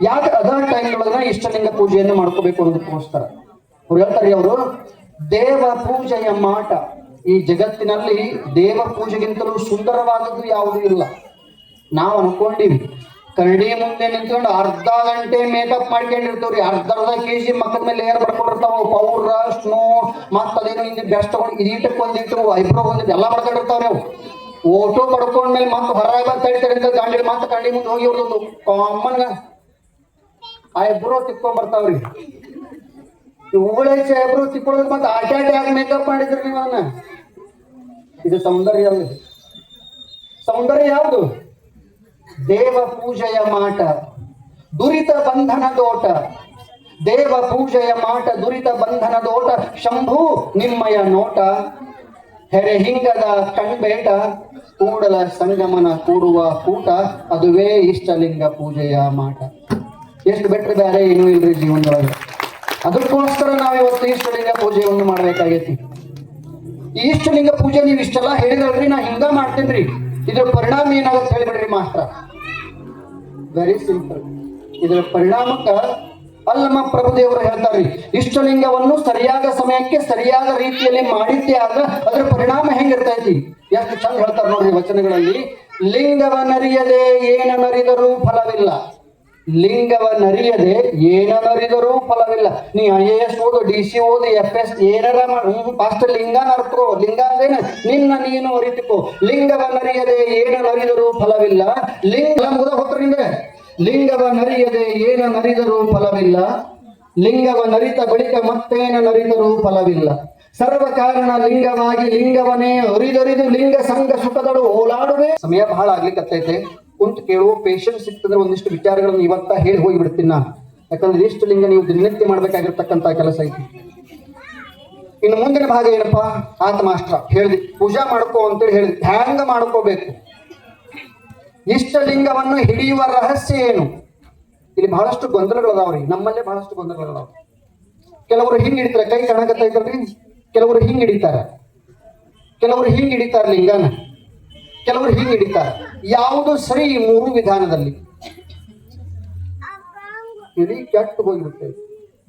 ಯಾಕೆ ಅದ ಟೈಮ್ದೊಳಗ ಇಷ್ಟಲಿಂಗ ಪೂಜೆಯನ್ನು ಮಾಡ್ಕೋಬೇಕು ಅನ್ನೋದಕ್ಕೋಸ್ಕರ ಅವ್ರು ಹೇಳ್ತಾರೆ. ಅವರು ದೇವ ಪೂಜೆಯ ಮಾಟ. ಈ ಜಗತ್ತಿನಲ್ಲಿ ದೇವ ಪೂಜೆಗಿಂತಲೂ ಸುಂದರವಾದದ್ದು ಯಾವುದೂ ಇಲ್ಲ. ನಾವು ಅನ್ಕೊಂಡಿವಿ ಕರಡಿ ಮುಂದೆ ನಿಂತ್ಕೊಂಡು ಅರ್ಧ ಗಂಟೆ ಮೇಕಪ್ ಮಾಡ್ಕೊಂಡಿರ್ತೀವ್ರಿ. ಅರ್ಧ kg ಮಕ್ಕದ ಮೇಲೆ ಏರ್ ಬರ್ಕೊಂಡಿರ್ತಾವ, ಪೌಡರ್, ಸ್ನೋ, ಮತ್ತ ಅದೇನೋ ಹಿಂದೆ ಬೆಸ್ಟ್ ತಗೊಂಡು ಇದೀಟಕ್ಕೆ ಒಂದಿಟ್ಟು ಐಬ್ರೋ ಒಂದಿಟ್ಟು ಎಲ್ಲ ಮಾಡ್ಕೊಂಡಿರ್ತಾವ್ರಿ. ಅವು ಓಟೋ ಪಡ್ಕೊಂಡ್ಮೇಲೆ ಮತ್ತೆ ಹೊರಗೆ ಬಂದು ತಡಿತಾರೆ ಗಾಂಡಿ ಮತ್ತೆ ಕಂಡಿ ಮುಂದೆ ಹೋಗಿ ಅವ್ರದ್ದು ಕಾಮನ್ ಐಬ್ರೋ ತಿಕ್ಕೊಂಡ್ ಬರ್ತಾವ್ರಿ. ಉಗುಳೈಸಿ ಐಬ್ರೋ ತಿಕ್ಕೊಳ್ಳೋದು ಮತ್ತೆ ಆಟಾಡಿ ಮೇಕಪ್ ಮಾಡಿದ್ರಿ ನೀವು ಅದನ್ನ. ಇದು ಸೌಂದರ್ಯ ಅಲ್ಲ. ಸೌಂದರ್ಯ ಯಾವುದು? ದೇವ ಪೂಜೆಯ ಮಾಟ, ದುರಿತ ಬಂಧನ ದೋಟ. ದೇವ ಪೂಜೆಯ ಮಾಟ, ದುರಿತ ಬಂಧನ ದೋಟ. ಶಂಭು ನಿಮ್ಮಯ ನೋಟ, ಹೆರೆ ಹಿಂಗದ ಕಣ್ಬೇಟ. ಕೂಡಲ ಸಂಗಮನ ಕೂಡುವ ಕೂಟ, ಅದುವೇ ಇಷ್ಟಲಿಂಗ ಪೂಜೆಯ ಮಾಟ. ಎಷ್ಟು ಬಿಟ್ರೆ ಬೇರೆ ಏನೂ ಇಲ್ರಿ ಜೀವನದೊಳಗೆ. ಅದಕ್ಕೋಸ್ಕರ ನಾವಿವತ್ತು ಇಷ್ಟಲಿಂಗ ಪೂಜೆಯನ್ನು ಮಾಡ್ಬೇಕಾಗೈತಿ. ಈ ಇಷ್ಟಲಿಂಗ ಪೂಜೆ ನೀವು ಇಷ್ಟೆಲ್ಲ ಹೇಳಿದ್ರಲ್ರಿ, ನಾ ಹಿಂಗ ಮಾಡ್ತೇನ್ರಿ, ಇದ್ರ ಪರಿಣಾಮ ಏನಾಗುತ್ತೆ ಹೇಳಿಬಿಡ್ರಿ ಮಾಸ್ಟರ್. Very simple. ಇದರ ಪರಿಣಾಮಕ್ಕ ಅಲ್ಲಮ್ಮ ಪ್ರಭುದೇವರು ಹೇಳ್ತಾರ್ರಿ, ಇಷ್ಟಲಿಂಗವನ್ನು ಸರಿಯಾದ ಸಮಯಕ್ಕೆ ಸರಿಯಾದ ರೀತಿಯಲ್ಲಿ ಮಾಡಿದ್ದೇ ಆಗ ಅದರ ಪರಿಣಾಮ ಹೆಂಗಿರ್ತೈತಿ. ಎಷ್ಟು ಚಂದ ಹೇಳ್ತಾರೆ ನೋಡ್ರಿ ವಚನಗಳಲ್ಲಿ. ಲಿಂಗವ ನರಿಯದೆ ಏನ ನರಿದರೂ ಫಲವಿಲ್ಲ. ಲಿಂಗವ ನರಿಯದೆ ಏನ ನರಿದರೂ ಫಲವಿಲ್ಲ. ನೀ IAS ಓದು, DC ಓದು, FS ಏನಾರ ಫಾಸ್ಟ್ ಲಿಂಗ ನರ್ಕೋ. ಲಿಂಗ ಅಂದೇನ ನಿನ್ನ ನೀನು ಅರಿತುಕೋ. ಲಿಂಗವ ನರಿಯದೆ ಏನ ನರಿದರೂ ಫಲವಿಲ್ಲ. ಲಿಂಗ ಮುದ ಹೊತ್ತರಿಂದ ಲಿಂಗವ ನರಿಯದೆ ಏನ ನರಿದರೂ ಫಲವಿಲ್ಲ. ಲಿಂಗವ ನರಿತ ಬಳಿಕ ಮತ್ತೇನ ನರಿದರೂ ಫಲವಿಲ್ಲ. ಸರ್ವ ಕಾರಣ ಲಿಂಗವಾಗಿ ಲಿಂಗವನೇ ಅರಿದರಿದು ಲಿಂಗ ಸಂಘ ಸುಖದಳು ಓಲಾಡುವೆ. ಸಮಯ ಬಹಳ ಆಗ್ಲಿಕ್ಕತ್ತೈತೆ, ಕುಂತು ಕೇಳುವ ಪೇಷನ್ಸ್ ಸಿಕ್ತಂದ್ರೆ ಒಂದಿಷ್ಟು ವಿಚಾರಗಳನ್ನು ಇವತ್ತ ಹೇಳಿ ಹೋಗಿಬಿಡ್ತೀನಿ ನಾನು. ಯಾಕಂದ್ರೆ ಇಷ್ಟು ಲಿಂಗ ನೀವು ದಿನನಿತ್ಯ ಮಾಡ್ಬೇಕಾಗಿರ್ತಕ್ಕಂಥ ಕೆಲಸ ಐತಿ. ಇನ್ನು ಮುಂದಿನ ಭಾಗ ಏನಪ್ಪಾ ಆತ ಮಾಸ್ಟರ್ ಹೇಳಿದ್ವಿ, ಪೂಜಾ ಮಾಡ್ಕೋ ಅಂತೇಳಿ ಹೇಳಿದ್ವಿ. ಹ್ಯಾಂಗ ಮಾಡ್ಕೋಬೇಕು, ಇಷ್ಟ ಲಿಂಗವನ್ನು ಹಿಡಿಯುವ ರಹಸ್ಯ ಏನು? ಇಲ್ಲಿ ಬಹಳಷ್ಟು ಗೊಂದಲಗಳದಾವ್ರಿ, ನಮ್ಮಲ್ಲೇ ಬಹಳಷ್ಟು ಗೊಂದಲಗಳದಾವ. ಕೆಲವರು ಹಿಂಗ್ ಹಿಡಿತಾರೆ, ಕೈ ಕಾಣಕತ್ತೈತಲ್ರಿ, ಕೆಲವರು ಹಿಂಗ್ ಹಿಡಿತಾರ, ಕೆಲವರು ಹಿಂಗ್ ಹಿಡಿತಾರ ಲಿಂಗನ, ಕೆಲವರು ಹಿಂಗ್ ಹಿಡಿತಾರ. ಯಾವುದು ಸರಿ ಈ ಮೂರು ವಿಧಾನದಲ್ಲಿ? ಇಲ್ಲಿ ಕೆಟ್ಟು ಹೋಗಿಬಿಡ್ತೇವೆ.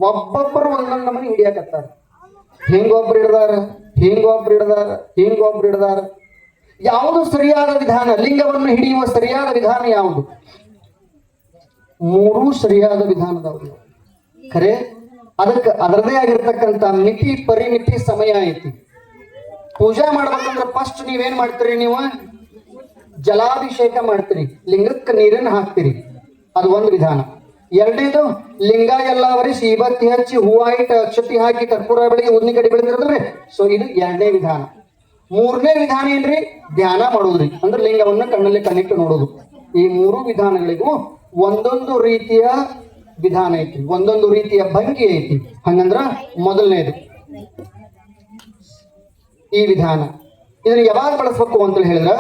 ಒಬ್ಬೊಬ್ಬರು ಒಂದೊಂದು ನಮ್ಮನೆ ಹಿಡಿಯಾಕತ್ತಾರ. ಹಿಂಗೊಬ್ರು ಹಿಡ್ದಾರ, ಹಿಂಗೊಬ್ರು ಹಿಡ್ದಾರ, ಹಿಂಗೊಬ್ರು ಹಿಡ್ದಾರ. ಯಾವುದು ಸರಿಯಾದ ವಿಧಾನ? ಲಿಂಗವನ್ನು ಹಿಡಿಯುವ ಸರಿಯಾದ ವಿಧಾನ ಯಾವುದು? ಮೂರೂ ಸರಿಯಾದ ವಿಧಾನದವರು. ಖರೆ ಅದಕ್ಕೆ ಅದರದೇ ಆಗಿರ್ತಕ್ಕಂಥ ಮಿತಿ, ಪರಿಮಿತಿ, ಸಮಯ ಐತಿ. ಪೂಜಾ ಮಾಡ್ಬೇಕಂದ್ರೆ ಫಸ್ಟ್ ನೀವೇನ್ ಮಾಡ್ತೀರಿ? ನೀವು ಜಲಾಭಿಷೇಕ ಮಾಡ್ತೀರಿ, ಲಿಂಗಕ್ಕೆ ನೀರನ್ನು ಹಾಕ್ತೀರಿ, ಅದು ಒಂದು ವಿಧಾನ. ಎರಡನೇದು ಲಿಂಗ ಎಲ್ಲ ಒರೆಸಿ ಈಬತ್ತಿ ಹಚ್ಚಿ ಹೂವ ಇಟ್ಟು ಅಕ್ಷತಿ ಹಾಕಿ ಕರ್ಪೂರ ಬೆಳಗ್ಗೆ ಉದ್ನಿ ಕಡೆ ಬೆಳೆದಿರೋದ್ರಿ. ಸೊ ಇದು ಎರಡನೇ ವಿಧಾನ. ಮೂರನೇ ವಿಧಾನ ಏನ್ರಿ? ಧ್ಯಾನ ಮಾಡೋದ್ರಿ, ಅಂದ್ರೆ ಲಿಂಗವನ್ನ ಕಣ್ಣಲ್ಲಿ ಕಣ್ಣಿಟ್ಟು ನೋಡೋದು. ಈ ಮೂರು ವಿಧಾನಗಳಿಗೂ ಒಂದೊಂದು ರೀತಿಯ ವಿಧಾನ ಐತಿ, ಒಂದೊಂದು ರೀತಿಯ ಭಂಗಿ ಐತಿ. ಹಂಗಂದ್ರ ಮೊದಲನೇದು ಈ ವಿಧಾನ. ಇದನ್ನ ಯಾವಾಗ ಬಳಸ್ಬೇಕು ಅಂತ ಹೇಳಿದ್ರ,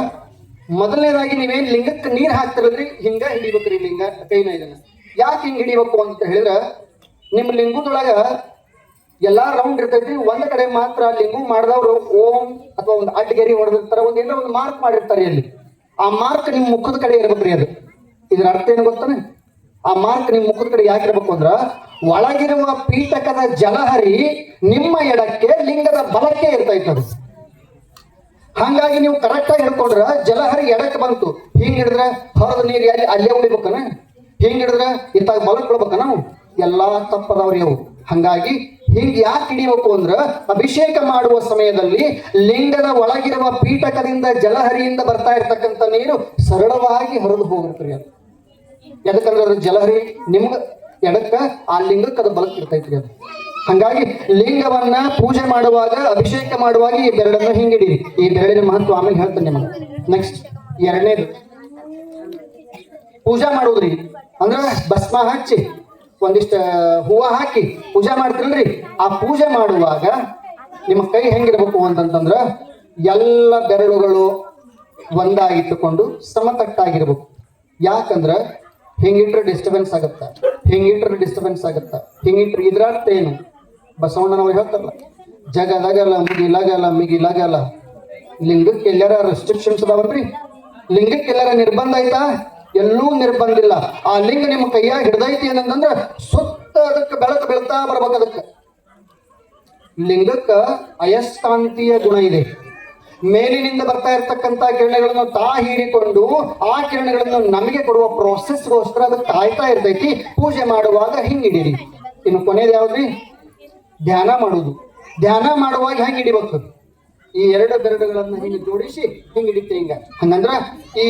ಮೊದಲನೇದಾಗಿ ನೀವೇನ್ ಲಿಂಗಕ್ಕೆ ನೀರ್ ಹಾಕ್ತಿರಲ್ರಿ, ಹಿಂಗ ಹಿಡಿಬೇಕ್ರಿ ಲಿಂಗ ಕೈನ. ಇದನ್ನ ಯಾಕೆ ಹಿಂಗ್ ಹಿಡಿಬೇಕು ಅಂತ ಹೇಳಿದ್ರ, ನಿಮ್ ಲಿಂಗದೊಳಗ ಎಲ್ಲಾ ರೌಂಡ್ ಇರ್ತೈತಿ. ಒಂದ್ ಕಡೆ ಮಾತ್ರ ಲಿಂಗು ಮಾಡಿದವ್ರು ಓಂ ಅಥವಾ ಒಂದು ಅಡ್ಗೆರಿ ಹೊಡೆದಿರ್ತಾರ, ಒಂದ್ ಏನೋ ಒಂದು ಮಾರ್ಕ್ ಮಾಡಿರ್ತಾರೆ. ಅಲ್ಲಿ ಆ ಮಾರ್ಕ್ ನಿಮ್ ಮುಖದ ಕಡೆ ಇರ್ಬೇಕ್ರಿ. ಅದು ಇದ್ರ ಅರ್ಥ ಏನು ಗೊತ್ತಾನೆ? ಆ ಮಾರ್ಕ್ ನಿಮ್ ಮುಖದ ಕಡೆ ಯಾಕೆ ಇರ್ಬೇಕು ಅಂದ್ರ, ಒಳಗಿರುವ ಪೀಠಕದ ಜಲಹರಿ ನಿಮ್ಮ ಎಡಕ್ಕೆ, ಲಿಂಗದ ಬಲಕ್ಕೆ ಇರ್ತೈತದು. ಹಂಗಾಗಿ ನೀವು ಕರೆಕ್ಟ್ ಆಗಿ ಹಿಡ್ಕೊಂಡ್ರ ಜಲಹರಿ ಎಡಕ್ಕೆ ಬಂತು. ಹಿಂಗ್ ಹಿಡಿದ್ರ ಹೊರದ ನೀರು ಅಲ್ಲೇ ಉಳಿಬೇಕನ, ಹಿಂಗ್ ಹಿಡಿದ್ರ ಇತ್ತಾಗ ಬಲಕ್ ಬಿಡ್ಬೇಕ. ನಾವು ಎಲ್ಲಾ ತಪ್ಪದವ್ರಿ ಅವು. ಹಂಗಾಗಿ ಹಿಂಗ್ ಯಾಕೆ ಹಿಡಿಬೇಕು ಅಂದ್ರ, ಅಭಿಷೇಕ ಮಾಡುವ ಸಮಯದಲ್ಲಿ ಲಿಂಗದ ಒಳಗಿರುವ ಪೀಠಕದಿಂದ ಜಲಹರಿಯಿಂದ ಬರ್ತಾ ಇರ್ತಕ್ಕಂಥ ನೀರು ಸರಳವಾಗಿ ಹರಿದು ಹೋಗಿರ್ತೀರಿ. ಅದು ಎದಕ್ಕಂದ್ರೆ ಅದ್ರ ಜಲಹರಿ ನಿಮ್ಗ ಎಡಕ್ಕ, ಆ ಲಿಂಗಕ್ಕೆ ಅದು ಬಲಕ್ ಇರ್ತೈತ್ರಿ. ಅದು ಹಂಗಾಗಿ ಲಿಂಗವನ್ನ ಪೂಜೆ ಮಾಡುವಾಗ, ಅಭಿಷೇಕ ಮಾಡುವಾಗ ಈ ಬೆರಳನ್ನ ಹಿಂಗ್ ಹಿಡೀರಿ. ಈ ಬೆರಳಿನ ಮಹತ್ವ ಆಮೇಲೆ ಹೇಳ್ತೇನೆ ನಿಮಗೆ. ನೆಕ್ಸ್ಟ್ ಎರಡನೇದು ಪೂಜಾ ಮಾಡುದ್ರಿ, ಅಂದ್ರ ಭಸ್ಮ ಹಚ್ಚಿ ಒಂದಿಷ್ಟ ಹೂವ ಹಾಕಿ ಪೂಜೆ ಮಾಡ್ತಿರಲ್ರಿ. ಆ ಪೂಜೆ ಮಾಡುವಾಗ ನಿಮ್ಮ ಕೈ ಹೆಂಗಿರ್ಬೇಕು ಅಂತಂತಂದ್ರ, ಎಲ್ಲ ಬೆರಳುಗಳು ಒಂದಾಗಿಟ್ಟುಕೊಂಡು ಸಮತಟ್ಟಾಗಿರ್ಬೇಕು. ಯಾಕಂದ್ರ ಹಿಂಗಿಟ್ರೆ ಡಿಸ್ಟರ್ಬೆನ್ಸ್ ಆಗತ್ತ, ಹಿಂಗಿಟ್ರೆ ಡಿಸ್ಟರ್ಬೆನ್ಸ್ ಆಗತ್ತ, ಹಿಂಗಿಟ್ರೆ ಇದ್ರ ಅರ್ಥ ಏನು? ಬಸವಣ್ಣನವ್ರು ಹೇಳ್ತಾರಲ್ಲ, ಜಗದಗಲ ಮುಗಿಲಗಲ ಮಿಗಿಲಗಲ. ಲಿಂಗಕ್ಕೆ ಎಲ್ಲಾರ ರೆಸ್ಟ್ರಿಕ್ಷನ್ಸ್ ಅದಾವಲ್ರಿ? ಲಿಂಗಕ್ಕೆ ಎಲ್ಲಾರ ನಿರ್ಬಂಧ ಐತಾ? ಎಲ್ಲೂ ನಿರ್ಬಂಧ ಇಲ್ಲ. ಆ ಲಿಂಗ ನಿಮ್ಮ ಕೈಯಾಗ ಹಿಡ್ದೈತಿ ಏನಂತಂದ್ರ ಸುತ್ತ ಅದಕ್ಕೆ ಬೆಳಕು ಬೀಳ್ತಾ ಬರ್ಬೇಕು. ಅದಕ್ಕೆ ಲಿಂಗಕ್ಕ ಅಯಸ್ಕಾಂತೀಯ ಗುಣ ಇದೆ. ಮೇಲಿನಿಂದ ಬರ್ತಾ ಇರ್ತಕ್ಕಂಥ ಕಿರಣಗಳನ್ನು ತಾ ಹೀರಿಕೊಂಡು ಆ ಕಿರಣಗಳನ್ನು ನಮಗೆ ಕೊಡುವ ಪ್ರೋಸೆಸ್ಗೋಸ್ಕರ ಅದಕ್ಕೆ ಕಾಯ್ತಾ ಇರ್ತೈತಿ. ಪೂಜೆ ಮಾಡುವಾಗ ಹಿಂಗ್ ಹಿಡೀರಿ. ಇನ್ನು ಕೊನೆಯದು ಯಾವ್ದ್ರಿ? ಧ್ಯಾನ ಮಾಡುದು. ಧ್ಯಾನ ಮಾಡುವಾಗ ಹೆಂಗ್ ಹಿಡಿಬೇಕು? ಈ ಎರಡು ಬೆರಳುಗಳನ್ನ ಹಿಂಗೆ ಜೋಡಿಸಿ ಹಿಂಗ್ ಹಿಡಿತೀವಿ. ಹಿಂಗ ಹಂಗಂದ್ರ ಈ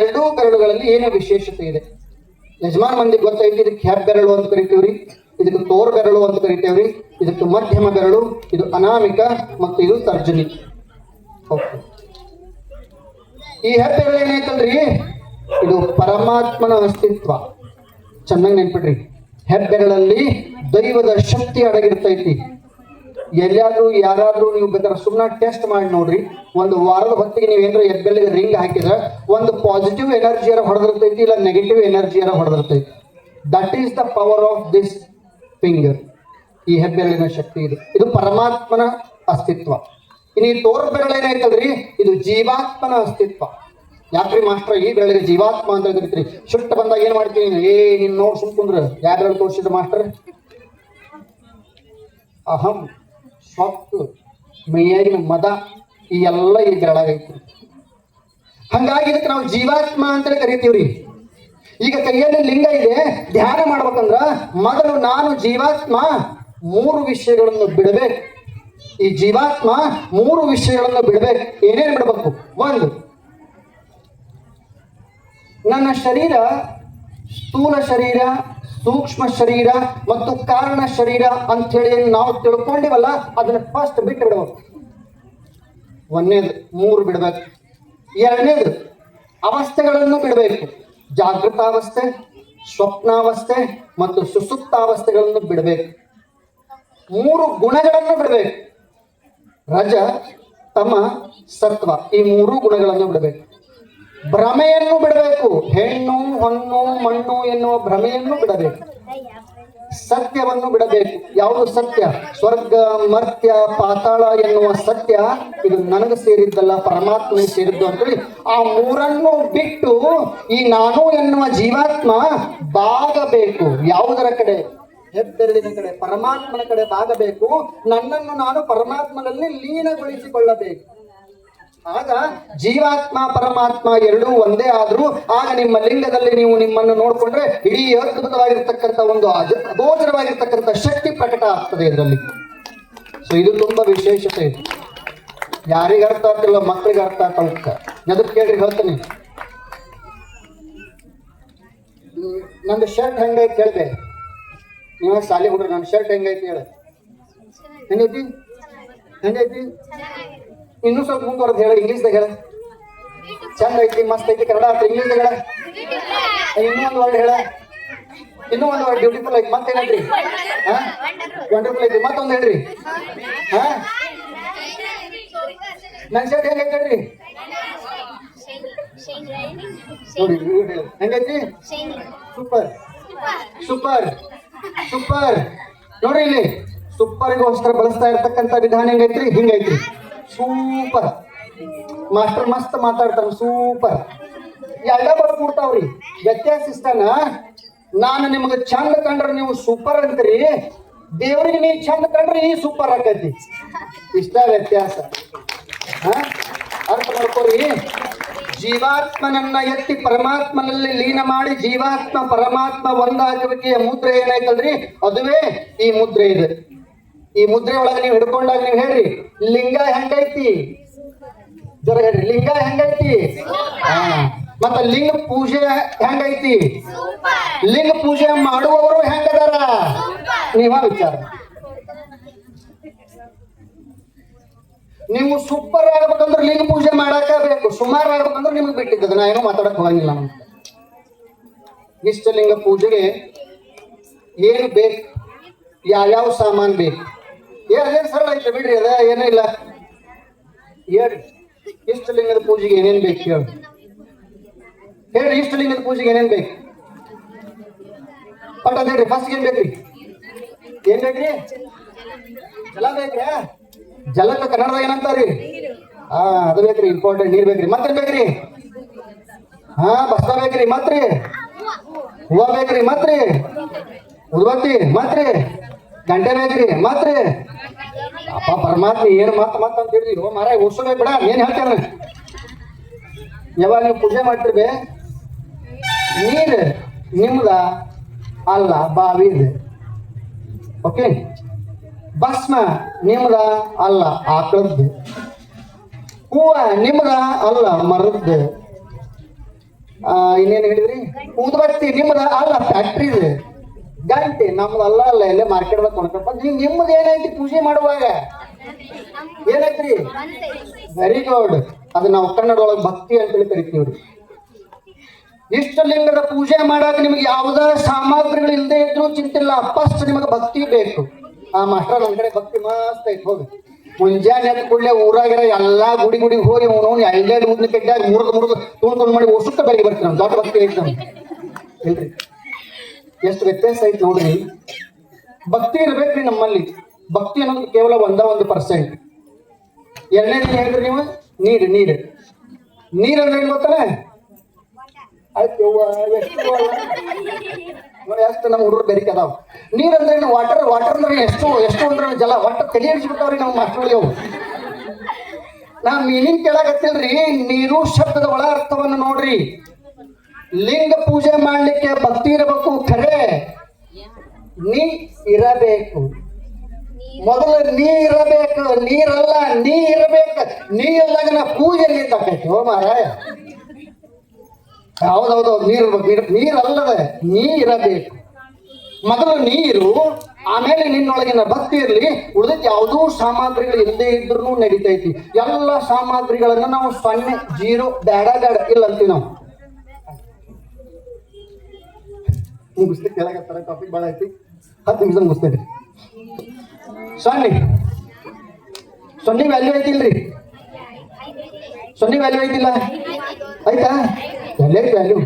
ಎರಡೂ ಬೆರಳುಗಳಲ್ಲಿ ಏನೋ ವಿಶೇಷತೆ ಇದೆ. ಯಜಮಾನ್ ಮಂದಿಗೆ ಗೊತ್ತೈತಿ, ಇದಕ್ಕೆ ಹೆಬ್ಬೆರಳು ಅಂತ ಕರಿತೀವ್ರಿ, ಇದಕ್ಕೆ ತೋರ್ ಬೆರಳು ಅಂತ ಕರಿತೇವ್ರಿ, ಇದಕ್ಕೆ ಮಧ್ಯಮ ಬೆರಳು, ಇದು ಅನಾಮಿಕ ಮತ್ತು ಇದು ತರ್ಜನಿ. ಈ ಹೆಬ್ಬೆರಳು ಏನೈತಲ್ರಿ, ಇದು ಪರಮಾತ್ಮನ ಅಸ್ತಿತ್ವ. ಚೆನ್ನಾಗಿ ನೆನ್ಪಿಡ್ರಿ. ಹೆಬ್ಬೆರಳಲ್ಲಿ ದೈವದ ಶಕ್ತಿ ಅಡಗಿರ್ತೈತಿ. ಎಲ್ಲಾದ್ರೂ ಯಾರಾದ್ರೂ ನೀವು ಬೇಕಾದ್ರೆ ಸುಮ್ಮನೆ ಟೆಸ್ಟ್ ಮಾಡಿ ನೋಡ್ರಿ. ಒಂದು ವಾರದ ಹೊತ್ತಿಗೆ ನೀವೇನಾದ್ರು ಹೆಬ್ಬೆರಳಿಗೆ ರಿಂಗ್ ಹಾಕಿದ್ರ ಒಂದು ಪಾಸಿಟಿವ್ ಎನರ್ಜಿಯರ ಹೊಡೆದಿರ್ತೈತಿ, ಇಲ್ಲ ನೆಗೆಟಿವ್ ಎನರ್ಜಿಯರ ಹೊಡೆದಿರ್ತೈತಿ. That is the power of this finger. ಈ ಹೆಬ್ಬೆರಳಿನ ಶಕ್ತಿ ಇದು. ಇದು ಪರಮಾತ್ಮನ ಅಸ್ತಿತ್ವ. ಇನ್ನು ಈ ತೋರ್ ಬೆರಳು ಏನೈತಲ್ರಿ, ಇದು ಜೀವಾತ್ಮನ ಅಸ್ತಿತ್ವ. ಯಾಕ್ರಿ ಮಾಸ್ಟರ್ ಈ ಬೆರಳಿಗೆ ಜೀವಾತ್ಮ ಅಂತ ಕರಿತೀರಿ? ಶುಟ್ಟ ಬಂದಾಗ ಏನ್ ಮಾಡ್ತೀನಿ? ನೀನ್ ನೋಡ್ ಸುಮ್ಕುಂದ್ರ. ಯಾವ ಬೆರಳು ತೋರಿಸಿದ ಮಾಸ್ಟರ್? ಅಹಂ, ಸ್ವತ್ತು, ಮೈಯಾಗಿನ ಮದ, ಈ ಎಲ್ಲ ಈ ಬೆರಳಾಗೈತಿ. ಹಂಗಾಗಿ ಇದಕ್ಕೆ ನಾವು ಜೀವಾತ್ಮ ಅಂತೇಳಿ ಕರಿತೀವ್ರಿ. ಈಗ ಕೈಯಲ್ಲಿ ಲಿಂಗ ಇದೆ, ಧ್ಯಾನ ಮಾಡ್ಬೇಕಂದ್ರ ಮೊದಲು ನಾನು ಜೀವಾತ್ಮ ಮೂರು ವಿಷಯಗಳನ್ನು ಬಿಡಬೇಕು. ಈ ಜೀವಾತ್ಮ ಮೂರು ವಿಷಯಗಳನ್ನು ಬಿಡಬೇಕು. ಏನೇನು ಬಿಡಬೇಕು? ಒಂದು, ನನ್ನ ಶರೀರ ಸ್ಥೂಲ ಶರೀರ, ಸೂಕ್ಷ್ಮ ಶರೀರ ಮತ್ತು ಕಾರಣ ಶರೀರ ಅಂತ ಹೇಳಿ ನಾವು ತಿಳ್ಕೊಂಡಿವಲ್ಲ, ಅದನ್ನ ಫಸ್ಟ್ ಬಿಟ್ಟು ಬಿಡಬೇಕು. ಒಂದನೇದು ಮೂರು ಬಿಡಬೇಕು. ಎರಡನೇದು ಅವಸ್ಥೆಗಳನ್ನು ಬಿಡಬೇಕು. ಜಾಗೃತಾವಸ್ಥೆ, ಸ್ವಪ್ನಾವಸ್ಥೆ ಮತ್ತು ಸುಸುಪ್ತಾವಸ್ಥೆಗಳನ್ನು ಬಿಡಬೇಕು. ಮೂರು ಗುಣಗಳನ್ನು ಬಿಡಬೇಕು. ರಜ, ತಮ, ಸತ್ವ, ಈ ಮೂರು ಗುಣಗಳನ್ನು ಬಿಡಬೇಕು. ಭ್ರಮೆಯನ್ನು ಬಿಡಬೇಕು. ಹೆಣ್ಣು ಹೊನ್ನು ಮಣ್ಣು ಎನ್ನುವ ಭ್ರಮೆಯನ್ನು ಬಿಡಬೇಕು. ಸತ್ಯವನ್ನು ಬಿಡಬೇಕು. ಯಾವುದು ಸತ್ಯ? ಸ್ವರ್ಗ ಮರ್ತ್ಯ ಪಾತಾಳ ಎನ್ನುವ ಸತ್ಯ ಇದು ನನಗೆ ಸೇರಿದ್ದಲ್ಲ, ಪರಮಾತ್ಮನಿಗೆ ಸೇರಿದ್ದು ಅಂತೇಳಿ ಆ ಮೂರನ್ನು ಬಿಟ್ಟು ಈ ನಾನು ಎನ್ನುವ ಜೀವಾತ್ಮ ಬಾಗಬೇಕು. ಯಾವುದರ ಕಡೆ? ಹೆಬ್ಬೆರಳಿನ ಕಡೆ, ಪರಮಾತ್ಮನ ಕಡೆ ಬಾಗಬೇಕು. ನನ್ನನ್ನು ನಾನು ಪರಮಾತ್ಮನಲ್ಲಿ ಲೀನಗೊಳಿಸಿಕೊಳ್ಳಬೇಕು. ಆಗ ಜೀವಾತ್ಮ ಪರಮಾತ್ಮ ಎರಡೂ ಒಂದೇ ಆದ್ರೂ ಆಗ ನಿಮ್ಮ ಲಿಂಗದಲ್ಲಿ ನೀವು ನಿಮ್ಮನ್ನು ನೋಡಿಕೊಂಡ್ರೆ ಇಡೀ ಅದ್ಭುತವಾಗಿರ್ತಕ್ಕಂಥ ಒಂದು ಅಗೋಚರವಾಗಿರ್ತಕ್ಕಂಥ ಶಕ್ತಿ ಪ್ರಕಟ ಆಗ್ತದೆ ಇದರಲ್ಲಿ. ಸೊ ಇದು ತುಂಬಾ ವಿಶೇಷತೆ ಇದೆ. ಯಾರಿಗೆ ಅರ್ಥ ಆಗ್ತಿಲ್ಲ, ಮಕ್ಕಳಿಗೆ ಅರ್ಥ ಆಗ್ತಾ ಅದಕ್ಕೆ ಕೇಳ್ರಿ ಹೇಳ್ತೀನಿ. ನಂದು ಶರ್ಟ್ ಹೆಂಗೈತಿ ಹೇಳ್ದೆ, ನೀವು ಶಾಲೆ ಹುಡ್ರಿ ನನ್ನ ಶರ್ಟ್ ಹೆಂಗೈತಿ ಹೇಳ. ಹೆಂಗೈತಿ ಹೆಂಗೈತಿ? ಇನ್ನೂ ಸ್ವಲ್ಪ ಮುಂದುವರೆದು ಹೇಳ, ಇಂಗ್ಲೀಷ್ದಾಗ ಹೇಳ. ಚಂದ ಐತಿ, ಮಸ್ತ್ ಐತಿ, ಕನ್ನಡ ಆಯ್ತು, ಇಂಗ್ಲೀಷ್ದಾಗ ಹೇಳ. ಇನ್ನೂ ಒಂದು ವರ್ಡ್ ಹೇಳ, ಇನ್ನೂ ಒಂದು ವರ್ಡ್ ಬ್ಯೂಟಿಫುಲ್ ಐತಿ. ಮತ್ತೆ ಹೇಳ್ರಿ, ಹಾ ವಂಡರ್ಫುಲ್ ಐತಿ. ಮತ್ತೊಂದು ಹೇಳ್ರಿ. ಹಾ ನನ್ನ ಶರ್ಟ್ ಹೆಂಗೈತಿ ಹೇಳ್ರಿ ನೋಡಿ. ಹೆಂಗೈತಿ? Super super super. ನೋಡ್ರಿ ಇಲ್ಲಿ ಸೂಪರ್ಗೋಸ್ಕರ ಬಳಸ್ತಾ ಇರ್ತಕ್ಕಂಥ ವಿಧಾನ ಹೆಂಗೈತ್ರಿ? ಹಿಂಗೈತ್ರಿ. ಸೂಪರ್. ಮಾಸ್ಟರ್ ಮಸ್ತ್ ಮಾತಾಡ್ತಾರ. ಸೂಪರ್. ಎಲ್ಲ ಬರ್ಬಿಡ್ತಾವ್ರಿ. ವ್ಯತ್ಯಾಸ ಇಷ್ಟನ, ನಾನು ನಿಮ್ಗೆ ಚಂದ ಕಂಡ್ರೆ ನೀವು ಸೂಪರ್ ಅಂತೀರಿ, ದೇವ್ರಿಗೆ ನೀವು ಚಂದ ಕಂಡ್ರೆ ಈ ಸೂಪರ್ ಆಕೈತಿ. ಇಷ್ಟ ವ್ಯತ್ಯಾಸ. ಅರ್ಥ ಮಾಡ್ಕೋರಿ. ಜೀವಾತ್ಮನನ್ನ ಎತ್ತಿ ಪರಮಾತ್ಮನಲ್ಲಿ ಲೀನ ಮಾಡಿ ಜೀವಾತ್ಮ ಪರಮಾತ್ಮ ಒಂದಾಗುವಿಕೆಯ ಮುದ್ರೆ ಏನಾಯ್ತಲ್ರಿ? ಅದುವೇ ಈ ಮುದ್ರೆ ಇದೆ. ಈ ಮುದ್ರೆ ಒಳಗೆ ನೀವು ಹಿಡ್ಕೊಂಡಾಗ ನೀವು ಹೇಳ್ರಿ, ಲಿಂಗ ಹೆಂಗೈತಿ? ಜರ ಹೇಳ್ರಿ, ಲಿಂಗ ಹೆಂಗೈತಿ? ಮತ್ತ ಲಿಂಗ ಪೂಜೆ ಹೆಂಗೈತಿ? ಲಿಂಗ ಪೂಜೆ ಮಾಡುವವರು ಹೆಂಗದಾರ? ನೀವ ವಿಚಾರ. ನೀವು ಸೂಪರ್ ಆಗ್ಬೇಕಂದ್ರೆ ಲಿಂಗ ಪೂಜೆ ಮಾಡಾಕ ಬೇಕು. ಸುಮಾರು ಆಗ್ಬೇಕಂದ್ರೆ ನಿಮ್ಗೆ ಬಿಟ್ಟಿದ್ದದ, ನಾ ಏನೋ ಮಾತಾಡಕ್ ಹೋಗಂಗಿಲ್ಲ. ನಮ್ಗೆ ಇಷ್ಟಲಿಂಗ ಪೂಜೆಗೆ ಏನು ಬೇಕು, ಯಾವ್ಯಾವ ಸಾಮಾನ್ ಬೇಕು? ಅದೇನು ಸರಳ ಐತೆ ಬಿಡ್ರಿ, ಅದ ಏನೂ ಇಲ್ಲ. ಹೇಳ್ರಿ, ಇಷ್ಟಲಿಂಗದ ಪೂಜೆಗೆ ಏನೇನ್ ಬೇಕು ಹೇಳಿ. ಹೇಳ್ರಿ, ಇಷ್ಟಲಿಂಗದ ಪೂಜೆಗೆ ಏನೇನ್ ಬೇಕು? ಪಟ್ ಅದ ಹೇಳ್ರಿ. ಫಸ್ಟ್ ಏನ್ ಬೇಕ್ರಿ? ಏನ್ ಬೇಕ್ರಿ? ಜಲ ಬೇಕ್ರಿ. ಜಲಕ್ಕೆ ಕನ್ನಡದಾಗ ಏನಂತಾರಿ? ಅದು ಬೇಕ್ರಿ, ಇಂಪಾರ್ಟೆಂಟ್. ನೀರ್ ಬೇಕ್ರಿ. ಮತ್ತೇನ್ ಬೇಕ್ರಿ? ಬಸ್ತಾ ಬೇಕ್ರಿ. ಮತ್ರಿ ಹೂವ ಬೇಕ್ರಿ. ಮತ್ರಿ ಉದ್ಬತ್ತಿ. ಮತ್ರಿ ಗಂಟೆ ಬೇಕ್ರಿ. ಮತ್ರಿ ಅಪ್ಪ ಪರಮಾತ್ಮ ಏನ್ ಮತ್ ಅಂತ ಹೇಳಿದ್ರಿ. ಓ ಮಾರಾಯ ಓಡ್ಸೋಬೇಕು ಬಿಡ. ಏನ್ ಹೇಳ್ತಾರ? ಯಾವಾಗ ನೀವು ಪೂಜೆ ಮಾಡ್ತಿರ್ಬೇ, ನೀರ್ ನಿಮ್ದ ಅಲ್ಲ, ಬಾವಿದ. ಓಕೆ. ಭಸ್ಮ ನಿಮ್ದ ಅಲ್ಲ, ಆಕಳದ್ದು. ಹೂವ ನಿಮ್ದ ಅಲ್ಲ, ಮರದ್ದು. ಇನ್ನೇನು ಹೇಳಿದ್ರಿ? ಉದ್ಬತ್ತಿ ನಿಮ್ದ ಅಲ್ಲ, ಫ್ಯಾಕ್ಟ್ರಿದು. ಗಂಟೆ ನಮ್ದಲ್ಲ, ಅಲ್ಲ ಎಲ್ಲೇ ಮಾರ್ಕೆಟ್ದಾಗ ಕೊಂಡ್ಕೊಂಡ್ ಬಂದ್. ನಿಮ್ದು ಏನೈತಿ ಪೂಜೆ ಮಾಡುವಾಗ? ಏನೈತ್ರಿ? Very good. ಅದು ನಾವು ಕನ್ನಡದೊಳಗೆ ಭಕ್ತಿ ಅಂತೇಳಿ ಕರಿತೀವ್ರಿ. ಇಷ್ಟಲಿಂಗದ ಪೂಜೆ ಮಾಡಾಕ ನಿಮ್ಗೆ ಯಾವ್ದ ಸಾಮಗ್ರಿಗಳು ಇಲ್ಲದೆ ಇದ್ರು ಚಿಂತಿಲ್ಲ, ಫಸ್ಟ್ ನಿಮಗೆ ಭಕ್ತಿ ಬೇಕು. ಮಾಸ್ಟರ್ ನಮ್ ಕಡೆ ಭಕ್ತಿ ಮಸ್ತ್ ಐತಿ. ಹೋಗಿ ಮುಂಜಾನೆ ಎದ್ದ ಕೂಡಲೇ ಊರಾಗಿರ ಎಲ್ಲಾ ಗುಡಿ ಹೋಗಿ ಅವನು ಎಲ್ಲೆರಡು ಊದ್ನ ಕಡ್ಡಾಗ ಮುರಿದು ತುಂಡು ಮಾಡಿ ಓಸುತ್ತ ಬೆಳಗ್ಗೆ ಬರ್ತೀವಿ. ನಮ್ ದೊಡ್ಡ ಭಕ್ತಿ ಐತಿ ನಮ್ಗೆ. ಇಲ್ರಿ, ಎಷ್ಟು ವ್ಯತ್ಯಾಸ ಐತಿ ನೋಡ್ರಿ. ಭಕ್ತಿ ಇರ್ಬೇಕ್ರಿ ನಮ್ಮಲ್ಲಿ. ಭಕ್ತಿ ಅನ್ನೋದು ಕೇವಲ 1% ಎರಡನೇದು ಹೇಳಿದ್ರಿ ನೀವು, ನೀರು. ನೀರ್ ಅಂದ್ರೆ ಏನ್ ಗೊತ್ತಾನೆ? ಆಯ್ತು ಎಷ್ಟು ನಮ್ಮ ಹುಡುಗರು ಬೆರಿಕೆ ಅದಾವ. ನೀರ್ ಅಂದ್ರೆ ವಾಟರ್ ಅಂದ್ರೆ ಎಷ್ಟು ಅಂದ್ರೆ ಜಲ. ಒಟ್ಟ ತಲೆ ಹಿಡಿಸ್ಬಿಡ್ತಾವ್ರಿ ನಮ್ಮ ಮಾಸ್ಟರ್ಗಳು. ನಾ ಮೀನಿಂಗ್ ಕೇಳಾಕತ್ತಿಲ್ರಿ. ನೀರು ಶಬ್ದದ ಒಳ ಅರ್ಥವನ್ನು ನೋಡ್ರಿ. ಲಿಂಗ ಪೂಜೆ ಮಾಡ್ಲಿಕ್ಕೆ ಭಕ್ತಿ ಇರಬೇಕು, ಖರೆ ನೀ ಇರಬೇಕು. ಮೊದಲು ನೀ ಇರಬೇಕು, ನೀರಲ್ಲ ನೀ ಇರಬೇಕು. ನೀ ಇಲ್ದಾಗ ನಾ ಪೂಜೆ ನಿಂತಾಕೈತಿ. ಓ ಮಾರಾಯ, ಹೌದೌದು, ನೀರಲ್ಲದ ನೀ ಇರಬೇಕು. ಮೊದಲು ನೀರು, ಆಮೇಲೆ ನಿನ್ನೊಳಗಿನ ಭಕ್ತಿ ಇರಲಿ. ಉಳಿದ ಯಾವುದೂ ಸಾಮಗ್ರಿಗಳು ಇಲ್ಲದೆ ಇದ್ರೂ ನಡೀತೈತಿ. ಎಲ್ಲ ಸಾಮಗ್ರಿಗಳನ್ನ ನಾವು 0, 0 ಬೇಡ ಇಲ್ಲ ಅಂತೀವಿ ನಾವು. ಮುಗಿಸ್ತಿ ಕೇಳಾಕತ್ತಾರ, ಟಾಪಿಕ್ ಭಾಳ ಐತಿ. 10 ನಿಮಿಷ ಮುಗಿಸ್ತೇನೆ. 0 ವ್ಯಾಲ್ಯೂ ಐತಿಲ್ರಿ? 0 ವ್ಯಾಲ್ಯೂ ಐತಿಲ್ಲ? ಆಯ್ತಾ? ಎಲ್ಲೈತಿ ವ್ಯಾಲ್ಯೂ?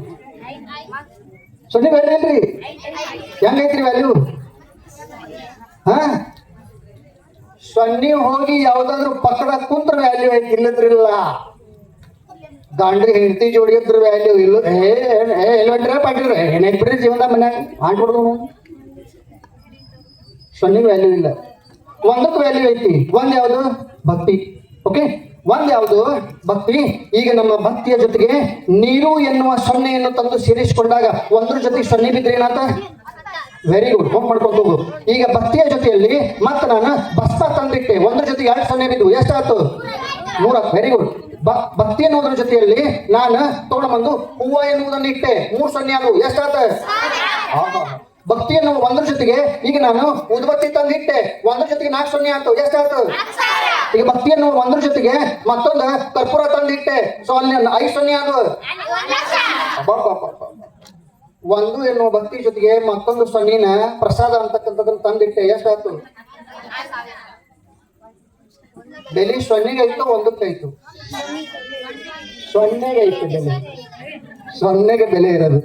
ಸೊನ್ನೆ ವ್ಯಾಲ್ಯೂ ಇಲ್ರಿ? ಹೆಂಗೈತ್ರಿ ವ್ಯಾಲ್ಯೂ? ಹಾ, ಸೊನ್ನೆ ಹೋಗಿ ಯಾವ್ದಾದ್ರು ಪಕ್ಕದಾಗ ಕುಂತ್ರ ವ್ಯಾಲ್ಯೂ ಐತಿ, ಇಲ್ಲದ್ರಿಲ್ಲ. ಗಂಡ್ರಿ ಹೆಂಡತಿ ಜೋಡಿ ಇದ್ರ ವ್ಯಾಲ್ಯೂ ಇಲ್ಲ. ಎಲ್ವಟ್ರ ಪಾಟಿರ ಏನೈತ್ ಬಿಡ್ರಿ ಜೀವನದಾಗ ಮನ್ಯಾಗ ಮಾಡ್ಬಿಡ್ದು. ಸೊನ್ನೆ ವ್ಯಾಲ್ಯೂ ಇಲ್ಲ, ಒಂದಕ್ಕೆ ವ್ಯಾಲ್ಯೂ ಐತಿ. ಒಂದ್ ಯಾವ್ದು? ಭಕ್ತಿ. ಓಕೆ, ಒಂದ್ ಯಾವ್ದು? ಭಕ್ತಿ. ಈಗ ನಮ್ಮ ಭಕ್ತಿಯ ಜೊತೆಗೆ ನೀರು ಎನ್ನುವ ಸೊನ್ನೆಯನ್ನು ತಂದು ಸೇರಿಸಿಕೊಂಡಾಗ ಒಂದ್ರ ಜೊತೆಗೆ ಸೊನ್ನೆ ಬಿದ್ರೆ ಏನಾತ? ವೆರಿ ಗುಡ್, ಹೋಗಿ ಮಾಡ್ಕೊಂಡು ಹೋಗು. ಈಗ ಭಕ್ತಿಯ ಜೊತೆಯಲ್ಲಿ ಮತ್ತೆ ನಾನು ಭಸ್ಮ ತಂದಿಟ್ಟೆ, ಒಂದ್ರ ಜೊತೆಗೆ 2 ಸೊನ್ನೆ ಬಿದ್ದು ಎಷ್ಟಾಯ್ತು? 3. Very good. ಭಕ್ತಿ ಎನ್ನುವುದ್ರ ಜೊತೆಯಲ್ಲಿ ನಾನು ತಗೊಂಡ್ಬಂದು ಹೂವ ಎನ್ನುವುದನ್ನು ಇಟ್ಟೆ, 3 ಸೊನ್ನೆ ಅದು ಎಷ್ಟಾತ? ಭಕ್ತಿ ಎನ್ನುವ ಒಂದ್ರ ಜೊತೆಗೆ ಈಗ ನಾನು ಉದ್ಬತ್ತಿ ತಂದಿಟ್ಟೆ, ಒಂದ್ರ ಜೊತೆಗೆ 4 ಸೊನ್ನೆ ಆಯ್ತು, ಎಷ್ಟಾಯ್ತು? ಈಗ ಭಕ್ತಿ ಎನ್ನುವ ಒಂದ್ರ ಜೊತೆಗೆ ಮತ್ತೊಂದು ಕರ್ಪೂರ ತಂದಿಟ್ಟೆ, ಸೊ ಅಲ್ಲಿ 5 ಸೊನ್ನೆ ಅದು. ಒಂದು ಎನ್ನುವ ಭಕ್ತಿ ಜೊತೆಗೆ ಮತ್ತೊಂದು ಸೊನ್ನಿನ ಪ್ರಸಾದ ಅಂತಕ್ಕಂಥದ್ದನ್ನು ತಂದಿಟ್ಟೆ, ಎಷ್ಟಾಯ್ತು? ಬೆಲೆ ಸೊನ್ನೆಗೈತು, ಒಂದಕ್ಕೈತು? ಸೊನ್ನೆಗೈತು ಬೆಲೆ, ಸೊನ್ನೆಗೆ ಬೆಲೆ ಇರೋದು.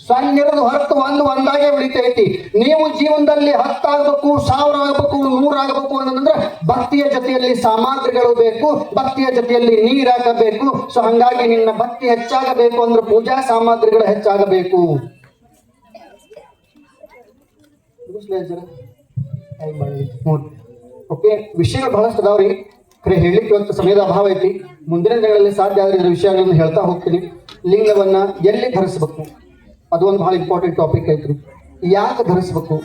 ಸೊನ್ನೆ ಇರೋದು ಹೊರತು ಒಂದಾಗೆ ಉಳಿತೈತಿ. ನೀವು ಜೀವನದಲ್ಲಿ 10 ಆಗ್ಬೇಕು, 1000 ಆಗ್ಬೇಕು, 100 ಆಗ್ಬೇಕು ಅಂತಂದ್ರೆ ಭಕ್ತಿಯ ಜೊತೆಯಲ್ಲಿ ಸಾಮಗ್ರಿಗಳು ಬೇಕು, ಭಕ್ತಿಯ ಜೊತೆಯಲ್ಲಿ ನೀರಾಗಬೇಕು. ಸೊ ಹಂಗಾಗಿ ನಿನ್ನ ಭಕ್ತಿ ಹೆಚ್ಚಾಗಬೇಕು ಅಂದ್ರೆ ಪೂಜಾ ಸಾಮಗ್ರಿಗಳು ಹೆಚ್ಚಾಗಬೇಕು. ಓಕೆ, ವಿಷಯಗಳು ಬಹಳಷ್ಟು ಅದಾವ್ರಿ, ಖರೆ ಹೇಳಲಿಕ್ಕೆ ಇವತ್ತು ಸಮಯದ ಅಭಾವ ಐತಿ. ಮುಂದಿನ ದಿನಗಳಲ್ಲಿ ಸಾಧ್ಯ ಆದ್ರೆ ಇದರ ವಿಷಯಗಳನ್ನು ಹೇಳ್ತಾ ಹೋಗ್ತೀನಿ. ಲಿಂಗವನ್ನ ಎಲ್ಲಿ ಧರಿಸ್ಬೇಕು ಅದು ಒಂದು ಬಹಳ ಇಂಪಾರ್ಟೆಂಟ್ ಟಾಪಿಕ್ ಐತ್ರಿ. ಯಾಕೆ ಧರಿಸ್ಬೇಕು,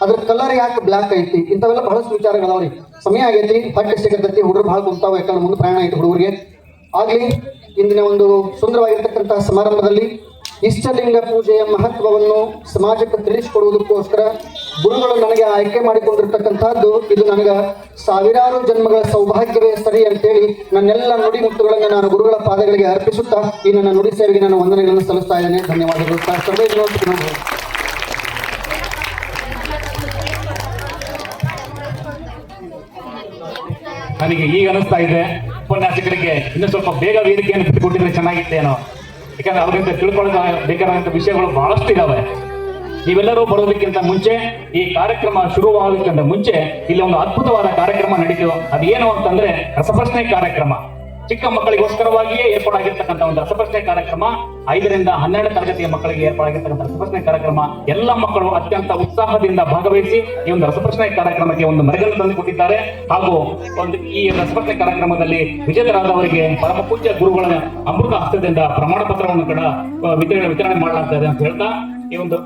ಅದ್ರ ಕಲರ್ ಯಾಕೆ ಬ್ಲಾಕ್ ಐತಿ, ಇಂಥವೆಲ್ಲ ಬಹಳಷ್ಟು ವಿಚಾರಗಳವ್ರಿ. ಸಮಯ ಆಗೈತಿ, ಹೊಟ್ಟೆ ಸಿಗತೈತಿ, ಹುಡುಗರು ಬಹಳ ಕುಂತಾವ, ಯಾಕಂದ್ರೆ ಮುಂದೆ ಪ್ರಯಾಣ ಐತಿ ಹುಡುಗರಿಗೆ. ಆಗ್ಲಿ ಇಂದಿನ ಒಂದು ಸುಂದರವಾಗಿರ್ತಕ್ಕಂತಹ ಸಮಾರಂಭದಲ್ಲಿ ಇಷ್ಟಲಿಂಗ ಪೂಜೆಯ ಮಹತ್ವವನ್ನು ಸಮಾಜಕ್ಕೆ ತಿಳಿಸಿಕೊಡುವುದಕ್ಕೋಸ್ಕರ ಗುರುಗಳು ನನಗೆ ಆಯ್ಕೆ ಮಾಡಿಕೊಂಡಿರ್ತಕ್ಕಂಥದ್ದು, ಇದು ನನಗೆ ಸಾವಿರಾರು ಜನ್ಮಗಳ ಸೌಭಾಗ್ಯವೇ ಸರಿ ಅಂತೇಳಿ ನನ್ನೆಲ್ಲ ನುಡಿ ಮುತ್ತುಗಳನ್ನು ನಾನು ಗುರುಗಳ ಪಾದಗಳಿಗೆ ಅರ್ಪಿಸುತ್ತಾ ಈ ನನ್ನ ನುಡಿ ಸೇವೆಗೆ ನಾನು ವಂದನೆಗಳನ್ನು ಸಲ್ಲಿಸ್ತಾ ಇದ್ದೇನೆ. ಧನ್ಯವಾದಗಳು. ನನಗೆ ಈಗ ಅನಿಸ್ತಾ ಇದೆ, ಉಪನ್ಯಾಸಕರಿಗೆ ಇನ್ನೂ ಸ್ವಲ್ಪ ಬೇಗ ವೇದಿಕೆಯನ್ನು ಬಿಟ್ಟುಕೊಟ್ಟಿದ್ರೆ ಚೆನ್ನಾಗಿತ್ತೇನೋ. ಯಾಕಂದ್ರೆ ಅವರಿಂದ ತಿಳ್ಕೊಳ್ಳಬೇಕಾದಂತ ವಿಷಯಗಳು ಬಹಳಷ್ಟು ಇದಾವೆ. ನೀವೆಲ್ಲರೂ ಬರೋದಕ್ಕಿಂತ ಮುಂಚೆ, ಈ ಕಾರ್ಯಕ್ರಮ ಶುರುವಾಗೋದಕ್ಕಿಂತ ಮುಂಚೆ ಇಲ್ಲಿ ಒಂದು ಅದ್ಭುತವಾದ ಕಾರ್ಯಕ್ರಮ ನಡೀತು. ಅದೇನು ಅಂತಂದ್ರೆ ರಸಪ್ರಶ್ನೆ ಕಾರ್ಯಕ್ರಮ. ಚಿಕ್ಕ ಮಕ್ಕಳಿಗೋಸ್ಕರವಾಗಿಯೇ ಏರ್ಪಾಡಾಗಿರ್ತಕ್ಕಂಥ ಒಂದು ರಸಪ್ರಶ್ನೆ ಕಾರ್ಯಕ್ರಮ. 5ರಿಂದ 12 ತರಗತಿಯ ಮಕ್ಕಳಿಗೆ ಏರ್ಪಾಡಾಗಿರ್ತಕ್ಕಂಥ ರಸಪ್ರಶ್ನೆ ಕಾರ್ಯಕ್ರಮ. ಎಲ್ಲ ಮಕ್ಕಳು ಅತ್ಯಂತ ಉತ್ಸಾಹದಿಂದ ಭಾಗವಹಿಸಿ ಈ ಒಂದು ರಸಪ್ರಶ್ನೆ ಕಾರ್ಯಕ್ರಮಕ್ಕೆ ಒಂದು ಮೆರುಗನ್ನು ತಂದುಕೊಟ್ಟಿದ್ದಾರೆ. ಹಾಗೂ ಈ ರಸಪ್ರಶ್ನೆ ಕಾರ್ಯಕ್ರಮದಲ್ಲಿ ವಿಜೇತರಾದವರಿಗೆ ಪರಮ ಪೂಜ್ಯ ಗುರುಗಳ ಅಮೃತ ಹಸ್ತದಿಂದ ಪ್ರಮಾಣ ಪತ್ರವನ್ನು ಕೂಡ ವಿತರಣೆ ಮಾಡಲಾಗ್ತದೆ ಅಂತ ಹೇಳ್ತಾ ಈ ಒಂದು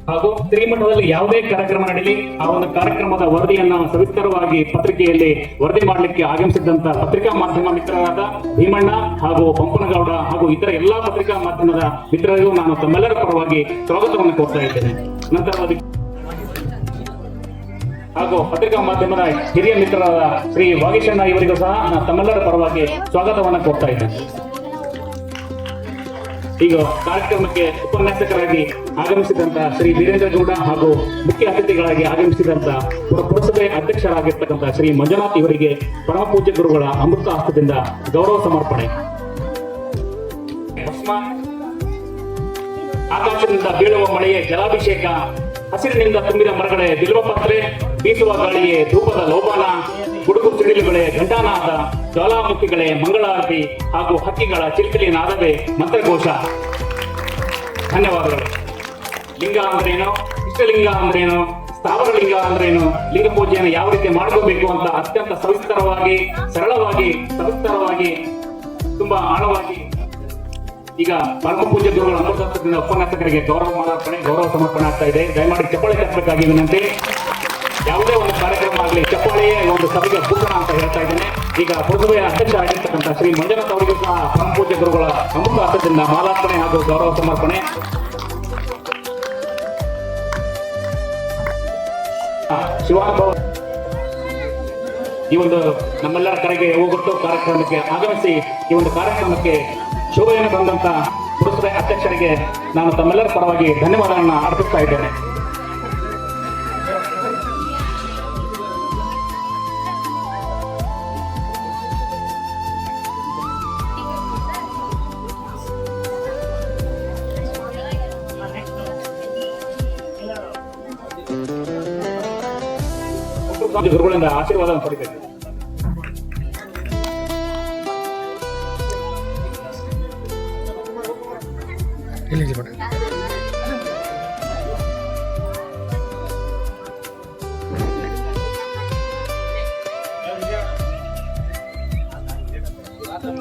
ಹಾಗೂ ಶ್ರೀಮಠದಲ್ಲಿ ಯಾವುದೇ ಕಾರ್ಯಕ್ರಮ ನಡೀಲಿ ಆ ಒಂದು ಕಾರ್ಯಕ್ರಮದ ವರದಿಯನ್ನ ಸವಿಸ್ತರವಾಗಿ ಪತ್ರಿಕೆಯಲ್ಲಿ ವರದಿ ಮಾಡಲಿಕ್ಕೆ ಆಗಮಿಸಿದ್ದಂತ ಪತ್ರಿಕಾ ಮಾಧ್ಯಮ ಮಿತ್ರರಾದ ಭೀಮಣ್ಣ ಹಾಗೂ ಪಂಪನಗೌಡ ಹಾಗೂ ಇತರ ಎಲ್ಲಾ ಪತ್ರಿಕಾ ಮಾಧ್ಯಮದ ಮಿತ್ರರಿಗೂ ನಾನು ತಮ್ಮೆಲ್ಲರ ಪರವಾಗಿ ಸ್ವಾಗತವನ್ನು ಕೋರ್ತಾ ಇದ್ದೇನೆ. ನಂತರ ಹಾಗೂ ಪತ್ರಿಕಾ ಮಾಧ್ಯಮದ ಹಿರಿಯ ಮಿತ್ರರಾದ ಶ್ರೀ ವಾಗೀಶಣ್ಣ ಇವರಿಗೂ ಸಹ ನಾನು ತಮ್ಮೆಲ್ಲರ ಪರವಾಗಿ ಸ್ವಾಗತವನ್ನು ಕೋರ್ತಾ ಇದ್ದೇನೆ. ಈಗ ಕಾರ್ಯಕ್ರಮಕ್ಕೆ ಉಪನ್ಯಾಸಕರಾಗಿ ಆಗಮಿಸಿದಂತ ಶ್ರೀ ವೀರೇಂದ್ರ ಗೌಡ ಹಾಗೂ ಮುಖ್ಯ ಅತಿಥಿಗಳಾಗಿ ಆಗಮಿಸಿದಂತ ಪುರಸಭೆ ಅಧ್ಯಕ್ಷರಾಗಿರ್ತಕ್ಕಂಥ ಶ್ರೀ ಮಂಜುನಾಥ್ ಇವರಿಗೆ ಪರಮ ಪೂಜ್ಯ ಗುರುಗಳ ಅಮೃತ ಹಸ್ತದಿಂದ ಗೌರವ ಸಮರ್ಪಣೆ. ಆಕಾಶದಿಂದ ಬೀಳುವ ಮಳೆಯೇ ಜಲಾಭಿಷೇಕ, ಹಸಿರಿನಿಂದ ತುಂಬಿದ ಮರಗಳೇ ಬಿಲ್ವಪತ್ರೆ, ಬೀಸುವ ಗಾಳಿಯೇ ಧೂಪದ ಲೋಬಾನ, ಗುಡುಗು ಸಿಡಿಲುಗಳೇ ಘಂಟಾನಾದ, ಜ್ವಾಲಾಮುಖಿಗಳೇ ಮಂಗಳಾರತಿ ಹಾಗೂ ಹಕ್ಕಿಗಳ ಚಿಲ್ಕಲಿ ನಾದವೇ ಮಂತ್ರಘೋಷ. ಧನ್ಯವಾದಗಳು. ಲಿಂಗ ಅಂದ್ರೇನು, ಇಷ್ಟಲಿಂಗ ಅಂದ್ರೇನು, ಸ್ಥಾವರ ಲಿಂಗ ಅಂದ್ರೇನು, ಲಿಂಗ ಪೂಜೆಯನ್ನು ಯಾವ ರೀತಿ ಮಾಡ್ಕೋಬೇಕು ಅಂತ ಅತ್ಯಂತ ಸವಿಸ್ತರವಾಗಿ, ಸರಳವಾಗಿ, ಸವಿಸ್ತರವಾಗಿ, ತುಂಬಾ ಆಳವಾಗಿ ಈಗ ಪರಮ ಪೂಜ್ಯ ಗುರುಗಳ ಅಮೃತದಿಂದ ಉಪನ್ಯಾಸಕರಿಗೆ ಗೌರವ ಸಮರ್ಪಣೆ ಆಗ್ತಾ ಇದೆ. ದಯಮಾಡಿ ಚಪ್ಪಾಳೆ ತಪ್ಪಬೇಕಾಗಿ ವಿನಂತಿ. ಯಾವುದೇ ಒಂದು ಕಾರ್ಯಕ್ರಮ ಆಗಲಿ ಚಪ್ಪಾಳೆಯೇ ಒಂದು ಸಭೆಗೆ ಭೂಷಣ ಅಂತ ಹೇಳ್ತಾ ಇದ್ದೇನೆ. ಈಗ ಪುರಸಭೆಯ ಅಧ್ಯಕ್ಷರಾಗಿರ್ತಕ್ಕಂಥ ಶ್ರೀ ಮಂಜುನಾಥ್ ಅವರಿಗೂ ಸಹ ಪರಮ ಪೂಜ್ಯ ಗುರುಗಳ ಅಮೃತ ಹಸ್ತದಿಂದ ಮಾಲಾರ್ಪಣೆ ಹಾಗೂ ಗೌರವ ಸಮರ್ಪಣೆ. ಶಿವಾನುಭವ ಈ ಒಂದು ನಮ್ಮೆಲ್ಲರ ಕರೆಗೆ ಹೋಗೊಟ್ಟು ಕಾರ್ಯಕ್ರಮಕ್ಕೆ ಆಗಮಿಸಿ ಈ ಒಂದು ಕಾರ್ಯಕ್ರಮಕ್ಕೆ ಶೋಭೆಯನ್ನು ತಂದಂತ ಪುರಸಭೆ ಅಧ್ಯಕ್ಷರಿಗೆ ನಾನು ತಮ್ಮೆಲ್ಲರ ಪರವಾಗಿ ಧನ್ಯವಾದಗಳನ್ನು ಅರ್ಪಿಸ್ತಾ ಇದ್ದೇನೆ. ಸ್ವಾಮಿ ಗುರುಗಳಿಂದ ಆಶೀರ್ವಾದ ಪಡಿಬೇಕು.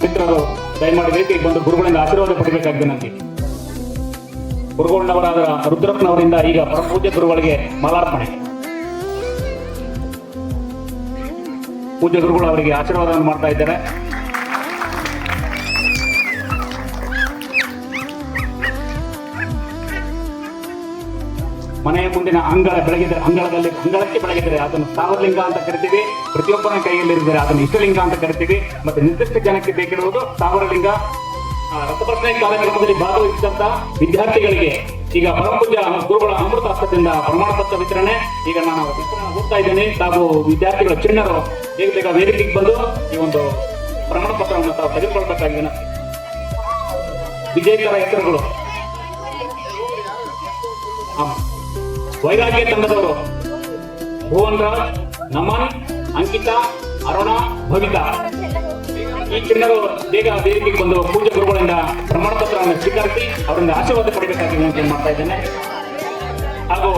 ಮಿತ್ರರು ದಯಮಾಡಿ ವೇದಿಕೆಗೆ ಬಂದು ಗುರುಗಳಿಂದ ಆಶೀರ್ವಾದ ಪಡಿಬೇಕಾಗಿದೆ. ನನಗೆ ಗುರುಗಳವರಾದ ರುದ್ರಪ್ಪನವರಿಂದ ಈಗ ಪರಮಪೂಜ್ಯ ಗುರುಗಳಿಗೆ ಮಾಲಾರ್ಪಣೆ. ಪೂಜ್ಯ ಗುರುಗಳು ಅವರಿಗೆ ಆಶೀರ್ವಾದವನ್ನು ಮಾಡ್ತಾ ಇದ್ದಾರೆ. ಮನೆಯ ಮುಂದಿನ ಅಂಗಳಕ್ಕೆ ಬೆಳಗಿದರೆ ಅದನ್ನು ಸಾವರಲಿಂಗ ಅಂತ ಕರಿತೀವಿ. ಪ್ರತಿಯೊಬ್ಬನ ಕೈಯಲ್ಲಿರಿದರೆ ಅದನ್ನು ಇಷ್ಟಲಿಂಗ ಅಂತ ಕರಿತೀವಿ. ಮತ್ತೆ ನಿರ್ದಿಷ್ಟ ಜನಕ್ಕೆ ಬೇಕಿರುವುದು ಸಾವರಲಿಂಗ. ರಸಪ್ರಶ್ನೆ ಕಾರ್ಯಕ್ರಮದಲ್ಲಿ ಭಾಗವಹಿಸಿದಂತ ವಿದ್ಯಾರ್ಥಿಗಳಿಗೆ ಈಗ ಪರಮಪೂಜ್ಯ ಗುರುಗಳ ಅಮೃತ ಹಸ್ತದಿಂದ ಪ್ರಮಾಣ ಪತ್ರ ವಿತರಣೆ. ಈಗ ನಾನು ಹೋಗ್ತಾ ಇದ್ದೇನೆ. ತಾವು ವಿದ್ಯಾರ್ಥಿಗಳ ಚಿಣ್ಣರು ಬೇಗ ವೇದಿಕೆಗೆ ಬಂದು ಈ ಒಂದು ಪ್ರಮಾಣ ಪತ್ರವನ್ನು ತಾವು ತೆಗೆದುಕೊಳ್ಬೇಕಾಗಿದೆ. ವಿಜೇತರ ಹೆಸರುಗಳು: ವೈರಾಗ್ಯ ತಂಡದವರು ಭುವನ್ ರಾಜ್, ನಮನ್, ಅಂಕಿತಾ, ಅರುಣ, ಭವಿತಾ. ಈ ಚಿಣ್ಣರು ಬೇಗ ವೇದಿಕೆಗೆ ಬಂದು ಪೂಜ್ಯ ಗುರುಗಳಿಂದ ಪ್ರಮಾಣ ಪತ್ರವನ್ನು ಸ್ವೀಕರಿಸಿ ಅವರಿಂದ ಆಶೀರ್ವಾದ ಪಡೆಯಬೇಕಾಗಿದೆ ಅಂತ ಮಾಡ್ತಾ ಇದ್ದೇನೆ. ಹಾಗೂ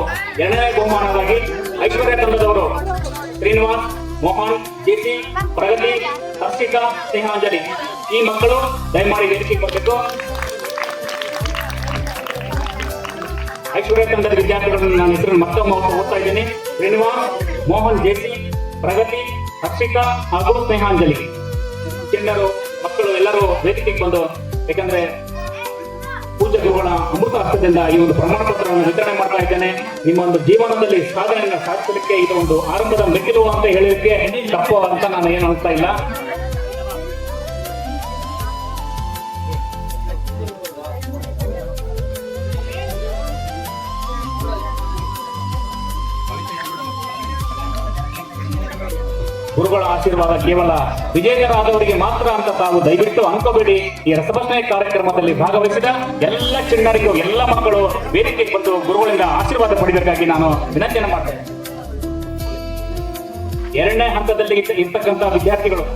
ಎರಡನೇ ಬಹುಮಾನವಾಗಿ ಐಶ್ವರ್ಯ ತಂಡದವರು ಶ್ರೀನಿವಾಸ್, ಮೋಹನ್, ಜೆಸಿ, ಪ್ರಗತಿ, ಹರ್ಷಿಕಾ, ಸ್ನೇಹಾಂಜಲಿ. ಈ ಮಕ್ಕಳು ದಯಮಾಡಿ ವೇದಿಕೆಗೆ ಬರಬೇಕು. ಐಶ್ವರ್ಯ ತಂಡದ ವಿದ್ಯಾರ್ಥಿಗಳನ್ನು ನಾನು ಹೆಸರನ್ನು ಮತ್ತೊಮ್ಮೆ ಓದ್ತಾ ಇದ್ದೇನೆ. ಶ್ರೀನಿವಾಸ್, ಮೋಹನ್, ಜೆಸಿ, ಪ್ರಗತಿ, ಹರ್ಷಿಕಾ ಹಾಗೂ ಸ್ನೇಹಾಂಜಲಿ. ಚಿಣ್ಣರು ಮಕ್ಕಳು ಎಲ್ಲರೂ ವೇದಿಕೆಗೆ ಬಂದು, ಯಾಕಂದ್ರೆ ಪೂಜ್ಯ ಗುರುಗಳ ಅಮೃತ ಹಸ್ತದಿಂದ ಈ ಒಂದು ಪ್ರಮಾಣ ಪತ್ರವನ್ನು ವಿತರಣೆ ಮಾಡ್ತಾ ಇದ್ದೇನೆ. ನಿಮ್ಮ ಒಂದು ಜೀವನದಲ್ಲಿ ಸಾಧನೆಯನ್ನು ಸಾಧಿಸಲಿಕ್ಕೆ ಇದು ಒಂದು ಆರಂಭದ ಮೆಟ್ಟಿಲು ಅಂತ ಹೇಳಲಿಕ್ಕೆ ತಪ್ಪು ಅಂತ ನಾನು ಏನು ಅನಿಸ್ತಾ ಇಲ್ಲ. ಗುರುಗಳ ಆಶೀರ್ವಾದ ಕೇವಲ ವಿಜೇತರಾದವರಿಗೆ ಮಾತ್ರ ಅಂತ ತಾವು ದಯವಿಟ್ಟು ಅನ್ಕೋಬೇಡಿ. ಈ ರಸಪ್ರಶ್ನೆ ಕಾರ್ಯಕ್ರಮದಲ್ಲಿ ಭಾಗವಹಿಸಿದ ಎಲ್ಲ ಚಿಣ್ಣರಿಗೂ, ಎಲ್ಲ ಮಕ್ಕಳು ವೇದಿಕೆಗೆ ಬಂದು ಗುರುಗಳಿಂದ ಆಶೀರ್ವಾದ ಪಡೆಯಬೇಕಾಗಿ ನಾನು ವಿನಂತಿಯನ್ನು ಮಾಡ್ತೇನೆ. ಎರಡನೇ ಹಂತದಲ್ಲಿ ಇರ್ತಕ್ಕಂಥ ವಿದ್ಯಾರ್ಥಿಗಳು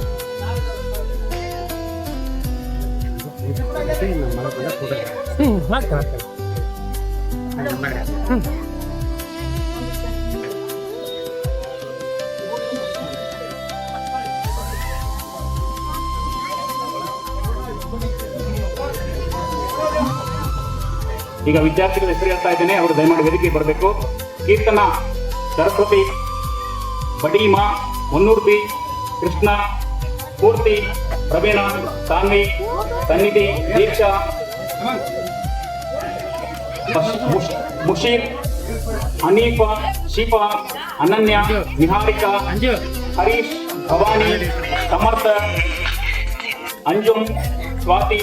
ಈಗ ವಿದ್ಯಾರ್ಥಿಗಳ ಹೆಸರು ಹೇಳ್ತಾ ಇದ್ದೇನೆ. ಅವರು ದಯಮಾಡಿ ವೇದಿಕೆಗೆ ಬರಬೇಕು. ಕೀರ್ತನ, ಸರಸ್ವತಿ, ಬಡೀಮಾ, ಮುನ್ನೂರ್ತಿ, ಕೃಷ್ಣ, ಪೂರ್ತಿ, ಪ್ರವೀಣ, ಸಾನ್ವಿ, ಸನ್ನಿಧಿ, ದೀಕ್ಷಾ, ಮುಷೀರ್, ಹನೀಫಾ, ಶಿಫಾ, ಅನನ್ಯ, ನಿಹಾರಿಕಾ, ಹರೀಶ್, ಭವಾನಿ, ಸಮರ್ಥ, ಅಂಜುಮ್, ಸ್ವಾತಿ.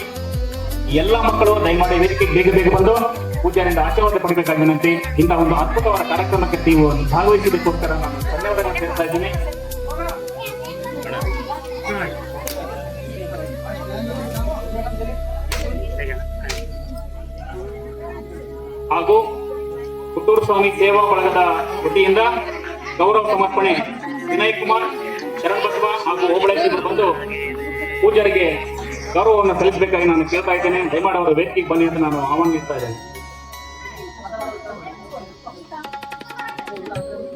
ಎಲ್ಲ ಮಕ್ಕಳು ದಯಮಾಡಿ ವೇದಿಕೆಗೆ ಬೇಗ ಬಂದು ಪೂಜ್ಯರಿಂದ ಆಶೀರ್ವಾದ ಪಡೆಯಬೇಕಾಗಿ ವಿನಂತಿ. ಇಂತಹ ಒಂದು ಅದ್ಭುತವಾದ ಕಾರ್ಯಕ್ರಮಕ್ಕೆ ನೀವು ಭಾಗವಹಿಸಲಿಕ್ಕೋಸ್ಕರ ನಾನು ಧನ್ಯವಾದಗಳನ್ನು ಹೇಳ್ತಾ ಇದ್ದೀನಿ. ಹಾಗೂ ಪುತ್ತೂರು ಸ್ವಾಮಿ ಸೇವಾ ಬಳಗದ ವತಿಯಿಂದ ಗೌರವ ಸಮರ್ಪಣೆ ವಿನಯ್ ಕುಮಾರ್, ಶರಣ್ ಬಸವ ಹಾಗೂ ಹೋಬಳೇಶ್ವರ ಬಂದು ಪೂಜ್ಯರಿಗೆ ಗೌರವವನ್ನು ಸಲ್ಲಿಸಬೇಕಾಗಿ ನಾನು ಕೇಳ್ತಾ ಇದ್ದೇನೆ. ದಯಮಾಡಿ ಅವರು ವೇದಿಕೆಗೆ ಬನ್ನಿ ಅಂತ ನಾನು ಆಹ್ವಾನಿಸ್ತಾ ಇದ್ದೇನೆ.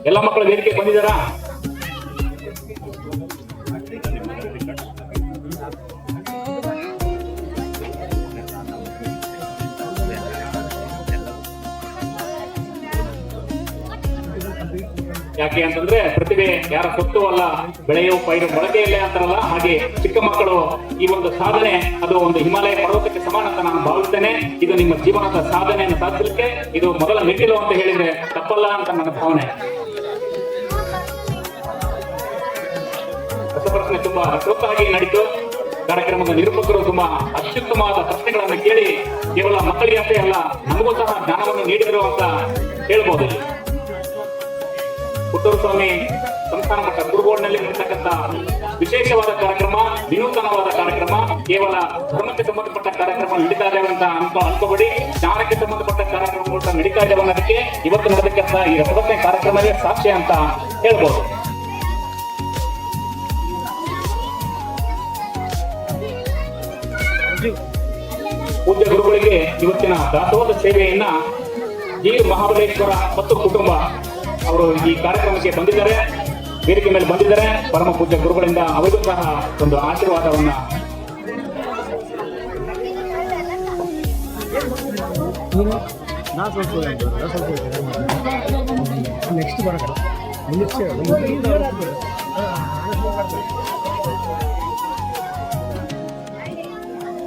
ಎಲ್ಲ ಮಕ್ಕಳು ವೇದಿಕೆಗೆ ಬಂದಿದ್ದಾರಾ? ಯಾಕೆ ಅಂತಂದ್ರೆ ಪ್ರತಿಭೆ ಯಾರ ಸೊತ್ತು ಅಲ್ಲ, ಬೆಳೆಯುವ ಪೈರು ಮೊಳಕೆಯಲ್ಲೇ ಅಂತಾರಲ್ಲ, ಹಾಗೆ ಚಿಕ್ಕ ಮಕ್ಕಳು ಈ ಒಂದು ಸಾಧನೆ ಅದು ಒಂದು ಹಿಮಾಲಯ ಪರ್ವತಕ್ಕೆ ಸಮಾನ ಅಂತ ನಾನು ಭಾವಿಸ್ತೇನೆ. ಇದು ನಿಮ್ಮ ಜೀವನದ ಸಾಧನೆಯನ್ನು ಸಾಧಿಸಲಿಕ್ಕೆ ಇದು ಮೊದಲ ಮೆಟ್ಟಿಲು ಅಂತ ಹೇಳಿದ್ರೆ ತಪ್ಪಲ್ಲ ಅಂತ ನನ್ನ ಭಾವನೆ. ರಸಪ್ರಶ್ನೆ ತುಂಬಾ ರಸವತ್ತಾಗಿ ನಡೀತು. ಕಾರ್ಯಕ್ರಮದ ನಿರೂಪಕರು ತುಂಬಾ ಅತ್ಯುತ್ತಮವಾದ ಪ್ರಶ್ನೆಗಳನ್ನು ಕೇಳಿ ಕೇವಲ ಮಕ್ಕಳಿಗೆ ಅಷ್ಟೇ ಅಲ್ಲ, ನಮಗೂ ಸಹ ಜ್ಞಾನವನ್ನು ನೀಡಿದರು ಅಂತ ಹೇಳ್ಬೋದು. ಪುತ್ತೂರು ಸ್ವಾಮಿ ಸಂಸ್ಥಾನ ಮಟ್ಟ ಕುರುಗೋಡಿನಲ್ಲಿ ನಡೆಸತಕ್ಕಂಥ ವಿಶೇಷವಾದ ಕಾರ್ಯಕ್ರಮ, ವಿನೂತನವಾದ ಕಾರ್ಯಕ್ರಮ. ಕೇವಲ ಧರ್ಮಕ್ಕೆ ಸಂಬಂಧಪಟ್ಟ ಕಾರ್ಯಕ್ರಮ ನಡೀತಾ ಇದ್ದೇವೆ ಅಂತ ಅನ್ಕೋಬೇಡಿ. ಜ್ಞಾನಕ್ಕೆ ಸಂಬಂಧಪಟ್ಟ ಕಾರ್ಯಕ್ರಮಗಳು ನಡೀತಾ ಇದ್ದೇವೆ ಅನ್ನೋದಕ್ಕೆ ಇವತ್ತು ನಡೆದಕ್ಕಂಥ ಈ ರಸಪ್ರಶ್ನೆ ಕಾರ್ಯಕ್ರಮವೇ ಸಾಕ್ಷ್ಯ ಅಂತ ಹೇಳ್ಬೋದು. ಪೂಜ್ಯ ಗುರುಗಳಿಗೆ ಇವತ್ತಿನ ದಾಸೋಹ ಸೇವೆಯನ್ನ ಜಿ ಮಹಾಬಲೇಶ್ವರ ಮತ್ತು ಕುಟುಂಬ ಅವರು ಈ ಕಾರ್ಯಕ್ರಮಕ್ಕೆ ಬಂದಿದ್ದಾರೆ, ವೇದಿಕೆ ಮೇಲೆ ಬಂದಿದ್ದಾರೆ. ಪರಮ ಪೂಜ್ಯ ಗುರುಗಳಿಂದ ಅವರಿಗೂ ಸಹ ಒಂದು ಆಶೀರ್ವಾದವನ್ನ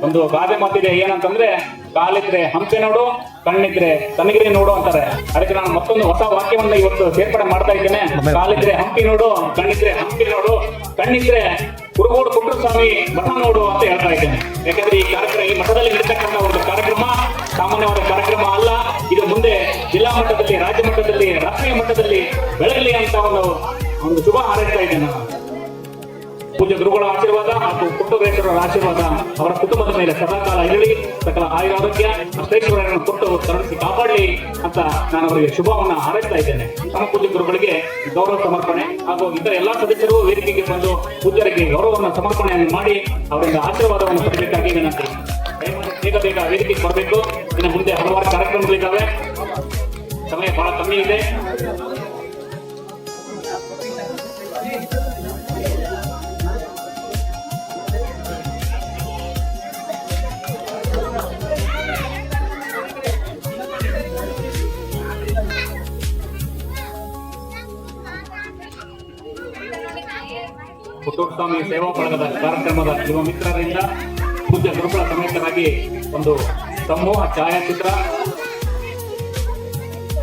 ಒಂದು ಗಾದೆ ಮಾತಿದೆ, ಏನಂತಂದ್ರೆ ಕಾಲಿದ್ರೆ ಹಂಪೆ ನೋಡು, ಕಣ್ಣಿದ್ರೆ ಕನಗಿರಿ ನೋಡು ಅಂತಾರೆ. ಅದಕ್ಕೆ ನಾನು ಮತ್ತೊಂದು ಹೊಸ ವಾಕ್ಯವನ್ನ ಇವತ್ತು ಸೇರ್ಪಡೆ ಮಾಡ್ತಾ ಇದ್ದೇನೆ. ಕಾಲಿದ್ರೆ ಹಂಪಿ ನೋಡು, ಕಣ್ಣಿದ್ರೆ ಹಂಪಿ ನೋಡು, ಕಣ್ಣಿದ್ರೆ ಕುರುಗೋಡು ಕುಟ್ರಸ್ವಾಮಿ ಮಠ ನೋಡು ಅಂತ ಹೇಳ್ತಾ ಇದ್ದೇನೆ. ಯಾಕಂದ್ರೆ ಈ ಕಾರ್ಯಕ್ರಮ, ಈ ಮಠದಲ್ಲಿ ನಡೀತಕ್ಕಂಥ ಒಂದು ಕಾರ್ಯಕ್ರಮ ಸಾಮಾನ್ಯವಾದ ಕಾರ್ಯಕ್ರಮ ಅಲ್ಲ. ಇದು ಮುಂದೆ ಜಿಲ್ಲಾ ಮಟ್ಟದಲ್ಲಿ, ರಾಜ್ಯ ಮಟ್ಟದಲ್ಲಿ, ರಾಷ್ಟ್ರೀಯ ಮಟ್ಟದಲ್ಲಿ ಬೆಳಗಲಿ ಅಂತ ಒಂದು ಶುಭ ಹಾರೈಸ್ತಾ ಇದ್ದೇನೆ ನಾನು. ಪೂಜ್ಯ ಗುರುಗಳ ಆಶೀರ್ವಾದ ಹಾಗೂ ಕುಟುಂಬೇಶ್ವರರ ಆಶೀರ್ವಾದ ಅವರ ಕುಟುಂಬದ ಮೇಲೆ ಸದಾಕಾಲ ಇರಲಿ, ಸಕಲ ಆಯುರಾರೋಗ್ಯ ಅಷ್ಟೈಶ್ವರ್ಯಗಳನ್ನು ಕೊಟ್ಟು ಕರುಣಿಸಿ ಕಾಪಾಡಲಿ ಅಂತ ನಾನು ಅವರಿಗೆ ಶುಭವನ್ನ ಹಾರೈಸ್ತಾ ಇದ್ದೇನೆ. ನಮ್ಮ ಪೂಜ್ಯ ಗುರುಗಳಿಗೆ ಗೌರವ ಸಮರ್ಪಣೆ ಹಾಗೂ ಇತರ ಎಲ್ಲಾ ಸದಸ್ಯರು ವೇದಿಕೆಗೆ ಬಂದು ಪೂಜ್ಯರಿಗೆ ಗೌರವವನ್ನು ಸಮರ್ಪಣೆಯನ್ನು ಮಾಡಿ ಅವರಿಂದ ಆಶೀರ್ವಾದವನ್ನು ಪಡೆಯಬೇಕಾಗಿ ವಿನಂತಿ. ಬೇಗ ಬೇಗ ವೇದಿಕೆಗೆ ಬರಬೇಕು. ಇನ್ನು ಮುಂದೆ ಹಲವಾರು ಕಾರ್ಯಕ್ರಮಗಳಿದ್ದಾವೆ, ಸಮಯ ಬಹಳ ಕಮ್ಮಿ ಇದೆ. ಕುಟುಂಬಸ್ವಾಮಿ ಸೇವಾ ಬಳಗದ ಕಾರ್ಯಕ್ರಮದ ಯುವ ಮಿತ್ರರಿಂದ ಪೂಜ್ಯ ಗುರುಗಳ ಸಮೇತರಾಗಿ ಒಂದು ಸಮೂಹ ಛಾಯಾಚಿತ್ರ,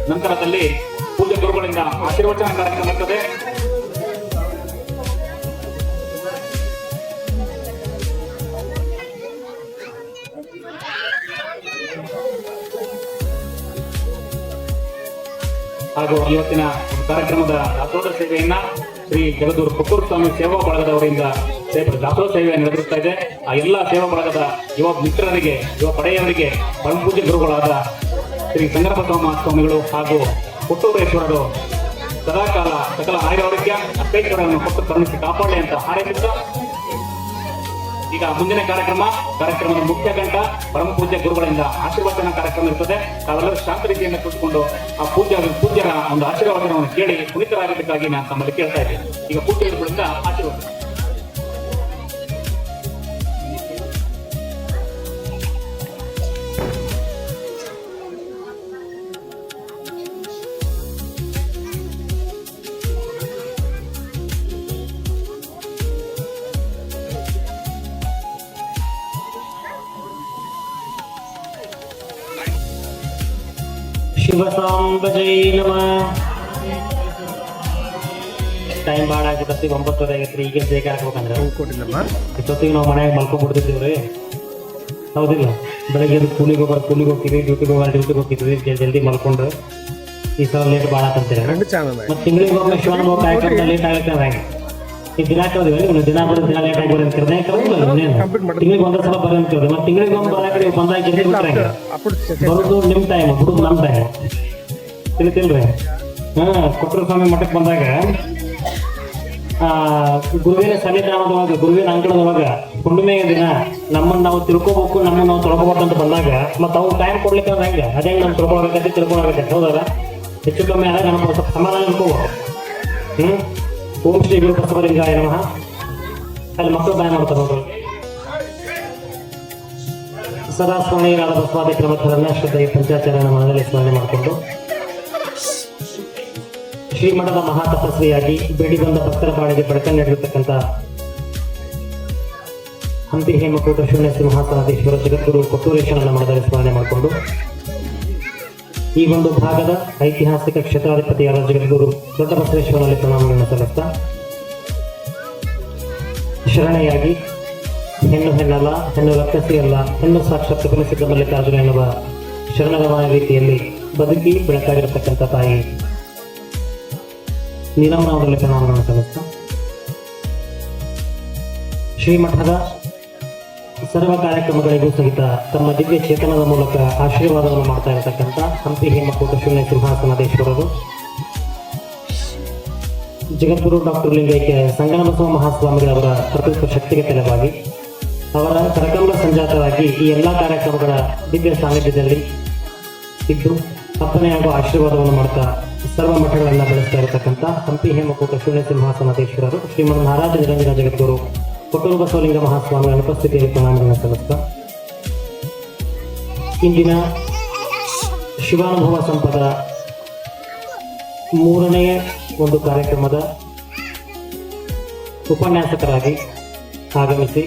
ನಂತರದಲ್ಲಿ ಪೂಜ್ಯ ಗುರುಗಳಿಂದ ಆಶೀರ್ವಚನ ಕಾರ್ಯಕ್ರಮ ಇರ್ತದೆ. ಹಾಗೂ ಇವತ್ತಿನ ಕಾರ್ಯಕ್ರಮದ ದಾಸೋಹ ಸೇವೆಯನ್ನ ಶ್ರೀ ಜಗದೂರು ಪುತ್ತೂರು ಸ್ವಾಮಿ ಸೇವಾ ಬಳಗದವರಿಂದ ದಾಸೋಹ ಸೇವೆ ನಡೆದಿರ್ತಾ ಇದೆ. ಆ ಎಲ್ಲ ಸೇವಾ ಬಳಗದ ಯುವ ಮಿತ್ರರಿಗೆ, ಯುವ ಪಡೆಯವರಿಗೆ ಪರಮ ಪೂಜ್ಯ ಗುರುಗಳಾದ ಶ್ರೀ ಸಂಗರಬಸವ ಮಹಾಸ್ವಾಮಿಗಳು ಹಾಗೂ ಪುತ್ತೂರೇಶ್ವರರು ಸದಾಕಾಲ ಸಕಲ ಆಯುರಾರೋಗ್ಯ ಅಷ್ಟೈಶ್ವರ್ಯವನ್ನು ಕೊಟ್ಟು ಕರುಣಿಸಿ ಕಾಪಾಡಲಿ ಅಂತ ಹಾರೈಸುತ್ತಾ, ಈಗ ಮುಂದಿನ ಕಾರ್ಯಕ್ರಮದ ಮುಖ್ಯ ಗಂಟ ಪರಮ ಪೂಜ್ಯ ಗುರುಗಳಿಂದ ಆಶೀರ್ವಚನ ಕಾರ್ಯಕ್ರಮ ಇರ್ತದೆ. ತಾವೆಲ್ಲರೂ ಶಾಂತ ರೀತಿಯಿಂದ ಕೂತ್ಕೊಂಡು ಆ ಪೂಜ್ಯರ ಒಂದು ಆಶೀರ್ವಾದವನ್ನು ಕೇಳಿ ಪುನೀತರಾಗಬೇಕಾಗಿ ನಾನು ತಮ್ಮಲ್ಲಿ ಕೇಳ್ತಾ ಇದ್ದೇನೆ. ಈಗ ಪೂಜ್ಯ ಗುರುಗಳಿಂದ ಆಶೀರ್ವಾದ. ಶಿವಸಾಂಬಜೈ ನಮಃ. ಟೈಮ್ ಭಾಳ ಆಗ್ಬಿಟ್ಟತಿ, 9:30 ಆಗೈತ್ರಿ. ಈಗ ಬೇಗ ಹಾಕ್ಬೇಕಂದ್ರೆ ಇಷ್ಟೊತ್ತಿಗೆ ನಾವು ಮನ್ಯಾಗ ಮಲ್ಕೊಂಡ್ಬಿಡ್ತಿದ್ದೀವ್ರಿ, ಹೌದಿಲ್ಲ? ಬೆಳಗ್ಗೆ ಕೂಲಿಗೆ ಹೋಗ್ತೀವಿ, ಡ್ಯೂಟಿಗೆ ಹೋಗ್ತಿದ್ವಿ, ಜಲ್ದಿ ಮಲ್ಕೊಂಡ್ರೆ ಈ ಸಲ ಲೇಟ್ ಭಾಳ ಆಗ್ತಂತೀರಿ. ಮತ್ತೆ ತಿಂಗಳಿಗೆ ಒಮ್ಮೆ ಶಿವನ ಕಾರ್ಯಕ್ರಮ ಲೇಟ್ ಆಗತ್ತೆ. ಹೆಂಗೆ ಈ ದಿನ ಕೇಳಿದ್ವಿ, ನೀವು ದಿನ ಬರೋದು ದಿನ ಲೇಟ್ ಆಗಿ ಬರೋದು ತಿಂಗಳಿಗೆ ಒಂದೇ ಸಲ ಬರೋದು ಕೇಳಿದ್ವಿ. ಮತ್ತೆ ತಿಂಗಳಿಗೆ ಒಮ್ಮೆ ಬರೋಕೆ ನೀವು ಬಂದಾಗ ಜಲ್ದಿ ಬಿಟ್ರೆ ಬರೋದು ನಿಮ್ಮ ಟೈಮ್, ಬಿಡೋದು ನಮ್ಮ ಟೈಮ್, ತಿಳಿತಿಲ್ರಿ? ಕೊಟ್ಟೂರು ಸ್ವಾಮಿ ಮಠಕ್ಕೆ ಬಂದಾಗ ಗುರುವಿನ ಸನ್ನಿಧಾನದೊಳಗೆ, ಗುರುವಿನ ಅಂಗಳದೊಳಗೆ ಹುಣ್ಣಿಮೆಯ ದಿನ ನಮ್ಮನ್ನು ನಾವು ತಿಳ್ಕೊಬೇಕು, ನಮ್ಮನ್ನು ನಾವು ತೊಳ್ಕೊಬೇಕು ಅಂತ ಬಂದಾಗ ಮತ್ತೆ ಅವ್ರು ಟೈಮ್ ಕೊಡ್ಲಿಕ್ಕೆ ಹೆಂಗೆ ಅದೇ ನಮ್ಮ ತಿಳ್ಕೊಳ್ಬೇಕಂತ ತಿಳ್ಕೊಳ್ಬೇಕಂತ, ಹೌದಲ್ಲ? ಹೆಚ್ಚು ಕಮ್ಮಿ ಆದಾಗ ನಮ್ಮ ಸ್ವಲ್ಪ ಸಮಾಧಾನ ಇಟ್ಕೋಬೋದು. ಓಂ ಶ್ರೀ ಗುರು ಬಸವಲಿಂಗಾಯ ನಮಃ. ಅಲ್ಲಿ ಮಕ್ಕಳು ಬಾಯ್ ಮಾಡ್ತಾರೆ ನೋಡ್ರಿ. ಸದಾ ಸ್ಮರಣೀಯರಾದ ಬಸವಾದಿ ಕ್ರಮಗಳನ್ನು ಶ್ರದ್ಧೆಯ ಪಂಚಾಚಾರ್ಯನ ಮನದಲ್ಲಿ ಸ್ಮರಣೆ ಮಾಡಿಕೊಂಡು ಶ್ರೀಮಠದ ಮಹಾ ತಪಸ್ವಿಯಾಗಿ ಬೇಡಿ ಬಂದ ಭಕ್ತರ ಬಾಳಿಗೆ ಬೆಳಕನ್ನು ನೀಡಿರತಕ್ಕಂಥ ಹಂಪಿ ಹೇಮಕೂಟ ಶೂನ್ಯ ಸಿಂಹಾಸನಾಧೀಶ್ವರ ಜಗದ್ಗುರು ಕೊಟ್ಟೂರೇಶ್ವರನ ಮನದಲ್ಲಿ ಸ್ಮರಣೆ ಮಾಡಿಕೊಂಡು ಈ ಒಂದು ಭಾಗದ ಐತಿಹಾಸಿಕ ಕ್ಷೇತ್ರಾಧಿಪತಿಯಾದ ಜಗದ್ಗುರು ದೊಡ್ಡ ಬಸವೇಶ್ವರನಲ್ಲಿ ಪ್ರಣಾಮಗಳನ್ನು ಸಲ್ಲಿಸ್ತಾ, ಶರಣೆಯಾಗಿ ಹೆಣ್ಣು ಹೆಣ್ಣಲ್ಲ, ಹೆಣ್ಣು ರಕ್ಕಸಿ ಅಲ್ಲ, ಹೆಣ್ಣು ಸಾಕ್ಷಾತ್ ಸಿದ್ಧ ಮಲ್ಲಿಕಾರ್ಜುನ ಎನ್ನುವ ಶರಣರವಾದ ರೀತಿಯಲ್ಲಿ ಬದುಕಿ ಬೆಳಕಾಗಿರತಕ್ಕಂಥ ತಾಯಿ ನೀಲಮ್ಮನವರಲ್ಲಿ ಪ್ರಣಾಮಗಳನ್ನು ಸಲ್ಲಿಸ್ತಾ, ಶ್ರೀಮಠದ ಸರ್ವ ಕಾರ್ಯಕ್ರಮಗಳಿಗೂ ಸಹಿತ ತಮ್ಮ ದಿವ್ಯ ಚೇತನದ ಮೂಲಕ ಆಶೀರ್ವಾದವನ್ನು ಮಾಡ್ತಾ ಇರತಕ್ಕಂಥ ಹಂಪಿ ಹೇಮಕೂಟ ಶೂನ್ಯ ಸಿಂಹಾಸನಾಧೀಶ್ವರರು ಜಗದ್ಗುರು ಡಾಕ್ಟರ್ ಲಿಂಗೈಕ್ಯ ಸಂಗಮಬಸವ ಮಹಾಸ್ವಾಮಿಗಳವರ ಪ್ರತಿಷ್ಠ ಶಕ್ತಿಗೆ ತಲೆಬಾಗಿ ಅವರ ಕರಕಂಬ ಸಂಜಾತರಾಗಿ ಈ ಎಲ್ಲ ಕಾರ್ಯಕ್ರಮಗಳ ದಿವ್ಯ ಸಾನ್ನಿಧ್ಯದಲ್ಲಿ ಇದ್ದು ಅಪ್ಪನೆ ಹಾಗೂ ಆಶೀರ್ವಾದವನ್ನು ಮಾಡ್ತಾ ಸರ್ವ ಮಠಗಳನ್ನು ಬೆಳೆಸ್ತಾ ಇರತಕ್ಕಂಥ ಹಂಪಿ ಹೇಮಕೂಟ ಶೂನ್ಯ ಸಿಂಹಾಸನಾಧೀಶ್ವರರು ಶ್ರೀಮನ್ ಮಹಾರಾಜ ನಿರಂಜನ ಜಗದ್ಗುರು ಕೊಟ್ಟೂರು ಬಸವಲಿಂಗ ಮಹಾಸ್ವಾಮಿಗಳ ಉಪಸ್ಥಿತಿಯಲ್ಲಿ ಪ್ರಣಾಮಗಳನ್ನು ಸಲ್ಲಿಸ್ತಾ ಇಂದಿನ ಶಿವಾನುಭವ ಸಂಪದ ಮೂರನೆಯ ಒಂದು ಕಾರ್ಯಕ್ರಮದ ಉಪನ್ಯಾಸಕರಾಗಿ ಆಗಮಿಸಿ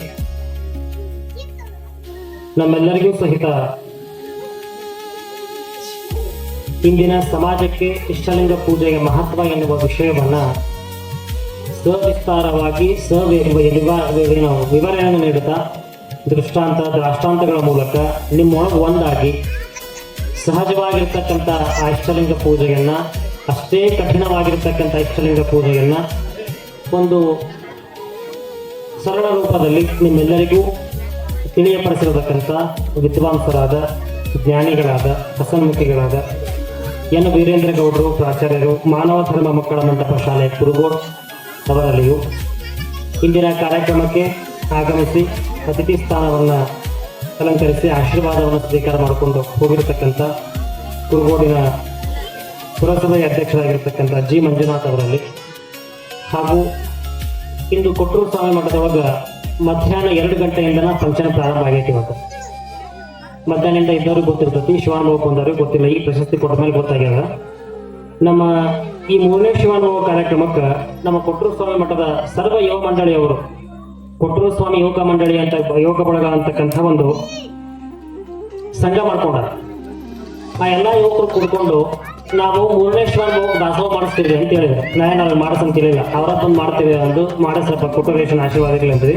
ನಮ್ಮೆಲ್ಲರಿಗೂ ಸಹಿತ ಇಂದಿನ ಸಮಾಜಕ್ಕೆ ಇಷ್ಟಲಿಂಗ ಪೂಜೆಯ ಮಹತ್ವ ಎನ್ನುವ ವಿಷಯವನ್ನ ಸವಿಸ್ತಾರವಾಗಿ ವಿವರಣೆಯನ್ನು ನೀಡುತ್ತಾ ದ್ರಾಷ್ಟಾಂತಗಳ ಮೂಲಕ ನಿಮ್ಮೊಳಗೆ ಒಂದಾಗಿ ಸಹಜವಾಗಿರ್ತಕ್ಕಂಥ ಆ ಇಷ್ಟಲಿಂಗ ಪೂಜೆಯನ್ನ, ಅಷ್ಟೇ ಕಠಿಣವಾಗಿರ್ತಕ್ಕಂಥ ಇಷ್ಟಲಿಂಗ ಪೂಜೆಯನ್ನ ಒಂದು ಸರಳ ರೂಪದಲ್ಲಿ ನಿಮ್ಮೆಲ್ಲರಿಗೂ ತಿಳಿಯಪಡಿಸಿರತಕ್ಕಂಥ ವಿದ್ವಾಂಸರಾದ, ಜ್ಞಾನಿಗಳಾದ, ಹಸನ್ಮುಖಿಗಳಾದ ಎನ್ ವೀರೇಂದ್ರ ಗೌಡರು ಪ್ರಾಚಾರ್ಯರು, ಮಾನವ ಧರ್ಮ ಮಕ್ಕಳ ಮಂಟಪ ಶಾಲೆ ಕುರುಗೋಡ್ ಅವರಲ್ಲಿಯೂ ಇಂದಿನ ಕಾರ್ಯಕ್ರಮಕ್ಕೆ ಆಗಮಿಸಿ ಅತಿಥಿ ಸ್ಥಾನವನ್ನು ಅಲಂಕರಿಸಿ ಆಶೀರ್ವಾದವನ್ನು ಸ್ವೀಕಾರ ಮಾಡಿಕೊಂಡು ಹೋಗಿರತಕ್ಕಂಥ ಕುರುಗೋಡಿನ ಪುರಸಭೆಯ ಅಧ್ಯಕ್ಷರಾಗಿರ್ತಕ್ಕಂಥ ಜಿ ಮಂಜುನಾಥ್ ಅವರಲ್ಲಿ, ಹಾಗೂ ಇಂದು ಕೊಟ್ಟೂರು ಸ್ವಾಮಿ ಮಠದೊಳಗ ಮಧ್ಯಾಹ್ನ 2 ಗಂಟೆಯಿಂದನ ಫಂಕ್ಷನ್ ಪ್ರಾರಂಭ ಆಗೈತಿ. ಇವತ್ತು ಮಧ್ಯಾಹ್ನದಿಂದ ಇದ್ದವ್ರಿಗೆ ಗೊತ್ತಿರ್ತೈತಿ, ಶಿವಾನುಭವಕ್ಕೆ ಬಂದವ್ರಿಗೆ ಗೊತ್ತಿಲ್ಲ. ಈ ಪ್ರಶಸ್ತಿ ಕೊಟ್ಟ ಮೇಲೆ ಗೊತ್ತಾಗ್ಯದ. ನಮ್ಮ ಈ 3ನೇ ಶಿವಾನುಭವ ಕಾರ್ಯಕ್ರಮಕ್ಕೆ ನಮ್ಮ ಕೊಟ್ಟೂರು ಸ್ವಾಮಿ ಮಠದ ಸರ್ವ ಯುವ ಮಂಡಳಿಯವರು, ಕೊಟ್ಟೂರು ಸ್ವಾಮಿ ಯೋಗ ಮಂಡಳಿ ಅಂತ ಯೋಗ ಬಳಗ ಅಂತಕ್ಕಂಥ ಒಂದು ಸಂಘ ಮಾಡ್ಕೊಂಡಾರ. ಆ ಎಲ್ಲ ಯುವಕರು ಕೂಡ್ಕೊಂಡು ನಾವು 3ನೇ ಶಿವಾನುಭವ ದಾಸೋಹ ಮಾಡಿಸ್ತೀವಿ ಅಂತ ಹೇಳಿದ್ರು. ನಾವು ಮಾಡಿಸಂತಿಲ್ಲ, ಅವರ ಬಂದು ಮಾಡ್ತೀವಿ ಅಂದು ಮಾಡಿಸ್ರಪ್ಪ ಕೊಟ್ಟೂರೇಶನ್ ಆಶೀರ್ವಾದಗಳಂದ್ರಿ.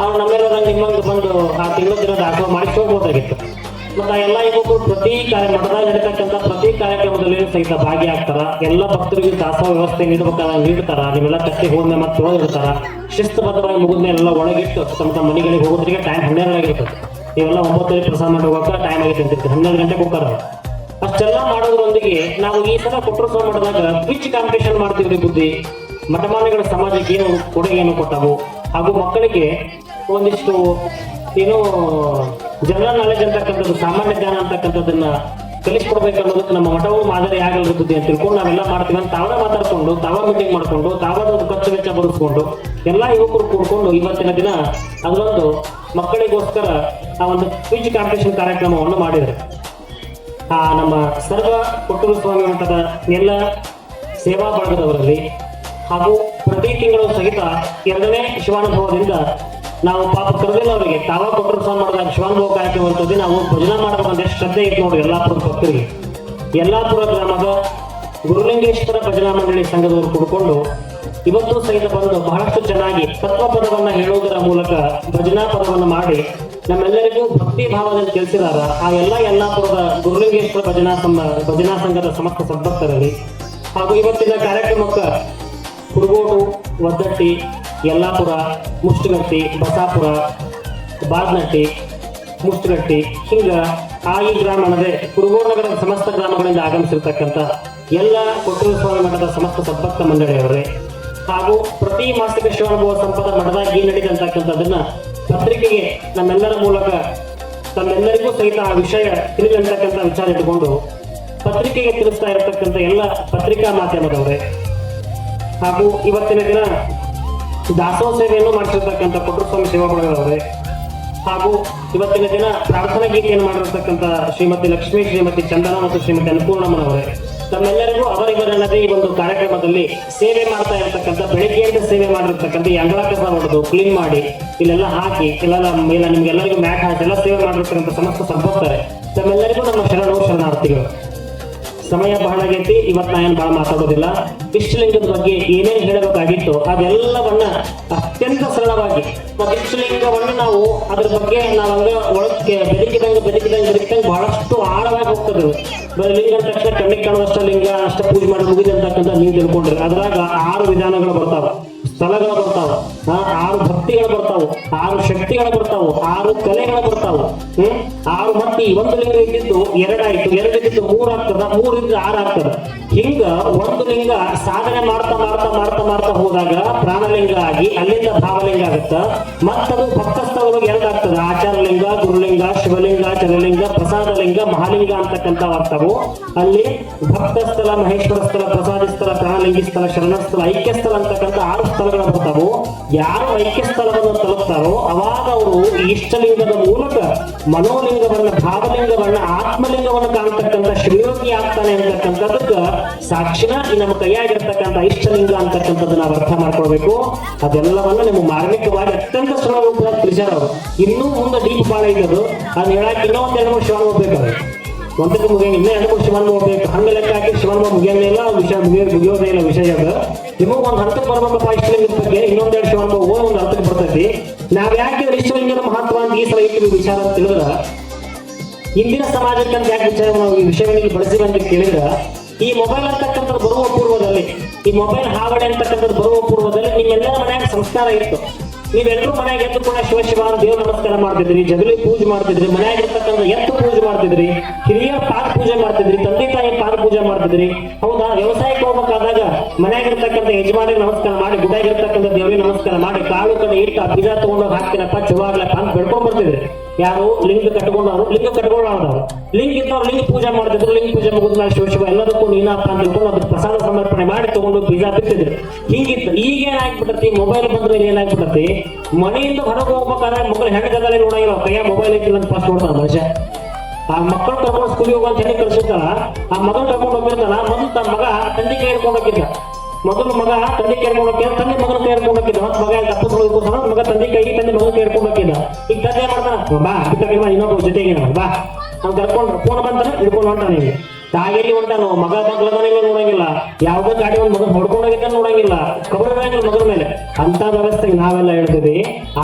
ಅವ್ರು ನಮ್ಮೆಲ್ಲರ ನಿಮ್ಮಂದು ಬಂದು ಆ ತಿಂಗಳ ದಿನ ದಾಸೋಹ ಮಾಡಿಸ್ಕೋಬೋದಾಗಿತ್ತು. ಮತ್ತು ಆ ಎಲ್ಲ ಯುವಕರು ಮಠದಾಗ ನಡೀತಕ್ಕಂಥ ಪ್ರತಿ ಕಾರ್ಯಕ್ರಮದಲ್ಲಿ ಸಹಿತ ಭಾಗಿಯಾಗ್ತಾರ. ಎಲ್ಲ ಭಕ್ತರಿಗೆ ದಾಸೋಹ ವ್ಯವಸ್ಥೆ ನೀಡ್ತಾರ. ನಿಮ್ಮೆಲ್ಲ ಕಟ್ಟಿ ಹೋದ್ಮೇಲೆ ಮತ್ತೆ ತೊಳೆದಿರ್ತಾರ. ಶಿಸ್ತುಬದ್ಧವಾಗಿ ಮುಗಿದ್ಮೇಲೆ ಎಲ್ಲ ಒಳಗಿಟ್ಟು ತಮ್ಮ ಮನೆಗಳಿಗೆ ಹೋಗೋದ್ರಿಗೆ ಟೈಮ್ 12 ಆಗಿರ್ತದೆ. ನೀವೆಲ್ಲ 9 ಪ್ರಸಾದ ಮಾಡಿ ಹೋಗೋಕೆ ಟೈಮ್ ಆಗೈತೆ ಅಂತಿರ್ತೀವಿ. 12 ಗಂಟೆಗೆ ಹೋಗ್ತಾರ. ಅಷ್ಟೆಲ್ಲ ಮಾಡೋದ್ರೊಂದಿಗೆ ನಾವು ಈ ಸಲ ಕೊಟ್ಟೂರು ಸ್ವಾಮಿ ಮಠದಾಗ ಕ್ವಿಜ್ ಕಾಂಪಿಟೇಷನ್ ಮಾಡ್ತೀವ್ರಿ. ಬುದ್ಧಿ ಮಠಮಾನ್ಯಗಳ ಸಮಾಜಕ್ಕೆ ಏನು ಕೊಡುಗೆಯನ್ನು ಕೊಟ್ಟವು, ಹಾಗೂ ಮಕ್ಕಳಿಗೆ ಒಂದಿಷ್ಟು ಏನೋ ಜನರಲ್ ನಾಲೆಜ್ ಅಂತಕ್ಕಂಥದ್ದು, ಸಾಮಾನ್ಯ ಜ್ಞಾನ ಅಂತಕ್ಕಂಥದ್ದನ್ನ ಕಲಿಸ್ಕೊಡ್ಬೇಕು ಅನ್ನೋದಕ್ಕೆ ನಮ್ಮ ಮಠವು ಮಾದರಿ ಆಗಲ್ಲ ಬುದ್ಧಿ ಅಂತ ತಿಳ್ಕೊಂಡು ನಾವೆಲ್ಲ ಮಾಡ್ತೀವಿ ಅಂತ ತಾವೇ ಮಾತಾಡ್ಕೊಂಡು, ತಾವೇ ಮೀಟಿಂಗ್ ಮಾಡ್ಕೊಂಡು, ತಾವೊಂದು ಖರ್ಚು ವೆಚ್ಚ ಬರೆಸ್ಕೊಂಡು ಎಲ್ಲ ಯುವಕರು ಕೂಡ್ಕೊಂಡು ಇವತ್ತಿನ ದಿನ ಅದೊಂದು ಮಕ್ಕಳಿಗೋಸ್ಕರ ಆ ಒಂದು ಕ್ವಿಜ್ ಕಾಂಪಿಟೇಷನ್ ಕಾರ್ಯಕ್ರಮವನ್ನು ಮಾಡಿದರು. ಆ ನಮ್ಮ ಸರ್ವ ಕೊಟ್ಟೂರು ಸ್ವಾಮಿ ಮಠದ ಎಲ್ಲ ಸೇವಾ ಬಳಗದವರಲ್ಲಿ, ಹಾಗೂ ಪ್ರತಿ ತಿಂಗಳು ಸಹಿತ 2ನೇ ಶಿವಾನುಭವದಿಂದ ನಾವು ಪಾಪ ಕರೆದಿಲ್ಲ ಅವರಿಗೆ, ತಾವ ಕೊಟ್ಟೂರು ಸ್ವಾಮಿ ಮಠದ ಶಿವಾನುಭವ ಕಾರ್ಯಕ್ರಮ ಅಂತದ್ದು ನಾವು ಭಜನಾ ಮಾಡಬೇಕಂತ ಎಷ್ಟು ಶ್ರದ್ಧೆ ಇತ್ತು ನೋಡಿ ಯಲ್ಲಾಪುರದ ಭಕ್ತರಿಗೆ. ಯಲ್ಲಾಪುರ ಗ್ರಾಮದ ಗುರುಲಿಂಗೇಶ್ವರ ಭಜನಾ ಮಂಡಳಿ ಸಂಘದವರು ಕೂಡಿಕೊಂಡು ಇವತ್ತು ಸಹಿತ ಬಂದು ಬಹಳಷ್ಟು ಚೆನ್ನಾಗಿ ತತ್ವ ಪದವನ್ನು ಹೇಳುವುದರ ಮೂಲಕ ಭಜನಾ ಪದವನ್ನು ಮಾಡಿ ನಮ್ಮೆಲ್ಲರಿಗೂ ಭಕ್ತಿ ಭಾವದಲ್ಲಿ ತಿಳಿಸಿದಾರ. ಆ ಎಲ್ಲ ಯಲ್ಲಾಪುರದ ಗುರುಲಿಂಗೇಶ್ವರ ಭಜನಾ ಸಂಘದ ಸಮಸ್ತ ಸದ್ಭಕ್ತರಲ್ಲಿ, ಹಾಗೂ ಇವತ್ತಿನ ಕಾರ್ಯಕ್ರಮಕ್ಕೆ ಕುರುಗೋಡು, ಒದ್ದಟ್ಟಿ, ಯಲ್ಲಾಪುರ, ಮುಷ್ಟಗಟ್ಟಿ, ಬಸಾಪುರ, ಬಾದ್ನಟ್ಟಿ, ಮುಷ್ಟಗಟ್ಟಿ ಹಿಂಗ ಈ ಗ್ರಾಮ ಅನ್ನದೇ ಕುರುಗೋಡು ನಗರದ ಸಮಸ್ತ ಗ್ರಾಮಗಳಿಂದ ಆಗಮಿಸಿರ್ತಕ್ಕಂಥ ಎಲ್ಲ ಕೊಟ್ಟೂರು ಸ್ವಾಮಿ ಮಠದ ಸಮಸ್ತ ಸದ್ಭಕ್ತ ಮಂಡಳಿಯವರೇ, ಹಾಗೂ ಪ್ರತಿ ಮಾಸಿಕ ಶಿವಾನುಭವ ಸಂಪದ ಮಠದಾಗಿ ನಡೆದಂತಕ್ಕಂಥದ್ದನ್ನ ಪತ್ರಿಕೆಗೆ ನಮ್ಮೆಲ್ಲರ ಮೂಲಕ ತಮ್ಮೆಲ್ಲರಿಗೂ ಸಹಿತ ಆ ವಿಷಯ ತಿಳಿದಂತಕ್ಕಂಥ ವಿಚಾರ ಇಟ್ಟುಕೊಂಡು ಪತ್ರಿಕೆಗೆ ತಿಳಿಸ್ತಾ ಇರತಕ್ಕಂಥ ಎಲ್ಲ ಪತ್ರಿಕಾ ಮಾಧ್ಯಮದವರೇ, ಹಾಗೂ ಇವತ್ತಿನ ದಿನ ದಾಸೋಹ ಸೇವೆಯನ್ನು ಮಾಡಿಸಿರ್ತಕ್ಕಂಥ ಕೊಟ್ಟೂರು ಸ್ವಾಮಿ ಸೇವಾ ಬಳಗದವರೇ, ಹಾಗೂ ಇವತ್ತಿನ ದಿನ ಪ್ರಾರ್ಥನಾ ಗೀತೆಯನ್ನು ಮಾಡಿರತಕ್ಕಂಥ ಶ್ರೀಮತಿ ಲಕ್ಷ್ಮೀ, ಶ್ರೀಮತಿ ಚಂದನ ಮತ್ತು ಶ್ರೀಮತಿ ಅನ್ನಪೂರ್ಣಮ್ಮನವರೇ, ತಮ್ಮೆಲ್ಲರಿಗೂ ಅವರಿವರನ್ನದೇ ಈ ಒಂದು ಕಾರ್ಯಕ್ರಮದಲ್ಲಿ ಸೇವೆ ಮಾಡ್ತಾ ಇರತಕ್ಕಂಥ, ಬೆಳಿಗ್ಗೆಯಿಂದ ಸೇವೆ ಮಾಡಿರ್ತಕ್ಕಂಥ ಈ ಅಂಗಳ ಕಸ ಹೊಡೆದು ಕ್ಲೀನ್ ಮಾಡಿ ಇಲ್ಲೆಲ್ಲ ಹಾಕಿ ಇಲ್ಲ ನಿಮ್ಗೆಲ್ಲರಿಗೂ ಮ್ಯಾಟ್ ಹಾಕಿ ಎಲ್ಲ ಸೇವೆ ಮಾಡಿರ್ತಕ್ಕಂಥ ಸಮಸ್ತ ಸದ್ಭಕ್ತರೆ, ತಮ್ಮೆಲ್ಲರಿಗೂ ನಮ್ಮ ಶರಣಾರ್ಥಿಗಳು. ಸಮಯ ಬಹಳ ಆಗೈತಿ, ಇವತ್ತು ನಾ ಏನು ಭಾಳ ಮಾತಾಡೋದಿಲ್ಲ. ಇಷ್ಟಲಿಂಗದ ಬಗ್ಗೆ ಏನೇನು ಹೇಳಬೇಕಾಗಿತ್ತು ಅದೆಲ್ಲವನ್ನ ಅತ್ಯಂತ ಸರಳವಾಗಿ, ಮತ್ತು ಇಷ್ಟಲಿಂಗವನ್ನು ನಾವು ಅದ್ರ ಬಗ್ಗೆ ನಾವಂಗ ಒಳಗೆ ಬೆದಕಿದಂಗೆ ಬಹಳಷ್ಟು ಆಳವಾಗಿ ಹೋಗ್ತದೆ. ಬರೀ ಲಿಂಗ ತಕ್ಷಣ ಕಣ್ಣಿಗೆ ಕಾಣುವಷ್ಟ ಲಿಂಗ ಅಷ್ಟ ಪೂಜೆ ಮಾಡಿ ಮುಗಿದಂತಕ್ಕಂಥ ನೀವು ತಿಳ್ಕೊಂಡ್ರಿ. ಅದ್ರಾಗ 6 ವಿಧಾನಗಳು ಬರ್ತಾವ. ಸ್ಥಳಗಳು ಬರ್ತಾವ, 6 ಭಕ್ತಿಗಳು ಬರ್ತಾವು, 6 ಶಕ್ತಿಗಳು ಬರ್ತಾವು, 6 ಕಲೆಗಳು ಬರ್ತಾವು. 6 ಮತ್ತೆ ಒಂದು ಲಿಂಗ ಇದ್ದಿದ್ದು 2 ಆಯ್ತು, 2 ಇದ್ದಿದ್ದು 3 ಆಗ್ತದ, 3 ಇದ್ದು 6 ಆಗ್ತದ. ಹಿಂಗ ಒಂದು ಲಿಂಗ ಸಾಧನೆ ಮಾಡ್ತಾ ಮಾಡ್ತಾ ಮಾಡ್ತಾ ಮಾಡ್ತಾ ಹೋದಾಗ ಪ್ರಾಣಲಿಂಗ ಆಗಿ ಅಲ್ಲಿಂದ ಭಾವಲಿಂಗ ಆಗುತ್ತ. ಮತ್ತದು ಭಕ್ತ ಸ್ಥಳಗಳಿಗೆ 2 ಆಗ್ತದೆ, ಆಚಾರಲಿಂಗ, ಗುರುಲಿಂಗ, ಶಿವಲಿಂಗ, ಚರಲಿಂಗ, ಪ್ರಸಾದಲಿಂಗ, ಮಹಾಲಿಂಗ ಅಂತಕ್ಕಂಥ ಆಗ್ತಾವು. ಅಲ್ಲಿ ಭಕ್ತ ಸ್ಥಳ, ಮಹೇಶ್ವರ ಸ್ಥಳ, ಪ್ರಸಾದಿ ಸ್ಥಳ, ಪ್ರಾಣಲಿಂಗಿ ಸ್ಥಳ, ಶರಣ ಸ್ಥಳ, ಐಕ್ಯ ಸ್ಥಳ ಅಂತಕ್ಕಂಥ 6 ಸ್ಥಳಗಳು ಬರ್ತಾವು. ಯಾರು ಐಕ್ಯ ಸ್ಥಳವನ್ನು ತಲುಪ್ತಾರೋ ಅವಾಗ ಅವರು ಇಷ್ಟಲಿಂಗದ ಮೂಲಕ ಮನೋಲಿಂಗವನ್ನ, ಭಾವಲಿಂಗವನ್ನ, ಆತ್ಮಲಿಂಗವನ್ನು ಕಾಣ್ತಕ್ಕಂಥ ಶ್ರೀಯೋಗಿ ಆಗ್ತಾನೆ ಅಂತಕ್ಕಂಥದಕ್ಕೆ ಸಾಕ್ಷಿನ ಈ ನಮ್ಮ ಕೈಯಾಗಿರ್ತಕ್ಕಂಥ ಇಷ್ಟಲಿಂಗ ಅಂತಕ್ಕಂಥದ್ದು ನಾವು ಅರ್ಥ ಮಾಡ್ಕೊಳ್ಬೇಕು. ಅದೆಲ್ಲವನ್ನ ನಿಮ್ಗೆ ಮಾರ್ಮಿಕವಾಗಿ ಅತ್ಯಂತ ಸುಲಭ ರೂಪದಲ್ಲಿ ತಿಳಿಸ್ಯಾರ ಅವರು. ಇನ್ನೂ ಮುಂದೆ ಡೀಪ್ ಬಾಳ ಇದ್ದದು ಅದ್ ಹೇಳಕ್ ಇನ್ನೊಂದ್ 2-3 ಶಿವನ ಹೋಗ್ಬೇಕಾದ್ರೆ ಒಂದಕ್ಕೆ ಮುಗಿಯಂಗ ಇನ್ನೂ 2-3 ಶಿವನ ಹೋಗ್ಬೇಕು. ಹಂಗ ಲೆಕ್ಕ ಹಾಕಿ ಶಿವನ ಮುಗಿಯಂಗಿಲ್ಲ, ವಿಷಯ ಮುಗಿಯೋದೇ ಇಲ್ಲ ವಿಷಯ. ಅದು ನಿಮಗ್ ಒಂದ್ ಹಂತಕ್ಕೆ ಬರ್ಬೇಕಪ್ಪ ಇಷ್ಟಲಿಂಗದ ಬಗ್ಗೆ, ಇನ್ನೊಂದೆರಡು ಶಿವನ ಹೋಗೋ ಒಂದು ಹಂತಕ್ಕೆ ಬರ್ತೈತಿ. ನಾವ್ ಯಾಕೆ ಇಷ್ಟಲಿಂಗದ ಮಹತ್ವ ಅಂತ ಈ ಸಲ ಇಟ್ಟು ವಿಚಾರ ಅಂತ ತಿಳಿದ್ರ, ಇಂದಿನ ಸಮಾಜಕ್ಕೆ ಅಂತ ಯಾಕೆ ವಿಚಾರ ನಾವು ಈ ವಿಷಯಗಳಿಗೆ ಬಳಸಿವಿ ಅಂತ ಕೇಳಿದ್ರ, ಈ ಮೊಬೈಲ್ ಅಂತಕ್ಕಂಥದ್ದು ಬರುವ ಪೂರ್ವದಲ್ಲಿ, ಈ ಮೊಬೈಲ್ ಹಾವಳಿ ಅಂತಕ್ಕಂಥದ್ದು ಬರುವ ಪೂರ್ವದಲ್ಲಿ ನಿಮ್ಮೆಲ್ಲರ ಮನ್ಯಾಗ ಸಂಸ್ಕಾರ ಇತ್ತು. ನೀವೆಲ್ಲರೂ ಮನ್ಯಾಗ ಎದ್ದು ಕೂಡ ಶಿವ ಶಿವ ದೇವ್ರ ನಮಸ್ಕಾರ ಮಾಡ್ತಿದ್ರಿ, ಜಗಲಿ ಪೂಜೆ ಮಾಡ್ತಿದ್ರಿ, ಮನ್ಯಾಗ ಇರ್ತಕ್ಕಂಥ ಎತ್ತು ಪೂಜೆ ಮಾಡ್ತಿದ್ರಿ, ಹಿರಿಯರ ಪಾದ ಪೂಜೆ ಮಾಡ್ತಿದ್ರಿ, ತಂದೆ ತಾಯಿ ಪಾದ ಪೂಜೆ ಮಾಡ್ತಿದ್ರಿ. ಹೌದಾ? ವ್ಯವಸಾಯಕ್ಕೆ ಹೋಗ್ಬೇಕಾದಾಗ ಮನ್ಯಾಗ ಇರ್ತಕ್ಕಂಥ ಯಜಮಾನಿಗೆ ನಮಸ್ಕಾರ ಮಾಡಿ, ಗುಡ್ಡಾಗಿರ್ತಕ್ಕಂಥ ದೇವರಿಗೆ ನಮಸ್ಕಾರ ಮಾಡಿ, ಕಾಳು ಕಡೆ ಇಟ್ಟು ಆ ಬೀಜ ತಗೊಂಡೋಗಿ ಹಾಕ್ತೀನಪ್ಪ ಚಲೋ ಆಗ್ಲಪ್ಪ ಅಂತ ಬೆಳ್ಕೊಂಡ್ ಬರ್ತಿದ್ರಿ. ಯಾರು ಲಿಂಗ ಕಟ್ಕೊಂಡವ್ರು, ಲಿಂಗ ಕಟ್ಕೊಂಡವ್ರು, ಲಿಂಗ ಇದ್ದವ್ರು ಲಿಂಗ ಪೂಜೆ ಮಾಡ್ತಿದ್ರು. ಲಿಂಗ ಪೂಜೆ ಮುಗಿದ್ಮೇಲೆ ಶಿವ ಶಿವ ಎಲ್ಲದಕ್ಕೂ ನೀನಪ್ಪ ಅಂತ ತಿಳ್ಕೊಂಡು ಅದ್ರ ಪ್ರಸಾದ ಸಮರ್ಪಣೆ ಮಾಡಿ ತಗೊಂಡು ಬೀಜ ಬಿತ್ತಿದ್ರು. ಹಿಂಗಿತ್ತು. ಈಗ ಏನಾಗ್ಬಿಟ್ಟತಿ, ಮೊಬೈಲ್ ಬಂದ್ರೆ ಏನಾಗ್ಬಿಟ್ಟತಿ, ಮನೆಯಿಂದ ಹೊರಗೆ ಹೋಗ್ಬೇಕಾದ್ರೆ ಮಕ್ಕಳು ಹೆಣ್ಣಗದಲ್ಲಿ ನೋಡಂಗಿಲ್ಲ, ಕೈಯ ಮೊಬೈಲ್ ಐತಿಲ್ಲ ಅಂತ ಫಸ್ಟ್ ನೋಡ್ತಾನ ಮನುಷ್ಯ. ಆ ಮಕ್ಕಳು ಕರ್ಕೊಂಡು ಸ್ಕೂಲಿಗೆ ಹೋಗೋ ಅಂತ ಹೇಳಿ ಕಳ್ಸಿರ್ತಾರ. ಆ ಮಗನ್ ಕರ್ಕೊಂಡು ಹೋಗಿರ್ತಾನ. ಮೊದಲು ತನ್ನ ಮಗ ತಂದೆ ಕೈ ಹಿಡ್ಕೊಂಡು ಹೋಗಿದ್ದ. ಮೊದಲು ಮಗ ತಂದೆ ಕೈ ಹಿಡ್ಕೊಂಡು ಹೋಗ್ತಿದ್ದ, ತಂದೆ ಮಗನ ಕೈ ಹಿಡ್ಕೊಂಡು ಹೋಗಿದ್ದ. ಮತ್ತೆ ಮಗ ತಪ್ಪಿಸ್ಕೊಂಡು ಮಗ ತಂದೆ ಕೈ, ತಂದೆ ಮಗನ ಕೈ ಹಿಡ್ಕೊಂಡು ಹೋಗಿದ್ದ. ಈಗ ತಂದೆ ಮಾಡ್ತಾನ, ಬಾ ಬಿಟ್ಟ ಇನ್ನೊಬ್ಬ ಜೊತೆಗೆ ಬಾ ಅವ್ನು ಕರ್ಕೊಂಡು ಫೋನ್ ಬಂತಾನೆ ಹಿಡ್ಕೊಂಡು ಹೊಂಟಾನೆ. ತಾಯಿಯಲ್ಲಿ ಹೊಂಟಾನು, ಮಗ ಮಕ್ಕಳದನಿಲ್ಲ ನೋಡಂಗಿಲ್ಲ, ಯಾವುದೋ ಗಾಡಿ ಒಂದು ಮಗನ್ ಹೊಡ್ಕೊಂಡೋಗಿದ್ದ ನೋಡಂಗಿಲ್ಲ, ಕಬಡ್ಡಿ ಮಗನ ಮೇಲೆ. ಅಂತ ವ್ಯವಸ್ಥೆಗೆ ನಾವೆಲ್ಲ ಹೇಳ್ತೀವಿ.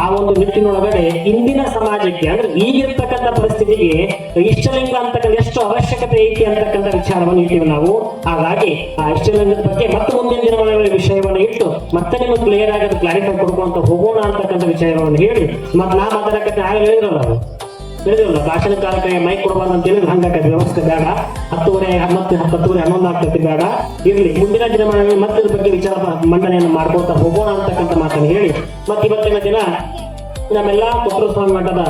ಆ ಒಂದು ನಿಟ್ಟಿನೊಳಗಡೆ ಇಂದಿನ ಸಮಾಜಕ್ಕೆ ಅಂದ್ರೆ ಈಗಿರ್ತಕ್ಕಂಥ ಪರಿಸ್ಥಿತಿಗೆ ಇಷ್ಟಲಿಂಗ ಅಂತಕ್ಕಂಥ ಎಷ್ಟು ಅವಶ್ಯಕತೆ ಐತಿ ಅಂತಕ್ಕಂಥ ವಿಚಾರವನ್ನು ಇಟ್ಟಿವಿ ನಾವು. ಹಾಗಾಗಿ ಆ ಇಷ್ಟಲಿಂಗದ ಬಗ್ಗೆ ಮತ್ತೆ ಮುಂದಿನ ದಿನಗಳಲ್ಲಿ ವಿಷಯವನ್ನು ಇಟ್ಟು ಮತ್ತೆ ನಿಮಗೆ ಕ್ಲಿಯರ್ ಆಗಿ ಕ್ಲಾರಿಫೈ ಕೊಡ್ಕೊಂತ ಹೋಗೋಣ ಅಂತಕ್ಕಂಥ ವಿಷಯವನ್ನು ಹೇಳಿ ಮತ್ತೆ ನಾ ಮಾತಾಡಕತ್ತೆ ಆಗ ಹೇಳಿದ್ರಲ್ಲ ತಿಳಿದಿಲ್ಲ ಭಾಷಣ ಕಾಲಕ್ಕೆ ಮೈಕ್ ಕೊಡಬಾರ್ದು ಅಂತ ಹೇಳಿದ್ರೆ ಹಂಗಾಕತ್ತೆ ವ್ಯವಸ್ಥೆ ಬೇಡ. 10:10 10:11 ಆಗ್ತೈತಿ ಬೇಡ. ಇರ್ಲಿ, ಮುಂದಿನ ದಿನಗಳಲ್ಲಿ ಮತ್ತೆ ಇದ್ರ ಬಗ್ಗೆ ವಿಚಾರ ಮಂಡನೆಯನ್ನು ಮಾಡ್ಕೊಳ್ತಾ ಹೋಗೋಣ ಅಂತಕ್ಕಂಥ ಮಾತನ್ನು ಹೇಳಿ ಮತ್ತೆ ಇವತ್ತಿನ ದಿನ ನಮ್ಮೆಲ್ಲಾ ಕೊಟ್ಟೂರು ಸ್ವಾಮಿ ಮಠದ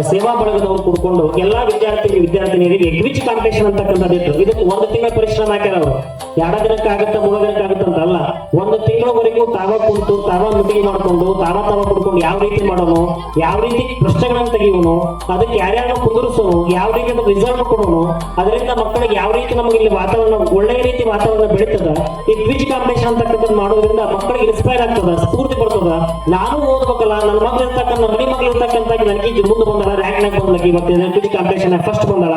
ಸೇವಾ ಬಳಗದವರು ಕೂಡ್ಕೊಂಡು ಎಲ್ಲಾ ವಿದ್ಯಾರ್ಥಿನಿಯರಿಗೆ ಕ್ವಿಜ್ ಕಾಂಪಿಟೇಷನ್ ಅಂತಕ್ಕಂಥದ್ದು ಇತ್ತು. ಇದಕ್ಕೆ 1 ತಿಂಗಳ ಪರಿಶ್ರಮ ಹಾಕ್ಯಾರ ಅವರು. 2 ದಿನಕ್ಕೆ ಆಗುತ್ತಾ 3 ದಿನಕ್ಕೆ ಆಗುತ್ತ ಅಂತ ಅಲ್ಲ, 1 ತಿಂಗಳವರೆಗೂ ತಾವ ಕುಂತು ತಾವ ಮೀಟಿಂಗ್ ಮಾಡ್ಕೊಂಡು ತಾವ ಕುಡ್ಕೊಂಡು ಯಾವ ರೀತಿ ಮಾಡೋನು, ಯಾವ ರೀತಿ ಪ್ರಶ್ನೆಗಳನ್ನು ತೆಗಿಯೋನು, ಅದಕ್ಕೆ ಯಾರ್ಯಾರು ಕುಂದಿರಿಸೋನು, ಯಾವ ರೀತಿ ರಿಸಲ್ಟ್ ಕೊಡೋನು, ಅದರಿಂದ ಮಕ್ಕಳಿಗೆ ಯಾವ ರೀತಿ ನಮಗೆ ಇಲ್ಲಿ ವಾತಾವರಣ ಒಳ್ಳೆಯ ರೀತಿ ವಾತಾವರಣ ಬೆಳೀತದ. ಈ ಕ್ವಿಜ್ ಕಾಂಪಿಟೇಷನ್ ಅಂತಕ್ಕಂಥದ್ದು ಮಾಡೋದ್ರಿಂದ ಮಕ್ಕಳಿಗೆ ಇನ್ಸ್ಪೈರ್ ಆಗ್ತದ, ಸ್ಫೂರ್ತಿ ಬರ್ತದ. ನಾನು ಓದ್ಬೇಕಲ್ಲ, ನನ್ನ ಮಗಳು ಇರ್ತಕ್ಕಂಥ ಮನೆ ಮಗಳು ಇರ್ತಕ್ಕಂಥ ನನಗೆ ಮುಂದೆ ಬಂದಾಳ, ರ್ಯಾಂಕ್ನಾಗ ಬಂದ್ಲಕ್ಕೆ ಇವತ್ತಿನ ಕ್ವಿಜ್ ಕಾಂಪಿಟೇಷನ್ ಫಸ್ಟ್ ಬಂದಾಳ,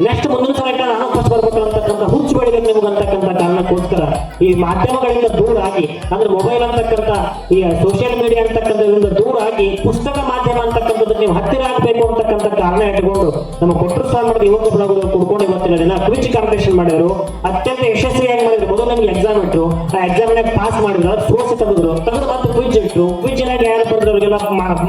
ನೆಕ್ಸ್ಟ್ ಮುಂದಿನ ಸಲ ನಾನು ಫಸ್ಟ್ ಬರ್ಬೇಕು ಅಂತಕ್ಕಂಥ ಹುಚ್ಚು ಬೆಳಿಬೇಕು ನಿಮಗೆ ಅಂತಕ್ಕಂಥ ಕಾರಣಕ್ಕೋಸ್ಕರ ಈ ಮಾಧ್ಯಮಗಳಿಂದ ದೂರ ಆಗಿ ಅಂದ್ರೆ ಮೊಬೈಲ್ ಅಂತಕ್ಕಂಥ ಈ ಸೋಷಿಯಲ್ ಮೀಡಿಯಾ ಅಂತಕ್ಕಂಥದ್ರಿಂದ ದೂರ ಆಗಿ ಪುಸ್ತಕ ಮಾಧ್ಯಮ ಅಂತಕ್ಕಂಥದ್ದು ನೀವು ಹತ್ತಿರ ಆಗಬೇಕು ಅಂತಕ್ಕಂಥ ಕಾರಣ ಇಟ್ಟುಕೊಂಡು ನಮ್ಮ ಕೊಟ್ಟೂರು ಸ್ವಾಮಿ ಮಠದ ಯುವಕ ಬಳಗದವರು ಕೂಡ್ಕೊಂಡು ಇವತ್ತಿನ ದಿನ ಕ್ವಿಜ್ ಕಾಂಪಿಟೇಷನ್ ಮಾಡಿದ್ರು. ಅತ್ಯಂತ ಯಶಸ್ವಿಯಾಗಿ ಮಾಡಿದ್ರು. ಮೊದಲು ನಮ್ಗೆ ಎಕ್ಸಾಮ್ ಇಟ್ಟರು, ಆ ಎಕ್ಸಾಮ್ ಪಾಸ್ ಮಾಡಿದ್ರು, ಪ್ರೋತ್ಸಾಹ ತೆಗೆದು ಮತ್ತೆ ಕ್ವಿಜ್ ಇಟ್ಟರು. ಕ್ವಿಜ್ ಯಾರು ಬರೆದವ್ರಿಗೆಲ್ಲ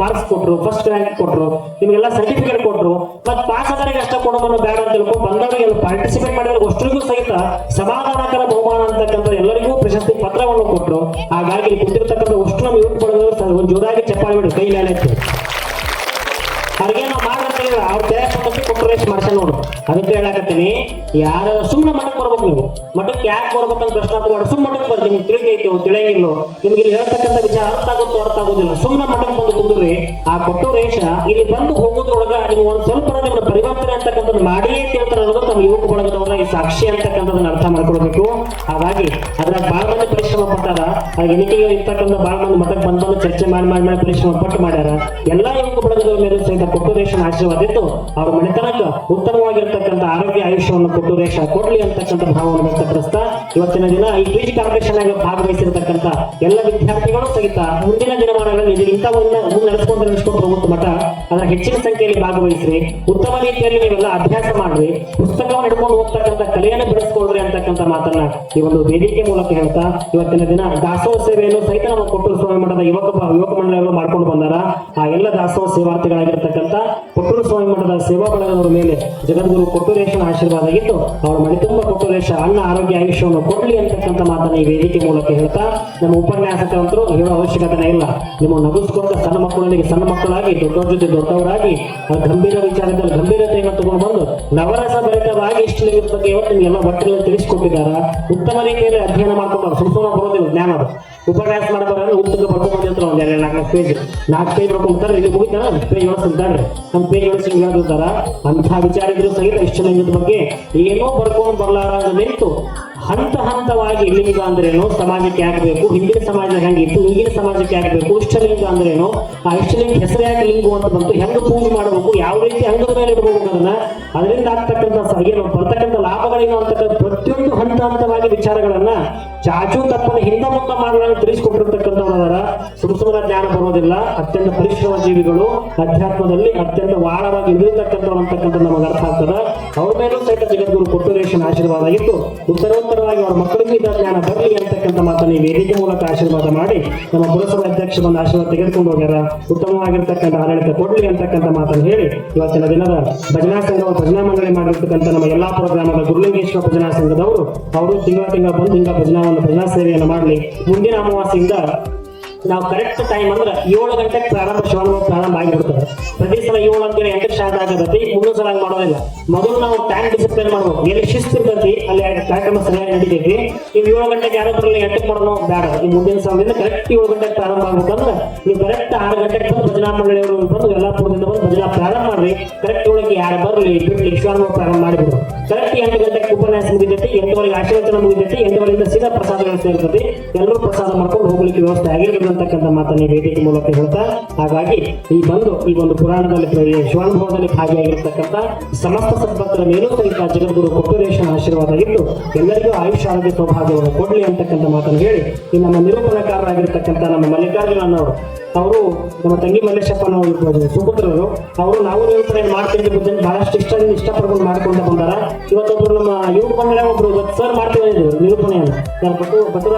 ಮಾರ್ಕ್ಸ್ ಕೊಟ್ಟರು, ಫಸ್ಟ್ ರ್ಯಾಂಕ್ ಕೊಟ್ಟರು, ನಿಮಗೆಲ್ಲ ಸರ್ಟಿಫಿಕೇಟ್ ಕೊಟ್ಟರು. ಮತ್ತೆ ಪಾಸ್ ಆದವರಿಗೆ ಅಷ್ಟ ಕೊಡೋಣ ಬೇಡ ಅಂತ ತಿಳ್ಕೊಂಡು ಬಂದವರಿಗೆ ಪಾರ್ಟಿಸಿಪೇಟ್ ಮಾಡಿದ್ರೆ ಅಷ್ಟರಿಗೂ ಸಹಿತ ಸಮಾಧಾನಕರ ಬಹುಮಾನ ಅಂತಕ್ಕಂಥ ಎಲ್ಲರಿಗೂ ಪ್ರಶಸ್ತಿ ಪತ್ರವನ್ನು ಕೊಟ್ಟರು. ಹಾಗಾಗಿ ಕುಂತಿರ್ತಕ್ಕಂಥ ಅಷ್ಟು ನಮ್ಮ ಯುವಕ ಬಳಗದವರು ಒಂದು ಜೋರಾಗಿ ಚಪ್ಪಾಳೆ ಬಿಡು ಕೈ ಮೇಲೆ ಇತ್ತು. ಅವ್ರಿಗೆ ನಾವು ಮಾಡ್ಬೇಕಿಲ್ಲ, ಅವ್ರ ದೇಹಕ್ಕೆ ಕೊಟ್ಟರೆ ಮಾಡ್ಸ ನೋಡು. ಅದಕ್ಕೆ ಹೇಳಕತ್ತೀನಿ, ಯಾರು ಸುಮ್ಮನೆ ಮಠಕ್ಕೆ ಬರ್ಬೇಕು. ನೀವು ಮಠಕ್ಕೆ ಯಾಕೆ ಬರ್ಬೇಕಂತ ಪ್ರಶ್ನೆ ಮಾಡಿ ಸುಮ್ಮನೆ ಮಠಕ್ಕೆ ಬರ್ರಿ. ನಿಮ್ಗೆ ತಿಳಿದೈತಿ ತಿಳಿಯಂಗಿಲ್ಲ, ನಿಮ್ಗೆ ಇಲ್ಲಿ ಹೇಳ್ತಕ್ಕಂಥ ವಿಚಾರ ಅರ್ಥ ಆಗೋದಿಲ್ಲ. ಸುಮ್ಮನೆ ಮಠಕ್ಕೆ ಬಂದು ಕುಂದ್ರಿ. ಆ ಕೊಟ್ಟೂರೇಶ ಇಲ್ಲಿ ಬಂದು ಹೋಗೋದ್ರೊಳಗ ನೀವು ಒಂದ್ ಸ್ವಲ್ಪ ನಿಮ್ಮ ಪರಿವರ್ತನೆ ಅಂತಕ್ಕಂಥದ್ದು ಮಾಡಿಯೇ ತಿಳ್ತಾರೆ ಅನ್ನೋದು ನಮ್ಮ ಯುವಕ ಬಳಗದವರ ಈ ಸಾಕ್ಷಿ ಅಂತಕ್ಕಂಥದ್ದನ್ನ ಅರ್ಥ ಮಾಡ್ಕೊಳ್ಬೇಕು. ಹಾಗಾಗಿ ಅದ್ರಾಗ ಬಹಳ ಮಂದಿ ಪರಿಶ್ರಮ ಪಟ್ಟಾರ. ಎಣಿಕೆಗೆ ಇರ್ತಕ್ಕಂಥ ಬಹಳ ಮಂದಿ ಮಠಕ್ಕೆ ಬಂದು ಚರ್ಚೆ ಮಾಡಿ ಪರಿಶ್ರಮ ಪಟ್ಟು ಮಾಡ್ಯಾರ. ಎಲ್ಲಾ ಯುವಕ ಬಳಗದವರ ಮೇಲೆ ಸಹಿತ ಕೊಟ್ಟೂರೇಶನ ಆಶೀರ್ವಾದ ಇತ್ತು. ಅವ್ರ ಮನೆತನಕ್ಕೆ ಉತ್ತಮವಾಗಿರ್ತಕ್ಕಂಥ ಆರೋಗ್ಯ ಆಯುಷ್ಯವನ್ನು ಕೊಟ್ಟೂರೇಶ ಕೊಡ್ಲಿ ಅಂತಕ್ಕಂಥ ಭಾವವನ್ನು ವ್ಯಕ್ತಪಡಿಸ್ತಾ ಇವತ್ತಿನ ದಿನ ಈ ಕ್ವಿಜ್ ಕಾಂಪಿಟೇಷನ್ ಆಗಿ ಭಾಗವಹಿಸಿರ್ತಕ್ಕಂಥ ಎಲ್ಲ ವಿದ್ಯಾರ್ಥಿಗಳು ಸಹಿತ ಮುಂದಿನ ಮುಂದಿನ ದಿನಮಾನಗಳಲ್ಲಿ ಇಂಥವನ್ನ ನಡೆಸ್ಕೊಂಡು ಹೋಗುತ್ತೆ ಮಠ ಅದರ ಹೆಚ್ಚಿನ ಸಂಖ್ಯೆಯಲ್ಲಿ ಭಾಗವಹಿಸ್ರಿ, ಉತ್ತಮ ರೀತಿಯಲ್ಲಿ ನೀವೆಲ್ಲ ಅಭ್ಯಾಸ ಮಾಡ್ರಿ, ಪುಸ್ತಕವನ್ನು ಹಿಡ್ಕೊಂಡು ಹೋಗ್ತಕ್ಕಂಥ ಕಲೆಯನ್ನು ಬೆಳೆಸ್ಕೊಳ್ರಿ ಅಂತಕ್ಕಂಥ ಮಾತನ್ನ ಈ ಒಂದು ವೇದಿಕೆ ಮೂಲಕ ಹೇಳ್ತಾ ಇವತ್ತಿನ ದಿನ ದಾಸೋಹ ಸೇವೆಯನ್ನು ಸಹಿತ ನಮ್ಮ ಕೊಟ್ಟೂರು ಸ್ವಾಮಿ ಮಠದ ಯುವಕ ಮಂಡಳಿಗಳು ಮಾಡ್ಕೊಂಡು ಬಂದಾರ. ಆ ಎಲ್ಲ ದಾಸೋಹ ಸೇವಾರ್ಥಿಗಳಾಗಿರ್ತಕ್ಕಂಥ ಕೊಟ್ಟೂರು ಸ್ವಾಮಿ ಮಠದ ಸೇವಾ ಬಳಗದವರ ಮೇಲೆ ಜಗದ್ಗುರು ಕೊಟ್ಟೂರೇಶನ ಆಶೀರ್ವಾದ ಆಗಿದ್ದು ಅವರ ಮನೆ ತುಂಬ ಕೊಟ್ಟೂರೇಶ ಅನ್ನ ಆರೋಗ್ಯ ಆಯುಷ್ಯವನ್ನು ಕೊಡ್ಲಿ ಅಂತಕ್ಕಂಥ ಮಾತನ್ನ ಈ ವೇದಿಕೆ ಮೂಲಕ ಹೇಳ್ತಾ ನಮ್ಮ ಉಪನ್ಯಾಸಕರಂತರೂ ಹೇಳೋ ಅವಶ್ಯಕತೆ ಇಲ್ಲ. ನಿಮ್ಮ ನಗಿಸ್ಕೊಂಡ ಸಣ್ಣ ಮಕ್ಕಳೊಂದಿಗೆ ಸಣ್ಣ ಮಕ್ಕಳಾಗಿ ದೊಡ್ಡವ್ರ ಜೊತೆ ದೊಡ್ಡವರಾಗಿ ಗಂಭೀರ ವಿಚಾರದಲ್ಲಿ ಗಂಭೀರತೆಯನ್ನು ತಗೊಂಡು ಬಂದು ನವರಸ ಭರಿತವಾಗಿ ಇಷ್ಟಲಿಂಗದ ಬಗ್ಗೆ ಇವತ್ತು ನಿಮಗೆಲ್ಲ ಒಟ್ಟಿನಲ್ಲಿ ತಿಳಿಸಿಕೊಟ್ಟಿದ್ದಾರೆ. ಉತ್ತಮ ರೀತಿಯಲ್ಲಿ ಅಧ್ಯಯನ ಮಾಡ್ಕೊಂಡು ಸುಮ್ಮನೆ ಬರೋದಿಲ್ಲ ಜ್ಞಾನ ಅದು. ಉಪನ್ಯಾಸ ಮಾಡಬಾರ ಉತ್ತಮ ಬರ್ಕೊಂಡ್ಬಂದಿರ್ತಾರೆ ಒಂದ್ 2-4 ಪೇಜ್ 4 ಪೇಜ್ ಬರ್ಕೊಂಡ್ತಾರೆ. ಇಲ್ಲಿ ಮುಗಿತಾರ ಪೇಜ್ ಓಡಿಸಿದ್ದಾರೆ, ನಮ್ಮ ಪೇಜ್ ಓಡಿಸಿ ಹೇಳ್ತಾರ. ಅಂತಹ ವಿಚಾರ ಇದ್ರು ಸಹಿತ ಇಷ್ಟಲಿಂಗದ ಬಗ್ಗೆ ಏನೋ ಬರ್ಕೊಂಡು ಬರ್ಲಾರ ನಿಂತು ಹಂತ ಹಂತವಾಗಿ ಲಿಂಗ ಅಂದ್ರೇನು, ಸಮಾಜಕ್ಕೆ ಹಾಕಬೇಕು, ಹಿಂದಿನ ಸಮಾಜದಾಗ ಹೆಂಗಿತ್ತು, ಈಗಿನ ಸಮಾಜಕ್ಕೆ ಹಾಕಬೇಕು, ಇಷ್ಟಲಿಂಗ ಅಂದ್ರೇನು, ಆ ಇಷ್ಟಲಿಂಗ ಹೆಸರು ಯಾಕೆ ಲಿಂಗು ಅಂತ ಬಂತು, ಹೆಂಗ್ ಪೂಜೆ ಮಾಡಬೇಕು, ಯಾವ ರೀತಿ ಅಂಗದ ಮೇಲೆ ಇಡಬೇಕು ಅದನ್ನ, ಅದರಿಂದ ಆಗ್ತಕ್ಕಂಥ ಏನು ಬರ್ತಕ್ಕಂಥ ಲಾಭಗಳೇನು ಅಂತಕ್ಕಂಥ ಪ್ರತಿಯೊಂದು ಹಂತ ಹಂತವಾಗಿ ವಿಚಾರಗಳನ್ನ ಚಾಚು ತಪ್ಪನ ಹಿಂದೆ ಮುಂದೆ ಮಾಡಲು ತಿಳಿಸಿಕೊಟ್ಟಿರ್ತಕ್ಕಂಥವರ ಸುಮ್ಮನ ಜ್ಞಾನ ಬರೋದಿಲ್ಲ. ಅತ್ಯಂತ ಪರಿಶ್ರಮ ಜೀವಿಗಳು, ಅಧ್ಯಾತ್ಮದಲ್ಲಿ ಅತ್ಯಂತ ವಾರವಾಗಿ ಇಳಿರ್ತಕ್ಕಂಥವ್ರು ಅಂತಕ್ಕಂಥ ನಮಗೆ ಅರ್ಥ ಆಗ್ತದ. ಅವ್ರ ಮೇಲೂ ಸಹಿತ ಜಗದ್ಗುರು ಕೊಟ್ಟೂರೇಶನ ಆಶೀರ್ವಾದ ಆಗಿತ್ತು. ಉತ್ತರೋತ್ತರವಾಗಿ ಅವ್ರ ಮಕ್ಕಳಿಗೂ ಇದ್ದ ಜ್ಞಾನ ಬರಲಿ ಅಂತಕ್ಕಂಥ ಮಾತನ್ನು ಈ ವೇದಿಕೆ ಮೂಲಕ ಆಶೀರ್ವಾದ ಮಾಡಿ ನಮ್ಮ ಪುರಸಭಾ ಅಧ್ಯಕ್ಷ ಬಂದ ಆಶೀರ್ವಾದ ತೆಗೆದುಕೊಂಡು ಹೋಗ್ಯಾರ. ಉತ್ತಮವಾಗಿರ್ತಕ್ಕಂಥ ಆಡಳಿತ ಕೊಡ್ಲಿ ಅಂತಕ್ಕಂಥ ಮಾತನ್ನು ಹೇಳಿ ಇವತ್ತಿನ ದಿನದ ಭಜನಾ ಸಂಘ ಭಜನಾ ಮಂಡಳಿ ಮಾಡಿರ್ತಕ್ಕಂಥ ನಮ್ಮ ಯಲ್ಲಾಪುರ ಗ್ರಾಮದ ಗುರುಲಿಂಗೇಶ್ವರ ಭಜನಾ ಸಂಘದವರು ಅವರು ತಿಂಗಳ ಬಂದು ಹಿಂಗ ಭಜನಾ ಸೇವೆಯನ್ನು ಮಾಡಲಿ. ಮುಂದಿನ ಅಮಾವಾಸ್ಯೆಯಿಂದ ನಾವು ಕರೆಕ್ಟ್ ಟೈಮ್ ಅಂದ್ರೆ 7 ಗಂಟೆಗೆ ಪ್ರಾರಂಭ ಆಗಿಬಿಡ್ತದೆ. ಪ್ರತಿ ಸಲ 7 ಅಂತೇಳಿ 8 ಸ್ಟಾರ್ಟ್ ಆಗತೈತಿ. ಮುಂದಿನ ಸಲ ಮಾಡೋದಿಲ್ಲ. ಮೊದಲು ನಾವು ಟೈಮ್ ಡಿಸಿಪ್ಲಿನ್ ಮಾಡ್ಬೇಕು. ಎಲ್ಲಿ ಶಿಸ್ತು ಇರ್ತೈತಿ ಅಲ್ಲಿ ಕಾರ್ಯಕ್ರಮ ಸರಿಯಾಗಿ ನಡೀತೈತಿ. ನೀವು 7 ಗಂಟೆಗೆ ಯಾರೋ ಬರಲಿ 8ಕ್ಕೆ ಮಾಡೋದು ಬೇಡ. ಈ ಮುಂದಿನ ಸಲದಿಂದ ಕರೆಕ್ಟ್ 7 ಗಂಟೆಗೆ ಪ್ರಾರಂಭ ಆಗ್ಬೇಕಂದ್ರೆ ನೀವು ಕರೆಕ್ಟ್ 6 ಗಂಟೆಗೆ ಬಂದು ಭಜನಾ ಮಂಡಳಿಯವರು ಬಂದು ಯಲ್ಲಾಪುರದಿಂದ ಬಂದು ಭಜನಾ ಪ್ರಾರಂಭ ಮಾಡ್ರಿ. ಕರೆಕ್ಟ್ 7ಕ್ಕೆ ಯಾರು ಬರಲಿ ಬಿಡ್ಲಿ ಪ್ರಾರಂಭ ಮಾಡಿಬಿಡು. ಕರೆಕ್ಟ್ 8 ಗಂಟೆಗೆ ಉಪನ್ಯಾಸ ಮುಗಿದೈತಿ, 8ವರೆಗೆ ಆಶೀರ್ವಚನ ಮುಗಿದೈತಿ, 8ವರೆಯಿಂದ ಸೀದಾ ಪ್ರಸಾದಗಳು ಸೇರ್ತೈತಿ. ಎಲ್ಲರೂ ಪ್ರಸಾದ ಮಾಡ್ಕೊಂಡು ಹೋಗ್ಲಿಕ್ಕೆ ವ್ಯವಸ್ಥೆ ಆಗಿರ್ತದೆ ಅಂತಕ್ಕಂಥ ಮಾತನ್ನು ವೇದಿಕೆ ಮೂಲಕ ಹೇಳ್ತಾ, ಹಾಗಾಗಿ ಈ ಒಂದು ಪುರಾಣದಲ್ಲಿ ಶಿವಾನುಭವದಲ್ಲಿ ಭಾಗಿಯಾಗಿರ್ತಕ್ಕಂಥ ಸಮಸ್ತ ಸದ್ಭಕ್ತರ ಮೇಲೂ ಸಹಿತ ಜಗದ್ಗುರು ಕೊಟ್ಟೂರೇಶನ ಆಶೀರ್ವಾದ ಇದ್ದು ಎಲ್ಲರಿಗೂ ಆಯುಷ್ಯ ಆರೋಗ್ಯ ಸೌಭಾಗ್ಯವನ್ನು ಕೊಡ್ಲಿ ಅಂತಕ್ಕಂಥ ಮಾತನ್ನು ಹೇಳಿ ಈ ನಮ್ಮ ನಿರೂಪಣಕಾರರಾಗಿರ್ತಕ್ಕಂಥ ನಮ್ಮ ಮಲ್ಲಿಕಾರ್ಜುನ ಅನ್ನೋರು, ಅವರು ನಮ್ಮ ತಂಗಿ ಮಲ್ಲೇಶಪ್ಪನವರು ಸುಪುತ್ರರು, ಅವರು ನಾವು ನಿರೂಪಣೆ ಮಾಡ್ತಿದ್ದ ಬಹಳಷ್ಟು ಇಷ್ಟಪಡ್ಕೊಂಡು ಮಾಡ್ಕೊಂಡು ಬಂದಾರ. ಇವತ್ತೊಬ್ರು ನಮ್ಮ ಯುವ ಮಂಡಳ ಒಬ್ರು ಸರ್ ಮಾಡ್ತೀವಿ ಅಂದ್ರು ನಿರೂಪಣೆಯನ್ನು,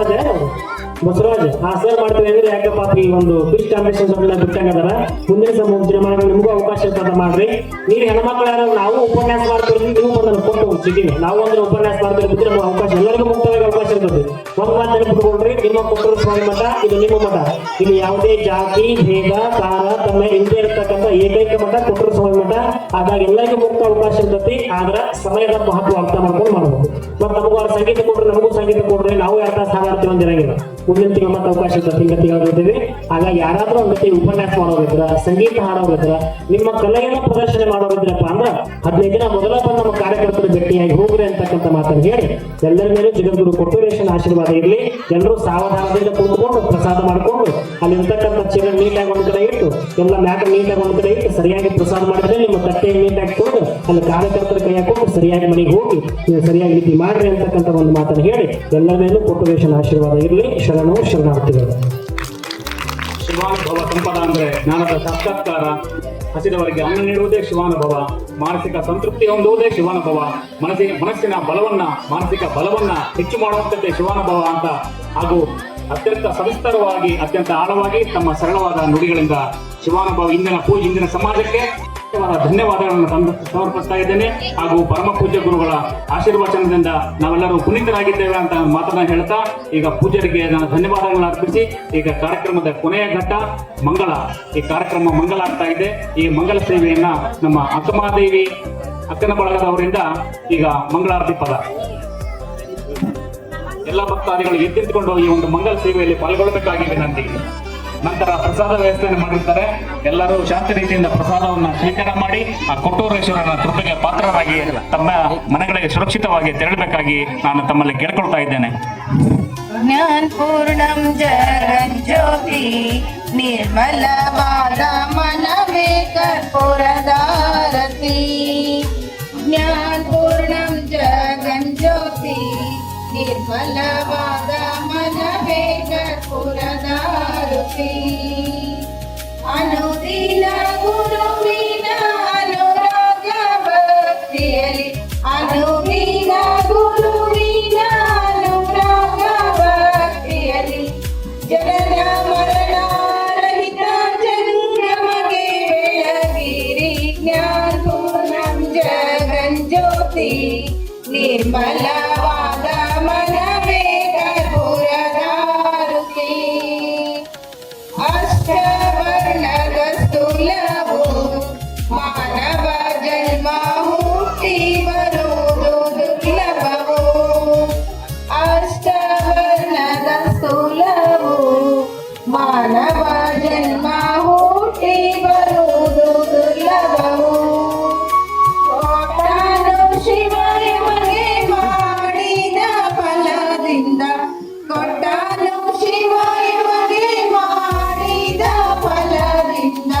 ಬಸವರಾಜ್ ಆ ಸರ್ ಮಾಡ್ತೀವಿ ಅಂದ್ರೆ ಯಾಕಪ್ಪ ಈ ಒಂದು ಫಿಶ್ ಕಾಂಪಿಟೇಷನ್ ಬಿಟ್ಟಂಗದಾರ. ಮುಂದಿನ ದಿನಮಾನಗಳು ನಿಮಗೂ ಅವಕಾಶ ಇರ್ತದ ಮಾಡ್ರಿ. ನೀವು ಹೆಣ್ಮಕ್ಳು ಯಾರು ನಾವು ಉಪನ್ಯಾಸ ಮಾಡ್ತೀವಿ, ನೀವು ಬಂದ ಕೊಟ್ಟು ಸಿಟಿ ನಾವು ಅಂದ್ರೆ ಉಪನ್ಯಾಸ ಮಾಡ್ತಿರ್ತೀವಿ. ನಮ್ಮ ಅವಕಾಶ ಎಲ್ಲರಿಗೂ ಮುಕ್ತವಾಗಿ ಅವಕಾಶ ಇರ್ತದೆ. ಒಂದ್ ಮಾತು ನೆನಪಿಟ್ಕೊಳ್ರಿ, ನಿಮ್ಮ ಕೊಟ್ಟೂರು ಸ್ವಾಮಿ ಮಠ ಇದು ನಿಮ್ಮ ಮಠ. ಇಲ್ಲಿ ಯಾವುದೇ ಜಾತಿ ಭೇದ ಕಾಲ ತಮ್ಮ ಹಿಂದೆ ಇರ್ತಕ್ಕಂಥ ಏಕೈಕ ಮಠ ಕೊಟ್ಟೂರು ಸ್ವಾಮಿ ಮಠ. ಹಾಗಾಗಿ ಎಲ್ಲರಿಗೂ ಮುಕ್ತ ಅವಕಾಶ ಇರ್ತೈತಿ. ಆದ್ರ ಸಮಯದ ಮಹತ್ವ ಅರ್ಥ ಮಾಡ್ಕೊಂಡು ಮಾಡ್ಬೇಕು. ಮತ್ತೆ ನಮಗೂ ಅವ್ರ ಸಂಗೀತ ಕೊಡ್ರಿ, ನಮಗೂ ಸಂಗೀತ ಕೊಡ್ರಿ, ನಾವು ಯಾರ ಸಾಗಾಡ್ತೀವಿ ಅಂದಿರಂಗಿಲ್ಲ. ಮುಂದಿನ ತಿಂಗಳು ಮತ್ತೆ ಅವಕಾಶ ಇರ್ತದೆ ತಿಂಗಳಿರ್ತೀವಿ. ಹಾಗಾಗಿ ಯಾರಾದ್ರೂ ಒಂದ್ ಜೊತೆ ಉಪನ್ಯಾಸ ಮಾಡೋರಿದ್ರ, ಸಂಗೀತ ಹಾಡೋರಿದ್ರ, ನಿಮ್ಮ ಕಲೆಯನ್ನು ಪ್ರದರ್ಶನ ಮಾಡೋರಿದ್ರಪ್ಪ ಅಂದ್ರ 15 ದಿನ ಮೊದಲ ಬಂದು ನಮ್ಮ ಕಾರ್ಯಕರ್ತರು ಭೇಟಿಯಾಗಿ ಹೋಗ್ರಿ ಅಂತಕ್ಕಂಥ ಮಾತನ್ನು ಹೇಳಿ ಎಲ್ಲರ ಮೇಲೂ ಜಗದ್ಗುರು ಕೊಟ್ಟೂರೇಶನ ಆಶೀರ್ವಾದ ಇರಲಿ. ಎಲ್ಲರೂ ಸಾವಧಾನದಿಂದ ಕೂತ್ಕೊಂಡು ಪ್ರಸಾದ ಮಾಡ್ಕೊಂಡು ಅಲ್ಲಿ ಇರ್ತಕ್ಕಂಥ ಚೀಲ ನೀಟಾಗಿ ಒಂದ್ ಕಡೆ ಇಟ್ಟು ಎಲ್ಲ ಮ್ಯಾಟ ನೀಟಾಗಿ ಒಂದ್ ಕಡೆ ಇಟ್ಟು ಸರಿಯಾಗಿ ಪ್ರಸಾದ ಮಾಡಿದ್ರೆ ನಿಮ್ಮ ತಟ್ಟೆ ನೀಟಾಗಿ ಕೊಡು ಅಲ್ಲಿ ಕಾರ್ಯಕರ್ತರ ಕೈ ಹಾಕೊಂಡು ಸರಿಯಾಗಿ ಮನೆಗೆ ಹೋಗಿ ನೀವು ಸರಿಯಾಗಿ ರೀತಿ ಮಾಡ್ರಿ ಅಂತಕ್ಕಂಥ ಒಂದು ಮಾತನ್ನು ಹೇಳಿ ಎಲ್ಲರ ಮೇಲೂ ಕೊಟ್ಟೂರೇಶನ ಆಶೀರ್ವಾದ ಇರಲಿ. ಶರಣು ಶರಣಾರ್ಥಿಗಳು. ಶಿವಾನುಭವ ಸಂಪದ ಅಂದ್ರೆ ಜ್ಞಾನದ ಸಾಕ್ಷಾತ್ಕಾರ, ಹಸಿದವರಿಗೆ ಅನ್ನ ನೀಡುವುದೇ ಶಿವಾನುಭವ, ಮಾನಸಿಕ ಸಂತೃಪ್ತಿ ಹೊಂದುವುದೇ ಶಿವಾನುಭವ, ಮನಸ್ಸಿನ ಬಲವನ್ನ ಮಾನಸಿಕ ಬಲವನ್ನ ಹೆಚ್ಚು ಮಾಡುವಂಥದ್ದೇ ಶಿವಾನುಭವ ಅಂತ ಹಾಗೂ ಅತ್ಯಂತ ಸವಿಸ್ತರವಾಗಿ ಅತ್ಯಂತ ಆಳವಾಗಿ ತಮ್ಮ ಸರಳವಾದ ನುಡಿಗಳಿಂದ ಶಿವಾನುಭವ ಇಂದಿನ ಸಮಾಜಕ್ಕೆ ಧನ್ಯವಾದಗಳನ್ನು ಸಮರ್ಪಿಸ್ತಾ ಇದ್ದೇನೆ. ಹಾಗೂ ಪರಮ ಪೂಜ್ಯ ಗುರುಗಳ ಆಶೀರ್ವಚನದಿಂದ ನಾವೆಲ್ಲರೂ ಪುನೀತರಾಗಿದ್ದೇವೆ ಅಂತ ಮಾತನ್ನ ಹೇಳ್ತಾ ಈಗ ಪೂಜ್ಯರಿಗೆ ನಾನು ಧನ್ಯವಾದಗಳನ್ನು ಅರ್ಪಿಸಿ ಈಗ ಕಾರ್ಯಕ್ರಮದ ಕೊನೆಯ ಘಟ್ಟ ಮಂಗಳ. ಈ ಕಾರ್ಯಕ್ರಮ ಮಂಗಲ ಆಗ್ತಾ ಇದೆ. ಈ ಮಂಗಲ ಸೇವೆಯನ್ನ ನಮ್ಮ ಅಕ್ಕಮಹಾದೇವಿ ಅಕ್ಕನ ಬಳಗದವರಿಂದ ಈಗ ಮಂಗಳಾರತಿ ಪದ. ಎಲ್ಲ ಭಕ್ತಾದಿಗಳು ಎದ್ದಿದ್ದುಕೊಂಡು ಈ ಒಂದು ಮಂಗಲ ಸೇವೆಯಲ್ಲಿ ಪಾಲ್ಗೊಳ್ಳಬೇಕಾಗಿ ವಿನಂತಿ. ನಂತರ ಪ್ರಸಾದ ವ್ಯವಸ್ಥೆಯನ್ನು ಮಾಡಿರ್ತಾರೆ. ಎಲ್ಲರೂ ಶಾಂತ ರೀತಿಯಿಂದ ಪ್ರಸಾದವನ್ನು ಸ್ವೀಕಾರ ಮಾಡಿ ಆ ಕೊಟ್ಟೂರೇಶ್ವರನ ಕೃಪೆಗೆ ಪಾತ್ರರಾಗಿ ತಮ್ಮ ಮನೆಗಳಿಗೆ ಸುರಕ್ಷಿತವಾಗಿ ತೆರಳಬೇಕಾಗಿ ನಾನು ತಮ್ಮಲ್ಲಿ ಕೇಳ್ಕೊಳ್ತಾ ಇದ್ದೇನೆ. ಜ್ಞಾನ ಪೂರ್ಣಂ ಜಗಜ್ಯೋತಿ ನಿರ್ಮಲವಾದ ಮನವೇ ಕರ್ಪೂರದಾರತಿ. ಜ್ಞಾನ ಪೂರ್ಣಂ ಜಗಜ್ಯೋತಿ ನಿರ್ಮಲವಾದ ಮನವೇ ಕರ್ಪೂರದಾರತಿ. ಅನುದಿನ ಗುರುವಿನ ಅನುರಾಗ ಭಕ್ತಿಯಲ್ಲಿ ಅನುದಿನ ಗುರುವಿನ ಅನುರಾಗ ಭಕ್ತಿಯಲ್ಲಿ ಜನನ ಮರಣ ರಹಿತ ಜಂಗಮಗೆ ಬೆಳಗಿರಿ ಜ್ಞಾನಪೂರ್ಣಂ ಜಗಜ್ಯೋತಿ ನಿರ್ಮಲವಾದ ಮನವೇ ಕರ್ಪೂರದಾರುತಿ ಅಷ್ಟವರ್ಣದ ಸ್ಥೂಲವು ಮಾನವ ಜನ್ಮ ಹುಟ್ಟಿ ಬರುವುದು ದುರ್ಲಭವು ಅಷ್ಟವರ್ಣದ ಸ್ಥೂಲವು ಮಾನವ ಜನ್ಮ ಹುಟ್ಟಿ ಬರುವುದು ದುರ್ಲಭವು ಕೋಟಾನು ಶಿವನಿಗೆ ಮಾಡಿದ ಫಲದಿಂದ ಕೊಟ್ಟಾನು ಶಿವನಿಗೆ ಮಾಡಿದ ಫಲದಿಂದ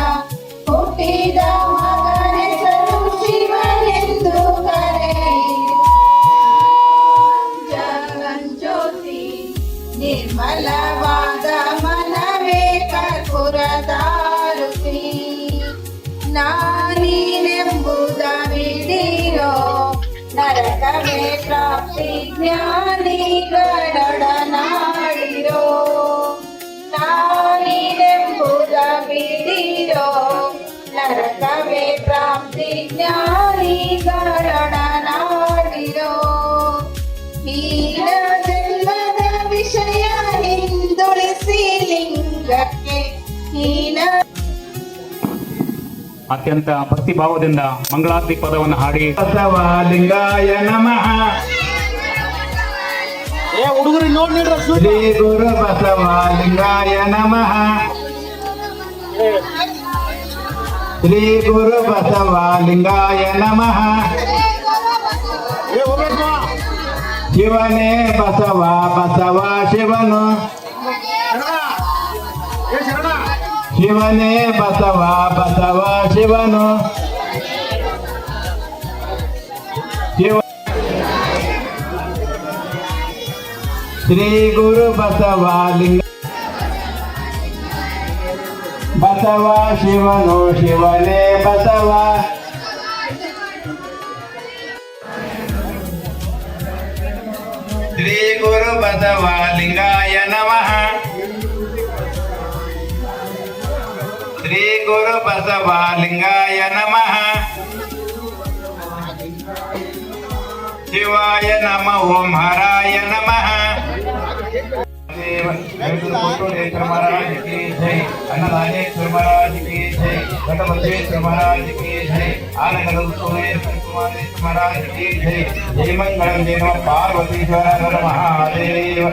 ಹುಟ್ಟಿದ ಮಗನ ಹೆಸರು ಶಿವನೆಂದು ಕರೆಯಿರಿ ಜಗಜ್ಯೋತಿ ನಿರ್ಮಲವಾದ ಮನವೇ ಕರ್ಪೂರದಾರುತಿ ನಾನೀನೆಂಬುದ ಬಿಡಿರೋ ನರಕವೇ ಪ್ರಾಪ್ತಿ ಜ್ಞಾನಿಗಳೊಡನಾಡಿರೋ ನಾನೀನೆಂಬುದ ಬಿಡಿರೋ ನರಕವೇ ಪ್ರಾಪ್ತಿ ಜ್ಞಾನಿಗಳೊಡನಾಡಿರೋ ಹೀನ ಜನ್ಮದ ವಿಷಯ ಹಿಂದುಳಿಸಿ ಲಿಂಗಕ್ಕೆ ಹೀನ ಅತ್ಯಂತ ಭಕ್ತಿಭಾವದಿಂದ ಮಂಗಳಾರತಿ ಪದವನ್ನು ಹಾಡಿ ಬಸವಲಿಂಗಾಯ ನಮಃ ಶ್ರೀ ಗುರು ಬಸವಲಿಂಗಾಯ ನಮಃ ಶ್ರೀ ಗುರು ಬಸವಲಿಂಗಾಯ ನಮಃ ಶಿವನೇ ಬಸವ ಬಸವ ಶಿವನು ಶಿವನೇ ಬಸವ ಬಸವ ಶಿವನು ಶಿವ ಶ್ರೀ ಗುರು ಬಸವಲಿಂಗ ಬಸವ ಶಿವನು ಶಿವನೇ ಬಸವ ಶ್ರೀ ಗುರು ಬಸವಲಿಂಗಾಯ ನಮಃ ಶ್ರೀ ಗುರು ಬಸವಲಿಂಗಾಯ ನಮಃ ಶಿವಾಯ ನಮಃ ಓಂ ಹರಾಯ ನಮಃ वेंकटेश्वर महाराज की जय अन्नदानेश्वर महाराज की जय गणपतेश्वर महाराज की जय आनंदोत्सवेश्वर महाराज की जय जय मंगलम जय नमः पार्वतीश्वर हर महादेव।